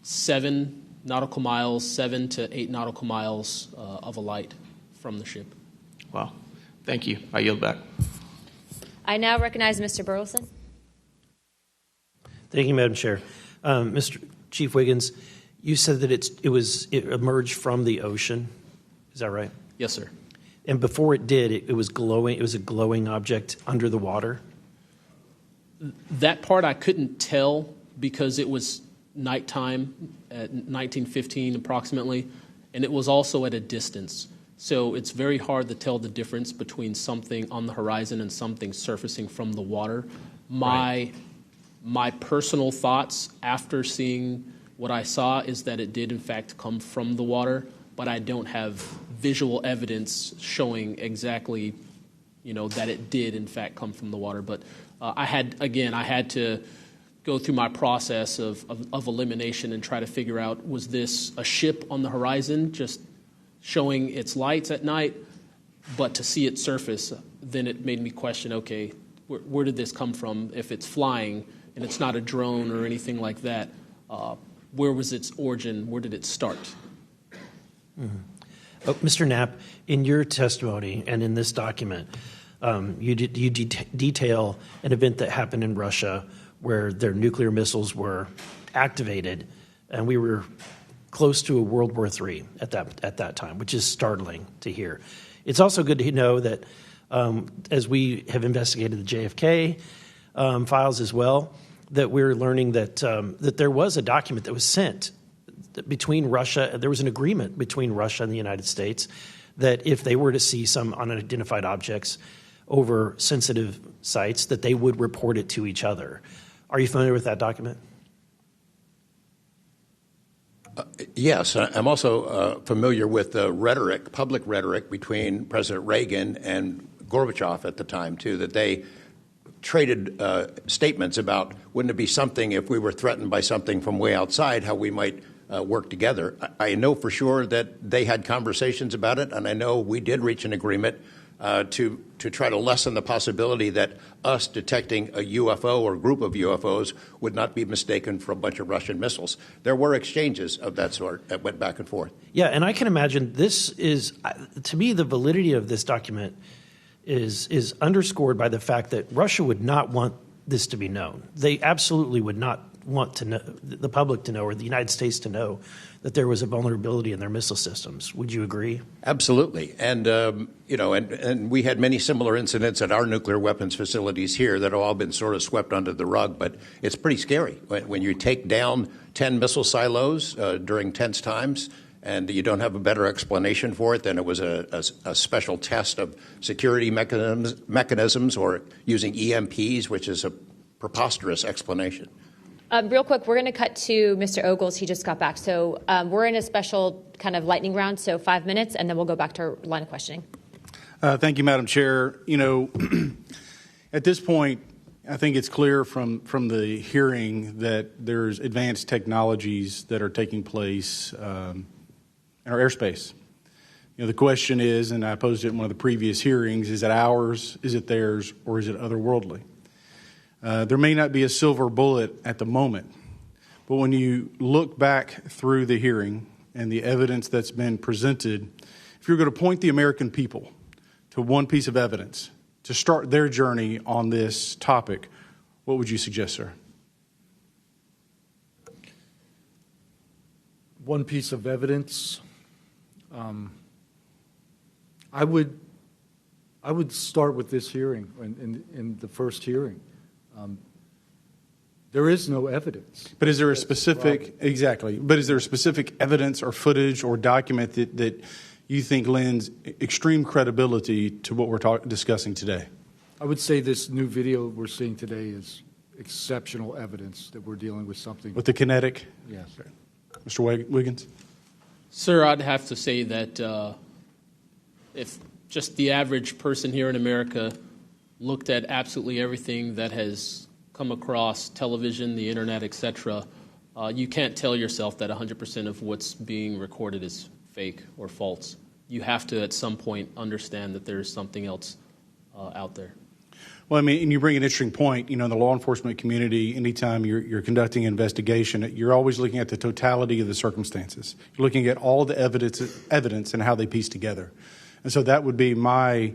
7 nautical miles, 7 to 8 nautical miles of a light from the ship. Wow. Thank you. I yield back. I now recognize Mr. Burleson. Thank you, Madam Chair. Mr. Chief Wiggins, you said that it emerged from the ocean. Is that right? Yes, sir. And before it did, it was glowing. It was a glowing object under the water. That part I couldn't tell because it was nighttime at 1915 approximately, and it was also at a distance. So it's very hard to tell the difference between something on the horizon and something surfacing from the water. My personal thoughts after seeing what I saw is that it did in fact come from the water, but I don't have visual evidence showing exactly, that it did in fact come from the water. But I had to go through my process of elimination and try to figure out, was this a ship on the horizon just showing its lights at night, but to see it surface, then it made me question, okay, where did this come from? If it's flying and it's not a drone or anything like that, where was its origin? Where did it start? Mm-hmm. Mr. Knapp, in your testimony and in this document, you detail an event that happened in Russia where their nuclear missiles were activated, and we were close to a World War III at that time, which is startling to hear. It's also good to know that as we have investigated the JFK files as well, that we're learning that there was a document that was sent between Russia. There was an agreement between Russia and the United States that if they were to see some unidentified objects over sensitive sites, that they would report it to each other. Are you familiar with that document? Yes, I'm also familiar with the public rhetoric between President Reagan and Gorbachev at the time, too, that they traded statements about wouldn't it be something if we were threatened by something from way outside, how we might work together. I know for sure that they had conversations about it, and I know we did reach an agreement to try to lessen the possibility that us detecting a UFO or group of UFOs would not be mistaken for a bunch of Russian missiles. There were exchanges of that sort that went back and forth. Yeah, and I can imagine this is, to me, the validity of this document is underscored by the fact that Russia would not want this to be known. They absolutely would not want to know, the public to know, or the United States to know that there was a vulnerability in their missile systems. Would you agree? Absolutely. And, and we had many similar incidents at our nuclear weapons facilities here that have all been sort of swept under the rug. But it's pretty scary when you take down 10 missile silos during tense times and you don't have a better explanation for it than it was a special test of security mechanisms or using EMPs, which is a preposterous explanation. Real quick, we're going to cut to Mr. Ogles. He just got back. So we're in a special kind of lightning round, so 5 minutes, and then we'll go back to our line of questioning. Thank you, Madam Chair. You know, at this point, I think it's clear from the hearing that there's advanced technologies that are taking place in our airspace. You know, the question is, and I posed it in one of the previous hearings, is it ours, is it theirs, or is it otherworldly? There may not be a silver bullet at the moment, but when you look back through the hearing and the evidence that's been presented, if you're going to point the American people to one piece of evidence to start their journey on this topic, what would you suggest, sir? One piece of evidence, I would start with this hearing, in the first hearing. There is no evidence. But is there a specific, exactly, but is there a specific evidence or footage or document that you think lends extreme credibility to what we're discussing today? I would say this new video we're seeing today is exceptional evidence that we're dealing with something. With the kinetic? Yes. Mr. Wiggins? Sir, I'd have to say that if just the average person here in America looked at absolutely everything that has come across television, the internet, etc., you can't tell yourself that 100% of what's being recorded is fake or false. You have to, at some point, understand that there's something else out there. Well, I mean, and you bring an interesting point. You know, in the law enforcement community, anytime you're conducting an investigation, you're always looking at the totality of the circumstances. You're looking at all the evidence and how they piece together. And so that would be my,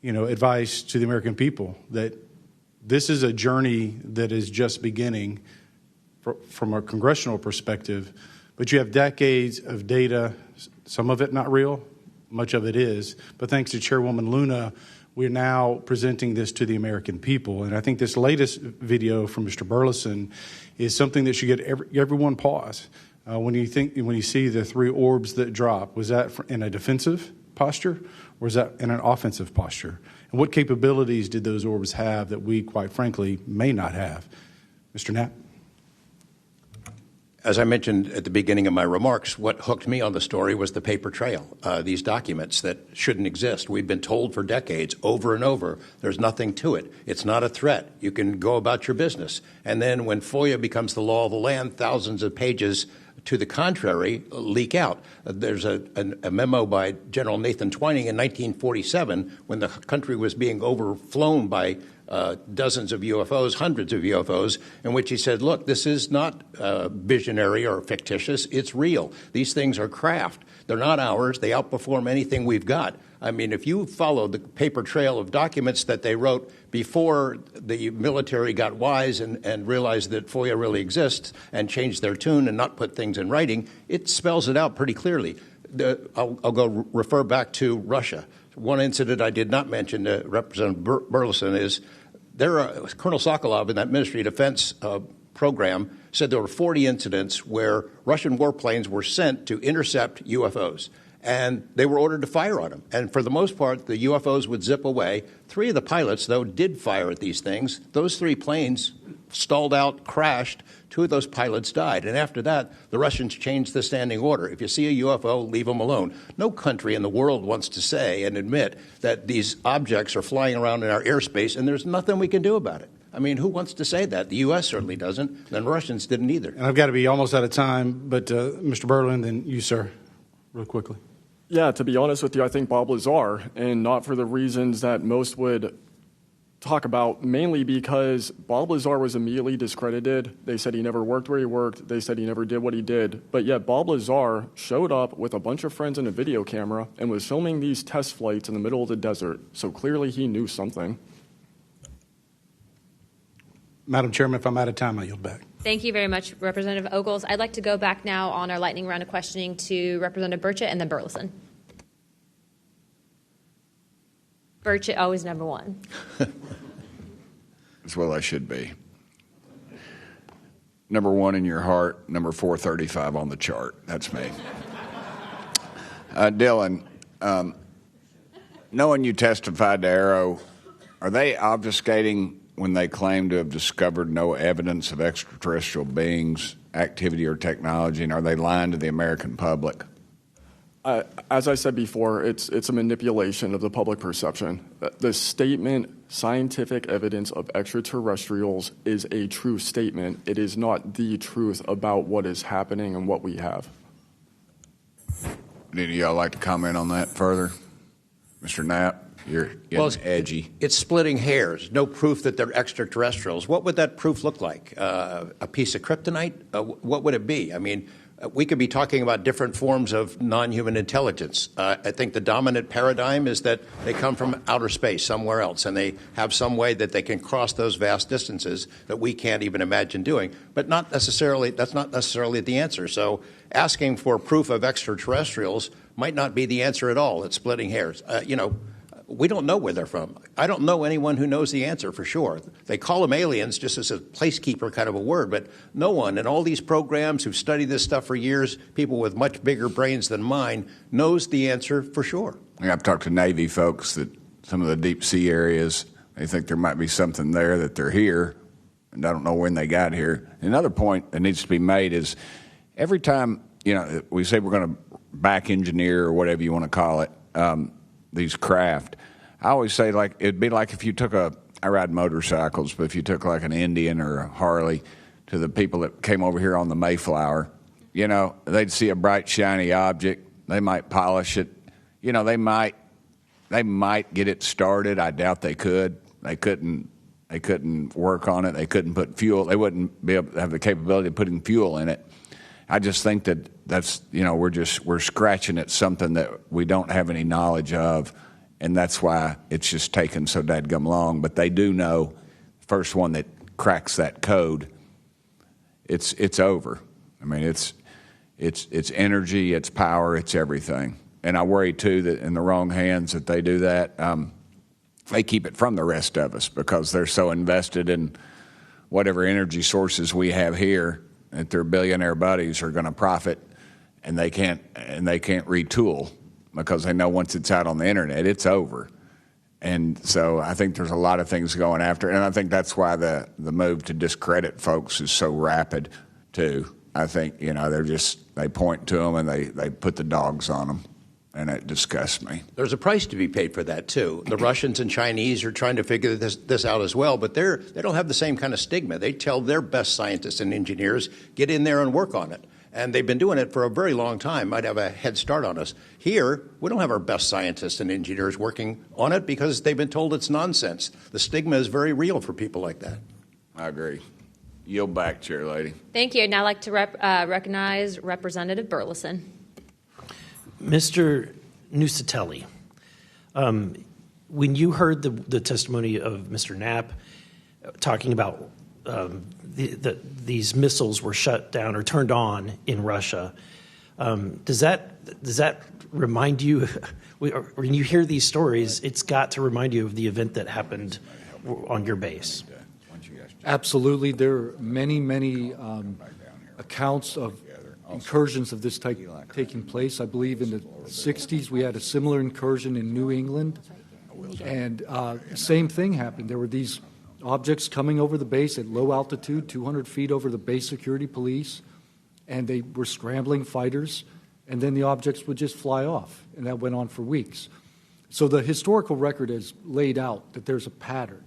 advice to the American people, that this is a journey that is just beginning from a congressional perspective, but you have decades of data, some of it not real, much of it is, but thanks to Chairwoman Luna, we're now presenting this to the American people. And I think this latest video from Mr. Burleson is something that should get everyone pause. When you see the three orbs that drop, was that in a defensive posture or was that in an offensive posture? And what capabilities did those orbs have that we, quite frankly, may not have? Mr. Knapp? As I mentioned at the beginning of my remarks, what hooked me on the story was the paper trail, these documents that shouldn't exist. We've been told for decades, over and over, there's nothing to it. It's not a threat. You can go about your business. And then when FOIA becomes the law of the land, thousands of pages to the contrary leak out. There's a memo by General Nathan Twining in 1947 when the country was being overflown by dozens of UFOs, hundreds of UFOs, in which he said, look, this is not visionary or fictitious. It's real. These things are craft. They're not ours. They outperform anything we've got. I mean, if you follow the paper trail of documents that they wrote before the military got wise and realized that FOIA really exists and changed their tune and not put things in writing, it spells it out pretty clearly. I'll go refer back to Russia. One incident I did not mention to Representative Burleson is Colonel Sokolov in that Ministry of Defense program said there were 40 incidents where Russian warplanes were sent to intercept UFOs. And they were ordered to fire on them. And for the most part, the UFOs would zip away. 3 of the pilots, though, did fire at these things. Those 3 planes stalled out, crashed. 2 of those pilots died. And after that, the Russians changed the standing order. If you see a UFO, leave them alone. No country in the world wants to say and admit that these objects are flying around in our airspace, and there's nothing we can do about it. I mean, who wants to say that? The U.S. certainly doesn't, and the Russians didn't either. And I've got to be almost out of time, but Mr. Berlin, then you, sir, real quickly. Yeah, to be honest with you, I think Bob Lazar, and not for the reasons that most would talk about, mainly because Bob Lazar was immediately discredited. They said he never worked where he worked. They said he never did what he did. But yet Bob Lazar showed up with a bunch of friends and a video camera and was filming these test flights in the middle of the desert. So clearly he knew something. Madam Chairman, if I'm out of time, I yield back. Thank you very much, Representative Ogles. I'd like to go back now on our lightning round of questioning to Representative Burchett and then Burleson. Burchett, always number 1. That's what I should be. Number 1 in your heart, number 435 on the chart. That's me. Dylan, knowing you testified to Arrow, are they obfuscating when they claim to have discovered no evidence of extraterrestrial beings, activity, or technology, and are they lying to the American public? As I said before, it's a manipulation of the public perception. The statement, scientific evidence of extraterrestrials, is a true statement. It is not the truth about what is happening and what we have. Any of y'all like to comment on that further? Mr. Knapp, you're getting edgy. It's splitting hairs. No proof that they're extraterrestrials. What would that proof look like? A piece of kryptonite? What would it be? I mean, we could be talking about different forms of non-human intelligence. I think the dominant paradigm is that they come from outer space, somewhere else, and they have some way that they can cross those vast distances that we can't even imagine doing. But that's not necessarily the answer. So asking for proof of extraterrestrials might not be the answer at all. It's splitting hairs. We don't know where they're from. I don't know anyone who knows the answer for sure. They call them aliens just as a placekeeper kind of a word, but no one in all these programs who've studied this stuff for years, people with much bigger brains than mine, knows the answer for sure. I've talked to Navy folks that some of the deep sea areas, they think there might be something there, that they're here, and I don't know when they got here. Another point that needs to be made is every time, we say we're going to back engineer or whatever you want to call it, these craft, I always say, like, it'd be like if you took I ride motorcycles, but if you took like an Indian or a Harley to the people that came over here on the Mayflower, they'd see a bright, shiny object. They might polish it. They might get it started. I doubt they could. They couldn't work on it. They couldn't put fuel. They wouldn't be able to have the capability of putting fuel in it. I just think that's we're scratching at something that we don't have any knowledge of, and that's why it's just taken so dadgum long. But they do know, first one that cracks that code, it's over. I mean, it's energy, it's power, it's everything. And I worry too that in the wrong hands that they do that, they keep it from the rest of us because they're so invested in whatever energy sources we have here, that their billionaire buddies are going to profit, and they can't retool because they know once it's out on the internet, it's over. And so I think there's a lot of things going after it, and I think that's why the move to discredit folks is so rapid too. I think they point to them and they put the dogs on them, and it disgusts me. There's a price to be paid for that too. The Russians and Chinese are trying to figure this out as well, but they don't have the same kind of stigma. They tell their best scientists and engineers, get in there and work on it. And they've been doing it for a very long time, might have a head start on us. Here, we don't have our best scientists and engineers working on it because they've been told it's nonsense. The stigma is very real for people like that. I agree. Yield back, Chair Lady. Thank you. I'd now like to recognize Representative Burleson. Mr. Nucatelli, when you heard the testimony of Mr. Knapp talking about these missiles were shut down or turned on in Russia, does that remind you, when you hear these stories, it's got to remind you of the event that happened on your base? Absolutely. There are many accounts of incursions of this taking place. I believe in the 60s we had a similar incursion in New England, and same thing happened. There were these objects coming over the base at low altitude, 200 feet over the base security police, and they were scrambling fighters, and then the objects would just fly off, and that went on for weeks. So the historical record has laid out that there's a pattern,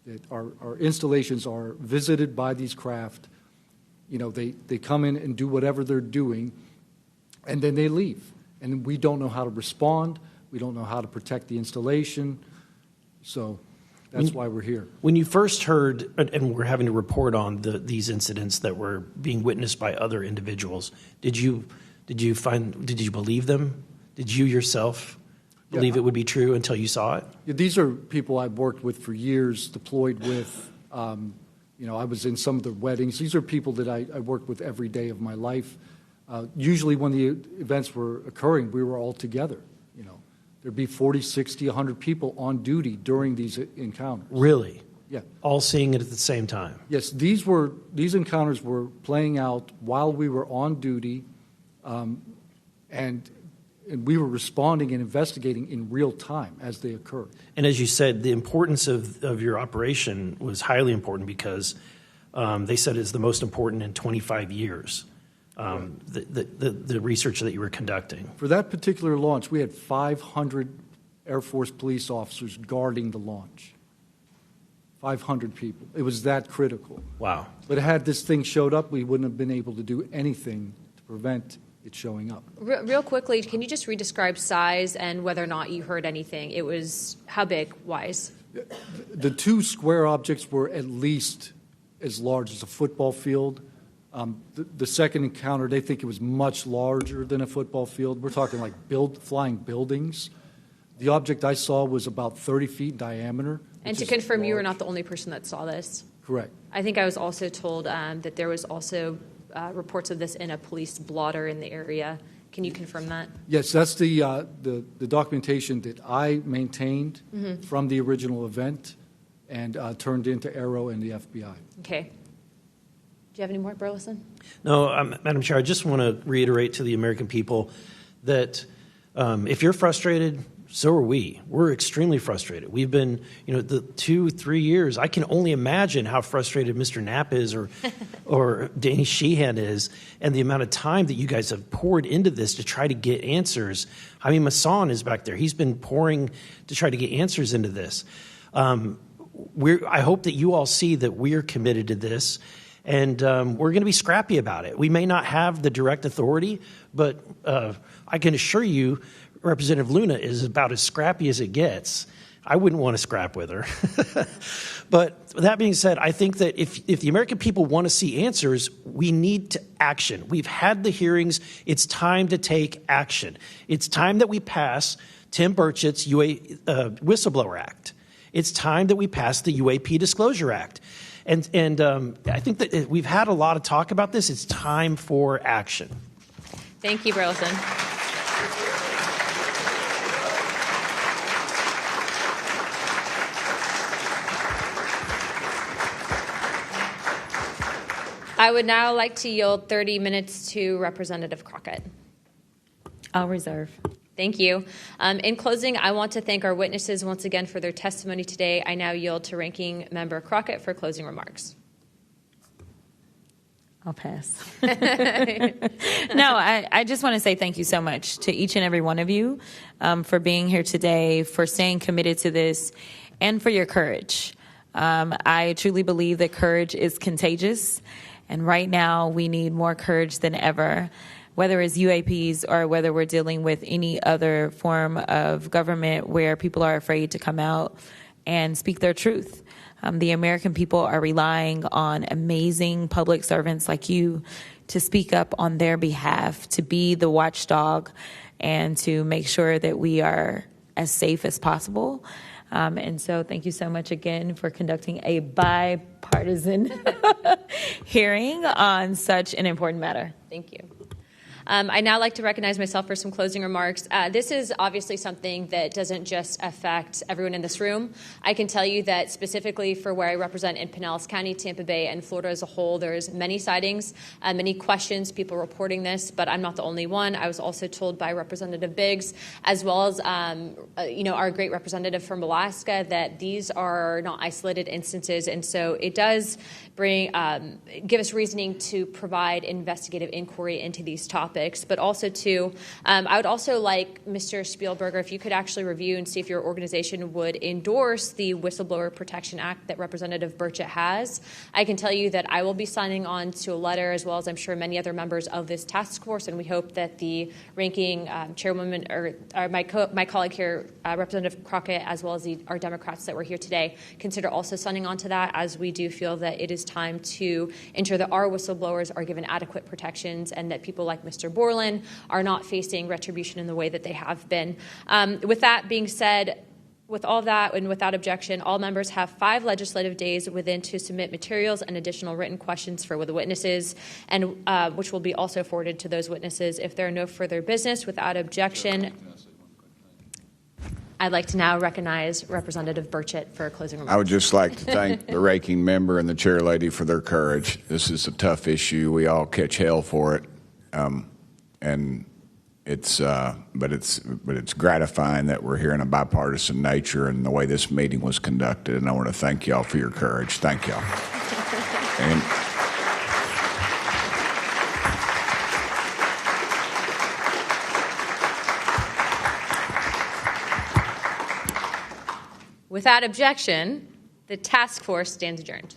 that our installations are visited by these craft. They come in and do whatever they're doing, and then they leave. And we don't know how to respond. We don't know how to protect the installation. So that's why we're here. When you first heard, and we're having to report on these incidents that were being witnessed by other individuals, did you believe them? Did you yourself believe it would be true until you saw it? Yeah, these are people I've worked with for years, deployed with. I was in some of the weddings. These are people that I worked with every day of my life. Usually when the events were occurring, we were all together. There'd be 40, 60, 100 people on duty during these encounters. Really? Yeah. All seeing it at the same time? Yes, these encounters were playing out while we were on duty, and and we were responding and investigating in real time as they occurred. And as you said, the importance of your operation was highly important because they said it's the most important in 25 years, the research that you were conducting. For that particular launch, we had 500 Air Force police officers guarding the launch. 500 people. It was that critical. Wow. But had this thing showed up, we wouldn't have been able to do anything to prevent it showing up. Real quickly, can you just redescribe size and whether or not you heard anything? It was how big, wise? The two square objects were at least as large as a football field. The second encounter, they think it was much larger than a football field. We're talking like flying buildings. The object I saw was about 30 feet in diameter. And to confirm, you were not the only person that saw this. Correct. I think I was also told that there was also reports of this in a police blotter in the area. Can you confirm that? Yes, that's the documentation that I maintained from the original event and turned into Arrow and the FBI. Okay. Do you have any more, Burleson? No, Madam Chair, I just want to reiterate to the American people that if you're frustrated, so are we. We're extremely frustrated. We've been, the 2-3 years. I can only imagine how frustrated Mr. Knapp is or Danny Sheehan is, and the amount of time that you guys have poured into this to try to get answers. I mean, Masson is back there. He's been pouring to try to get answers into this. I hope that you all see that we're committed to this, and we're going to be scrappy about it. We may not have the direct authority, but I can assure you, Representative Luna is about as scrappy as it gets. I wouldn't want to scrap with her. But that being said, I think that if the American people want to see answers, we need to action. We've had the hearings. It's time to take action. It's time that we pass Tim Burchett's Whistleblower Act. It's time that we pass the UAP Disclosure Act. And I think that we've had a lot of talk about this. It's time for action. Thank you, Burleson. I would now like to yield 30 minutes to Representative Crockett. I'll reserve. Thank you. In closing, I want to thank our witnesses once again for their testimony today. I now yield to Ranking Member Crockett for closing remarks. I'll pass. No, I just want to say thank you so much to each and every one of you for being here today, for staying committed to this, and for your courage. I truly believe that courage is contagious. And right now, we need more courage than ever, whether it's UAPs or whether we're dealing with any other form of government where people are afraid to come out and speak their truth. The American people are relying on amazing public servants like you to speak up on their behalf, to be the watchdog, and to make sure that we are as safe as possible. And so thank you so much again for conducting a bipartisan hearing on such an important matter. Thank you. I'd now like to recognize myself for some closing remarks. This is obviously something that doesn't just affect everyone in this room. I can tell you that specifically for where I represent in Pinellas County, Tampa Bay, and Florida as a whole, there's many sightings, many questions, people reporting this, but I'm not the only one. I was also told by Representative Biggs, as well as our great representative from Alaska, that these are not isolated instances, and so it does give us reasoning to provide investigative inquiry into these topics. But also, too, I would also like Mr. Spielberger, if you could actually review and see if your organization would endorse the Whistleblower Protection Act that Representative Burchett has. I can tell you that I will be signing on to a letter, as well as I'm sure many other members of this task force, and we hope that the ranking chairwoman, or my colleague here, Representative Crockett, as well as our Democrats that were here today, consider also signing on to that, as we do feel that it is time to ensure that our whistleblowers are given adequate protections and that people like Mr. Borland are not facing retribution in the way that they have been. With that being said, with all that and without objection, all members have 5 legislative days within to submit materials and additional written questions for the witnesses, and which will be also forwarded to those witnesses. If there are no further business, without objection, I'd like to now recognize Representative Burchett for closing remarks. I would just like to thank the ranking member and the chair lady for their courage. This is a tough issue. We all catch hell for it. And but it's gratifying that we're here in a bipartisan nature and the way this meeting was conducted. And I want to thank y'all for your courage. Thank y'all. And without objection, the task force stands adjourned.